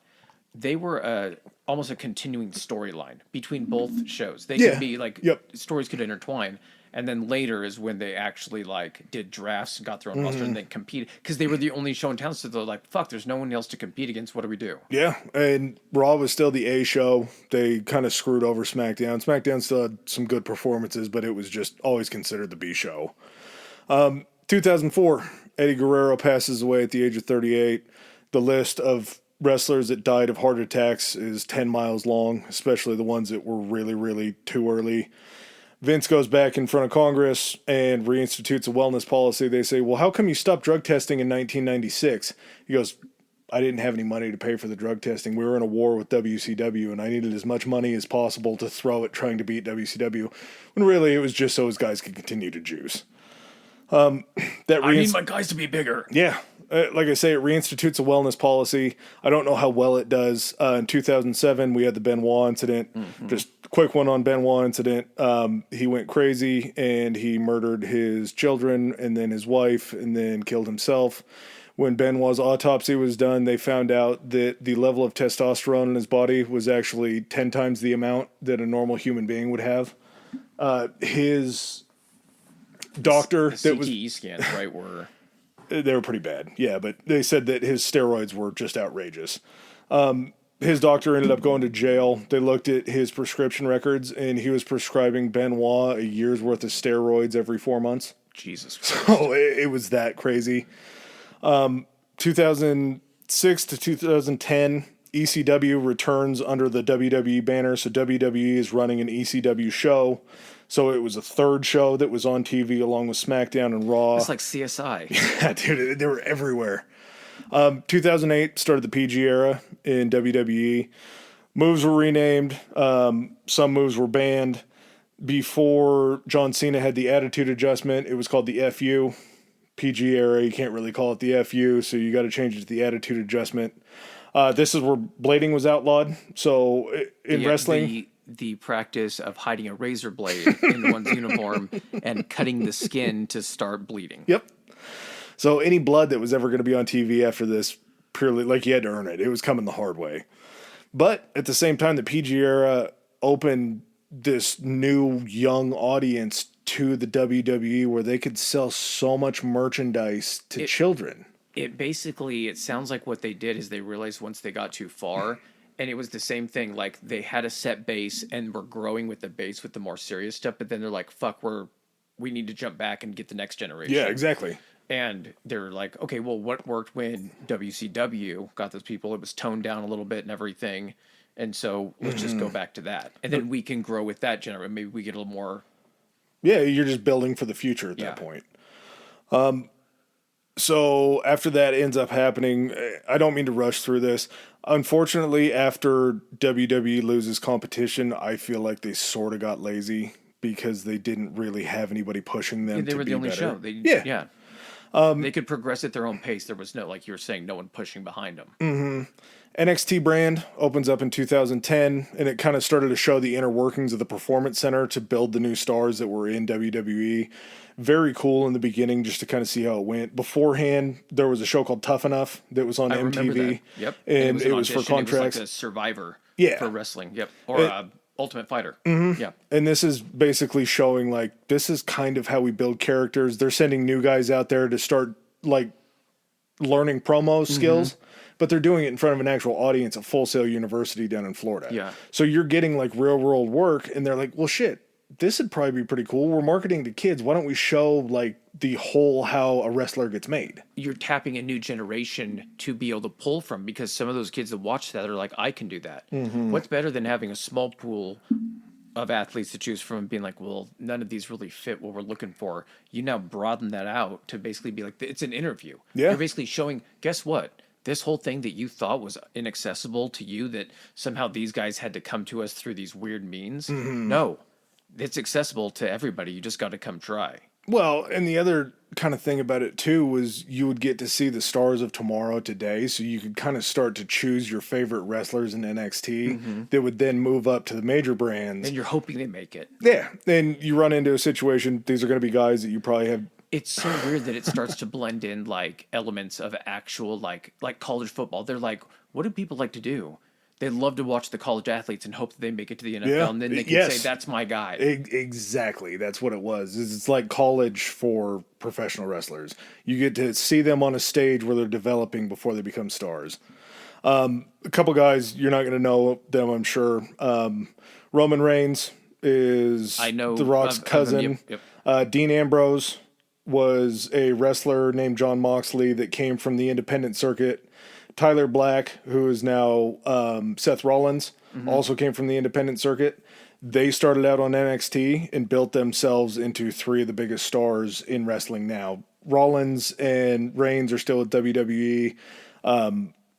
they were almost a continuing storyline between both shows. They Yeah. could be like, Yep. stories could intertwine. And then later is when they actually like did drafts and got their own roster and they competed because they were the only show in town. So they're like, fuck, there's no one else to compete against. What do we do? Yeah, and Raw was still the A show. They kind of screwed over SmackDown. SmackDown still had some good performances, but it was just always considered the B show. 2004, Eddie Guerrero passes away at the age of 38. The list of wrestlers that died of heart attacks is 10 miles long, especially the ones that were really, really too early. Vince goes back in front of Congress and reinstitutes a wellness policy. They say, well, how come you stopped drug testing in 1996? He goes, I didn't have any money to pay for the drug testing. We were in a war with WCW, and I needed as much money as possible to throw at trying to beat WCW, when really it was just so his guys could continue to juice. I need my guys to be bigger. Yeah. Like I say, it reinstitutes a wellness policy. I don't know how well it does. In 2007, we had the Benoit incident. Just a quick one on Benoit incident. He went crazy and he murdered his children and then his wife and then killed himself. When Benoit's autopsy was done, they found out that the level of testosterone in his body was actually 10 times the amount that a normal human being would have. His doctor The that was... CTE scans, right, were... They were pretty bad, yeah, but they said that his steroids were just outrageous. His doctor ended up going to jail. They looked at his prescription records, and he was prescribing Benoit a year's worth of steroids every 4 months. Jesus Christ. So it was that crazy. 2006 to 2010, ECW returns under the WWE banner, so WWE is running an ECW show. So it was a third show that was on TV along with SmackDown and Raw. It's like CSI. Yeah, dude, they were everywhere. 2008 started the PG era in WWE. Moves were renamed. Some moves were banned. Before John Cena had the attitude adjustment, it was called the FU. PG era, you can't really call it the FU, so you got to change it to the attitude adjustment. This is where blading was outlawed. So in wrestling... The practice of hiding a razor blade in one's uniform and cutting the skin to start bleeding. Yep. So any blood that was ever going to be on TV after this, purely like you had to earn it. It was coming the hard way. But at the same time, the PG era opened this new young audience to the WWE where they could sell so much merchandise to children. It sounds like what they did is they realized once they got too far, and it was the same thing, like they had a set base and were growing with the base with the more serious stuff, but then they're like, fuck, we need to jump back and get the next generation. Yeah, exactly. And they're like, okay, well, what worked when WCW got those people? It was toned down a little bit and everything. And so let's just go back to that. And then we can grow with that generation. Maybe we get a little more. Yeah, you're just building for the future at that point. So after that ends up happening, I don't mean to rush through this. Unfortunately, after WWE loses competition, I feel like they sort of got lazy because they didn't really have anybody pushing them to be better. They were the only show. Yeah. They could progress at their own pace. There was no, like you were saying, no one pushing behind them. Mm-hmm. NXT brand opens up in 2010, and it kind of started to show the inner workings of the Performance Center to build the new stars that were in WWE. Very cool in the beginning just to kind of see how it went. Beforehand, there was a show called Tough Enough that was on MTV. Yep. And it was for contracts. It was like a Survivor for wrestling. Yep. Or Ultimate Fighter. Mm-hmm. Yeah. And this is basically showing, like, this is kind of how we build characters. They're sending new guys out there to start, like, learning promo skills. But they're doing it in front of an actual audience at Full Sail University down in Florida. Yeah. So you're getting like real world work, and they're like, well, shit, this would probably be pretty cool. We're marketing to kids. Why don't we show like the whole how a wrestler gets made? You're tapping a new generation to be able to pull from, because some of those kids that watch that are like, I can do that. What's better than having a small pool of athletes to choose from and being like, well, none of these really fit what we're looking for? You now broaden that out to basically be like, it's an interview. Yeah. You're basically showing, guess what? This whole thing that you thought was inaccessible to you, that somehow these guys had to come to us through these weird means. No, it's accessible to everybody. You just got to come try. Well, and the other kind of thing about it too was you would get to see the stars of tomorrow today, so you could kind of start to choose your favorite wrestlers in NXT that would then move up to the major brands. And you're hoping they make it. Yeah, and you run into a situation, these are going to be guys that you probably have it's so weird that it starts to blend in like elements of actual like college football. They're like, what do people like to do? They love to watch the college athletes and hope that they make it to the NFL, Yeah. and then they can Yes. say, "That's my guy." Exactly. That's what it was. It's like college for professional wrestlers. You get to see them on a stage where they're developing before they become stars. A couple guys, you're not going to know them, I'm sure. Roman Reigns is I know The Rock's of him, cousin. yep. Dean Ambrose was a wrestler named John Moxley that came from the independent circuit. Tyler Black, who is now Seth Rollins, also came from the independent circuit. They started out on NXT and built themselves into three of the biggest stars in wrestling now. Rollins and Reigns are still at WWE.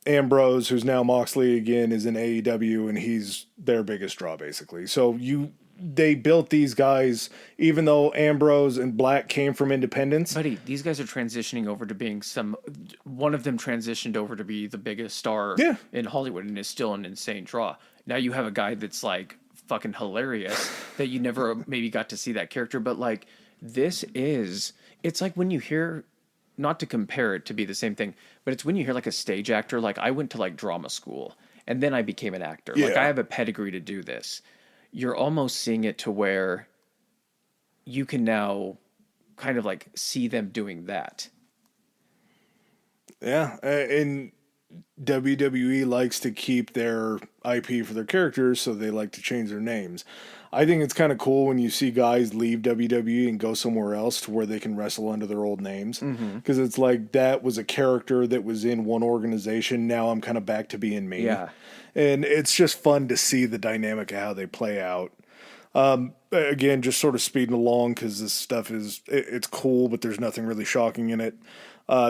Ambrose, who's now Moxley again, is in AEW, and he's their biggest draw, basically. So they built these guys, even though Ambrose and Black came from independents. Buddy, these guys are transitioning over to being one of them transitioned over to be the biggest star in Hollywood and is still an insane draw. Now you have a guy that's like fucking hilarious that you never maybe got to see that character, but like it's like when you hear, not to compare it to be the same thing, but it's when you hear like a stage actor, like I went to like drama school and then I became an actor. Like I have a pedigree to do this. You're almost seeing it to where you can now kind of like see them doing that. Yeah, and WWE likes to keep their IP for their characters, so they like to change their names. I think it's kind of cool when you see guys leave WWE and go somewhere else to where they can wrestle under their old names. Because it's like, that was a character that was in one organization. Now I'm kind of back to being me. Yeah. And it's just fun to see the dynamic of how they play out. Again, just sort of speeding along because this stuff it's cool, but there's nothing really shocking in it.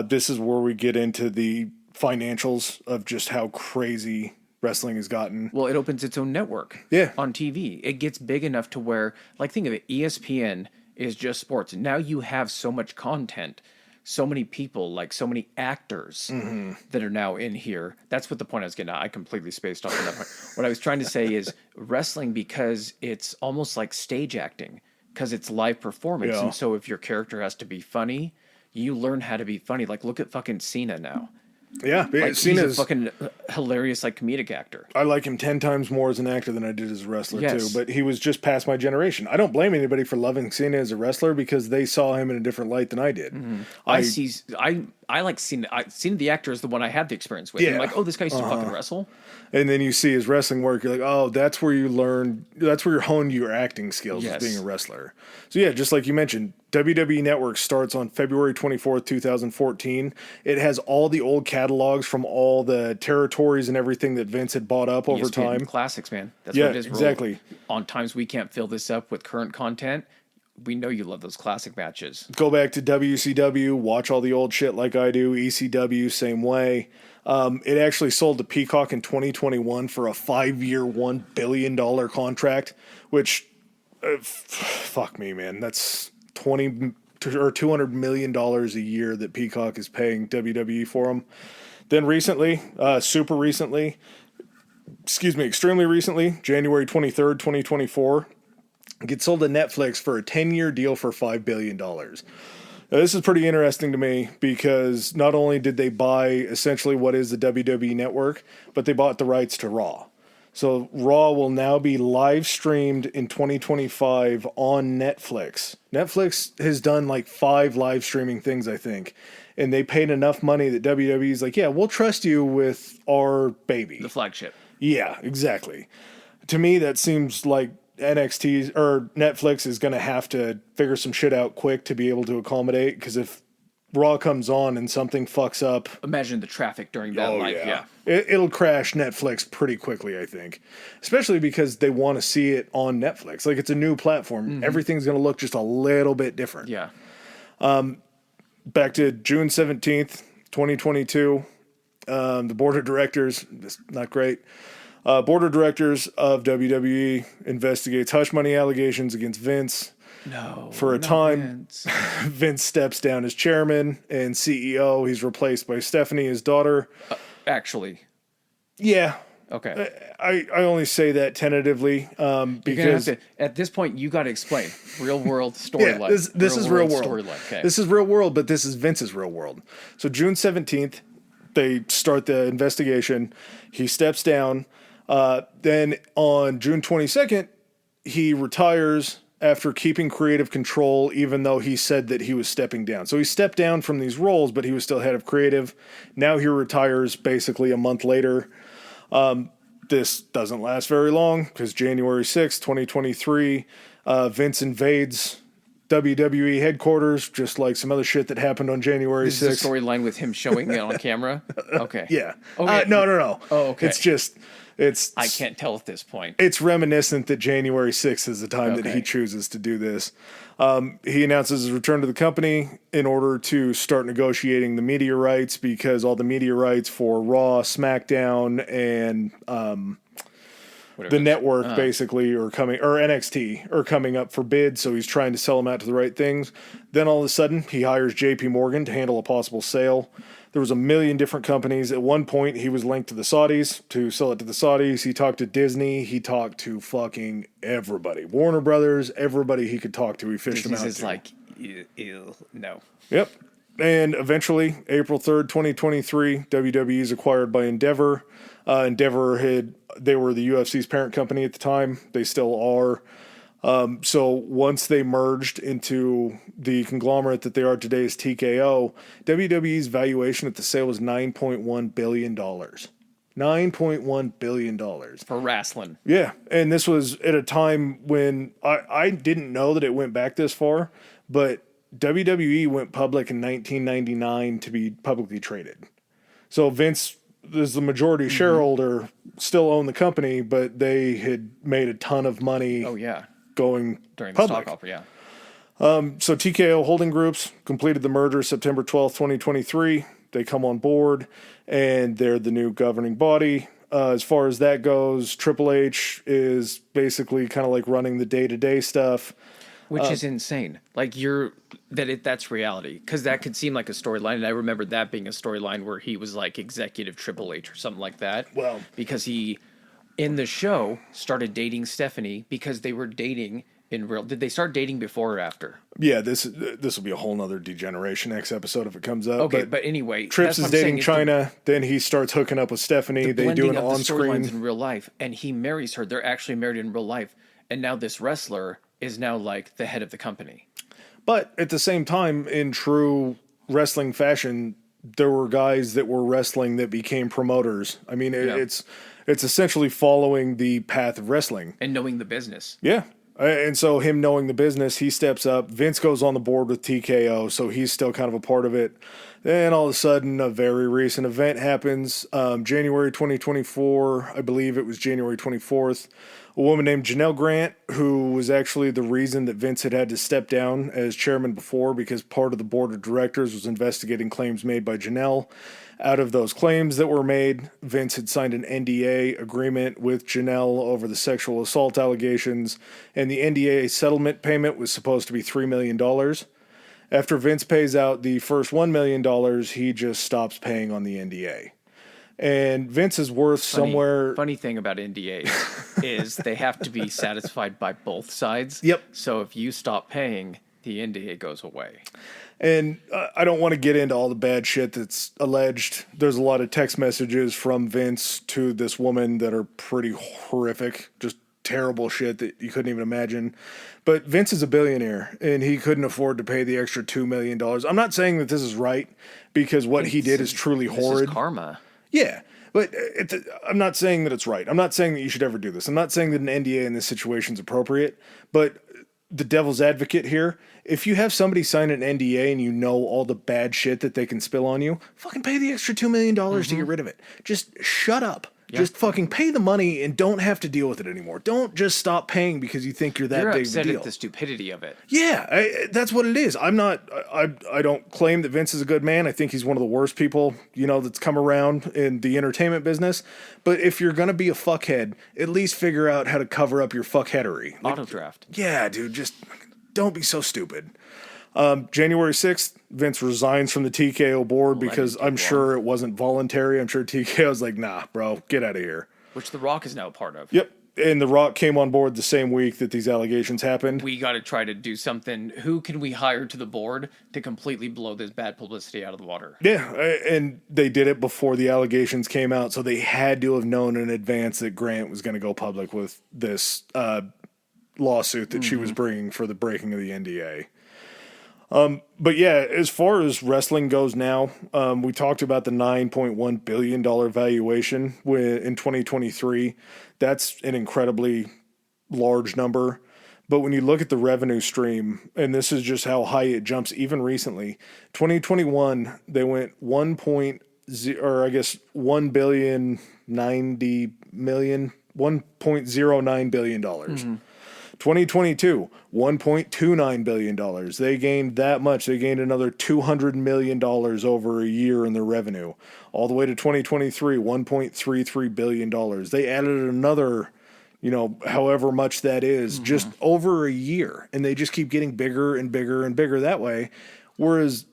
This is where we get into the financials of just how crazy wrestling has gotten. Well, it opens its own network on TV. It gets big enough to where, like, think of it, ESPN is just sports. Now you have so much content, so many people, like so many actors that are now in here. That's what the point I was getting at. I completely spaced off on that point. What I was trying to say is wrestling, because it's almost like stage acting, because it's live performance. Yeah. And so if your character has to be funny, you learn how to be funny. Like, look at fucking Cena now. Yeah, Like, he's a fucking hilarious, like, comedic actor. I like him 10 times more as an actor than I did as a wrestler, Yes. too. But he was just past my generation. I don't blame anybody for loving Cena as a wrestler because they saw him in a different light than I did. I like Cena. Cena the actor is the one I had the experience with. Yeah. I'm like, oh, this guy used to fucking wrestle. And then you see his wrestling work, you're like, oh, that's where you learn, that's where you're honed your acting skills, Yes. as being a wrestler. So yeah, just like you mentioned, WWE Network starts on February 24th, 2014. It has all the old catalogs from all the territories and everything that Vince had bought up over ESPN time. Classics, man. That's Yeah, what it is. exactly. On times we can't fill this up with current content, we know you love those classic matches. Go back to WCW, watch all the old shit like I do. ECW, same way. It actually sold to Peacock in 2021 for a 5-year, $1 billion contract, which, fuck me, man. That's $200 million a year that Peacock is paying WWE for them. Then recently, extremely recently, January 23rd, 2024, gets sold to Netflix for a 10-year deal for $5 billion. Now, this is pretty interesting to me because not only did they buy essentially what is the WWE Network, but they bought the rights to Raw. So Raw will now be live streamed in 2025 on Netflix. Netflix has done like 5 live streaming things, I think. And they paid enough money that WWE's like, yeah, we'll trust you with our baby. The flagship. Yeah, exactly. To me, that seems like NXT or Netflix is going to have to figure some shit out quick to be able to accommodate. Because if Raw comes on and something fucks up, Imagine the traffic during that yeah. It'll crash Netflix pretty quickly, I think. Especially because they want to see it on Netflix. Like, it's a new platform. Everything's going to look just a little bit different. Yeah. Back to June 17th, 2022. The board of directors, this not great. Board of directors of WWE investigates hush money allegations against Vince. No. For a time, Vince steps down as chairman and CEO. He's replaced by Stephanie, his daughter. Actually. Yeah. Okay. I only say that tentatively You're gonna have because to, at this point, you got to explain real world storyline. yeah, this is real world. Storyline. Okay. This is real world, but this is Vince's real world. So June 17th, they start the investigation. He steps down. Then on June 22nd, he retires after keeping creative control, even though he said that he was stepping down. So he stepped down from these roles, but he was still head of creative. Now he retires basically a month later. This doesn't last very long because January 6th, 2023, Vince invades WWE headquarters, just like some other shit that happened on January 6th. This is a storyline with him showing it on camera? Okay. Yeah. Okay. No. Oh, okay. I can't tell at this point. It's reminiscent that January 6th is the time that he chooses to do this. He announces his return to the company in order to start negotiating the media rights because all the media rights for Raw, SmackDown, and the network basically are coming, or NXT are coming up for bid. So he's trying to sell them out to the right things. Then all of a sudden he hires JP Morgan to handle a possible sale. There was a million different companies. At one point, he was linked to the Saudis to sell it to the Saudis. He talked to Disney. He talked to fucking everybody. Warner Brothers, everybody he could talk to. He fished them out. This is like, ew, no. Yep. And eventually, April 3rd, 2023, WWE is acquired by Endeavor. They were the UFC's parent company at the time. They still are. So once they merged into the conglomerate that they are today as TKO, WWE's valuation at the sale was $9.1 billion. $9.1 billion. For wrestling. Yeah. And this was at a time when I didn't know that it went back this far, but WWE went public in 1999 to be publicly traded. So Vince is the majority shareholder, still owned the company, but they had made a ton of money. Oh, yeah. Going during public. the stock offer, yeah. So TKO Holding Groups completed the merger September 12th, 2023. They come on board, and they're the new governing body. As far as that goes, Triple H is basically kind of like running the day-to-day stuff. Which is insane. Like, that's reality. Because that could seem like a storyline, and I remember that being a storyline where he was like executive Triple H or something like that. Well, because he, in the show, started dating Stephanie because they were dating in real. Did they start dating before or after? Yeah, this will be a whole nother Degeneration X episode if it comes up. Okay, but anyway, Trips is dating China. Then he starts hooking up with Stephanie. They do an on-screen in real life, and he marries her. They're actually married in real life, and now this wrestler is now like the head of the company. But at the same time, in true wrestling fashion, there were guys that were wrestling that became promoters. I mean, it's essentially following the path of wrestling. And knowing the business. Yeah. And so him knowing the business, he steps up. Vince goes on the board with TKO, so he's still kind of a part of it. Then all of a sudden, a very recent event happens. January 2024, I believe it was January 24th. A woman named Janelle Grant, who was actually the reason that Vince had to step down as chairman before, because part of the board of directors was investigating claims made by Janelle. Out of those claims that were made, Vince had signed an NDA agreement with Janelle over the sexual assault allegations, and the NDA settlement payment was supposed to be $3 million. After Vince pays out the first $1 million, he just stops paying on the NDA. And Vince is worth somewhere. Funny thing about NDAs is they have to be satisfied by both sides. Yep. So if you stop paying, the NDA goes away. And I don't want to get into all the bad shit that's alleged. There's a lot of text messages from Vince to this woman that are pretty horrific, just terrible shit that you couldn't even imagine. But Vince is a billionaire, and he couldn't afford to pay the extra $2 million. I'm not saying that this is right, because what he did is truly horrid. This is karma. Yeah, but I'm not saying that it's right. I'm not saying that you should ever do this. I'm not saying that an NDA in this situation is appropriate, but the devil's advocate here, if you have somebody sign an NDA and you know all the bad shit that they can spill on you, fucking pay the extra $2 million to get rid of it. Just shut up. Yeah. Just fucking pay the money and don't have to deal with it anymore. Don't just stop paying because you think you're that big of a deal. You're upset at the stupidity of it. Yeah, that's what it is. I don't claim that Vince is a good man. I think he's one of the worst people, that's come around in the entertainment business. But if you're going to be a fuckhead, at least figure out how to cover up your fuckheadery. Auto draft. Yeah, dude, just don't be so stupid. January 6th, Vince resigns from the TKO board because I'm sure it wasn't voluntary. I'm sure TKO's like, nah, bro, get out of here. which The Rock is now a part of. Yep. And The Rock came on board the same week that these allegations happened. We got to try to do something. Who can we hire to the board to completely blow this bad publicity out of the water? Yeah, and they did it before the allegations came out, so they had to have known in advance that Grant was going to go public with this lawsuit that she was bringing for the breaking of the NDA. But yeah, as far as wrestling goes now, we talked about the $9.1 billion valuation in 2023. That's an incredibly large number. But when you look at the revenue stream, and this is just how high it jumps even recently, 2021, they went 1.09 billion dollars. 2022, $1.29 billion. They gained that much. They gained another $200 million over a year in their revenue. All the way to 2023, $1.33 billion. They added another, however much that is, just over a year. And they just keep getting bigger and bigger and bigger that way. Whereas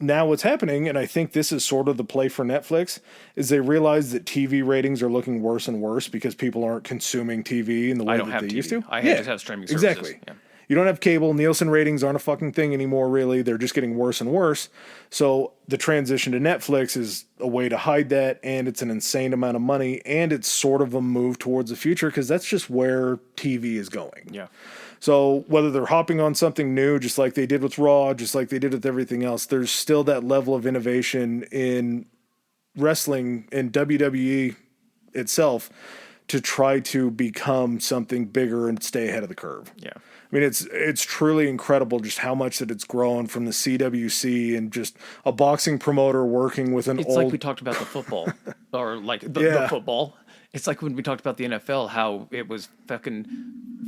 now what's happening, and I think this is sort of the play for Netflix, is they realize that TV ratings are looking worse and worse because people aren't consuming TV in the way that they used to. I just have streaming services. Exactly. Yeah. You don't have cable. Nielsen ratings aren't a fucking thing anymore, really. They're just getting worse and worse. So the transition to Netflix is a way to hide that, and it's an insane amount of money, and it's sort of a move towards the future because that's just where TV is going. Yeah. So whether they're hopping on something new, just like they did with Raw, just like they did with everything else, there's still that level of innovation in wrestling and WWE itself to try to become something bigger and stay ahead of the curve. Yeah. I mean, it's truly incredible just how much that it's grown from the CWC and just a boxing promoter working with an It's old... like we talked about the football or like the football. It's like when we talked about the NFL, how it was fucking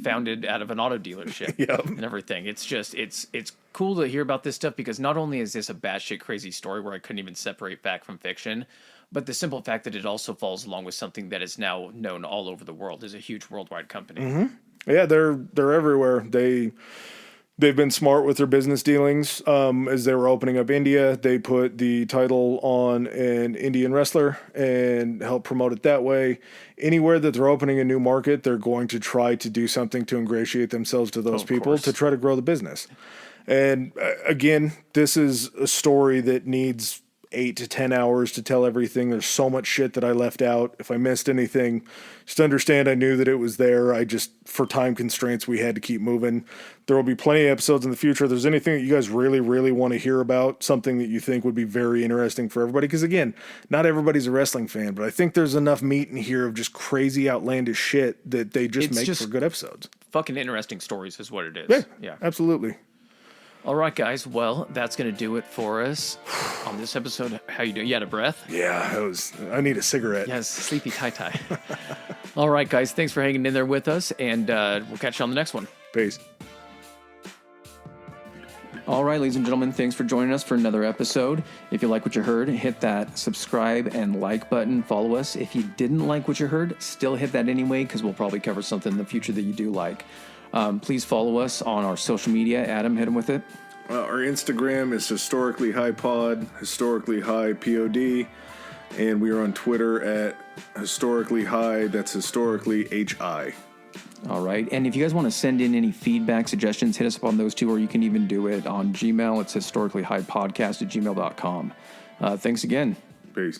founded out of an auto dealership and everything. It's just, it's cool to hear about this stuff because not only is this a batshit crazy story where I couldn't even separate fact from fiction, but the simple fact that it also falls along with something that is now known all over the world is a huge worldwide company. Mm-hmm. Yeah, they're everywhere. They've been smart with their business dealings. As they were opening up India, they put the title on an Indian wrestler and help promote it that way. Anywhere that they're opening a new market, they're going to try to do something to ingratiate themselves to those people to try to grow the business. And again, this is a story that needs 8 to 10 hours to tell everything. There's so much shit that I left out. If I missed anything, just understand I knew that it was there. I just, for time constraints, we had to keep moving. There will be plenty of episodes in the future. If there's anything that you guys really, really want to hear about, something that you think would be very interesting for everybody, because again, not everybody's a wrestling fan, but I think there's enough meat in here of just crazy, outlandish shit that they just make for good episodes. Fucking interesting stories is what it is. Yeah, absolutely. All right, guys. Well, that's going to do it for us on this episode. How you doing? You out of breath? Yeah, I need a cigarette. Yes, sleepy tie-tie. All right, guys. Thanks for hanging in there with us, and we'll catch you on the next one. Peace. All right, ladies and gentlemen, thanks for joining us for another episode. If you like what you heard, hit that subscribe and like button. Follow us. If you didn't like what you heard, still hit that anyway, because we'll probably cover something in the future that you do like. Please follow us on our social media. Adam, hit him with it. Our Instagram is Historically High Pod, Historically High POD, and we are on Twitter at Historically High. That's Historically HI. All right. And if you guys want to send in any feedback, suggestions, hit us up on those two, or you can even do it on Gmail. It's historicallyhighpodcast@gmail.com. Thanks again. Peace.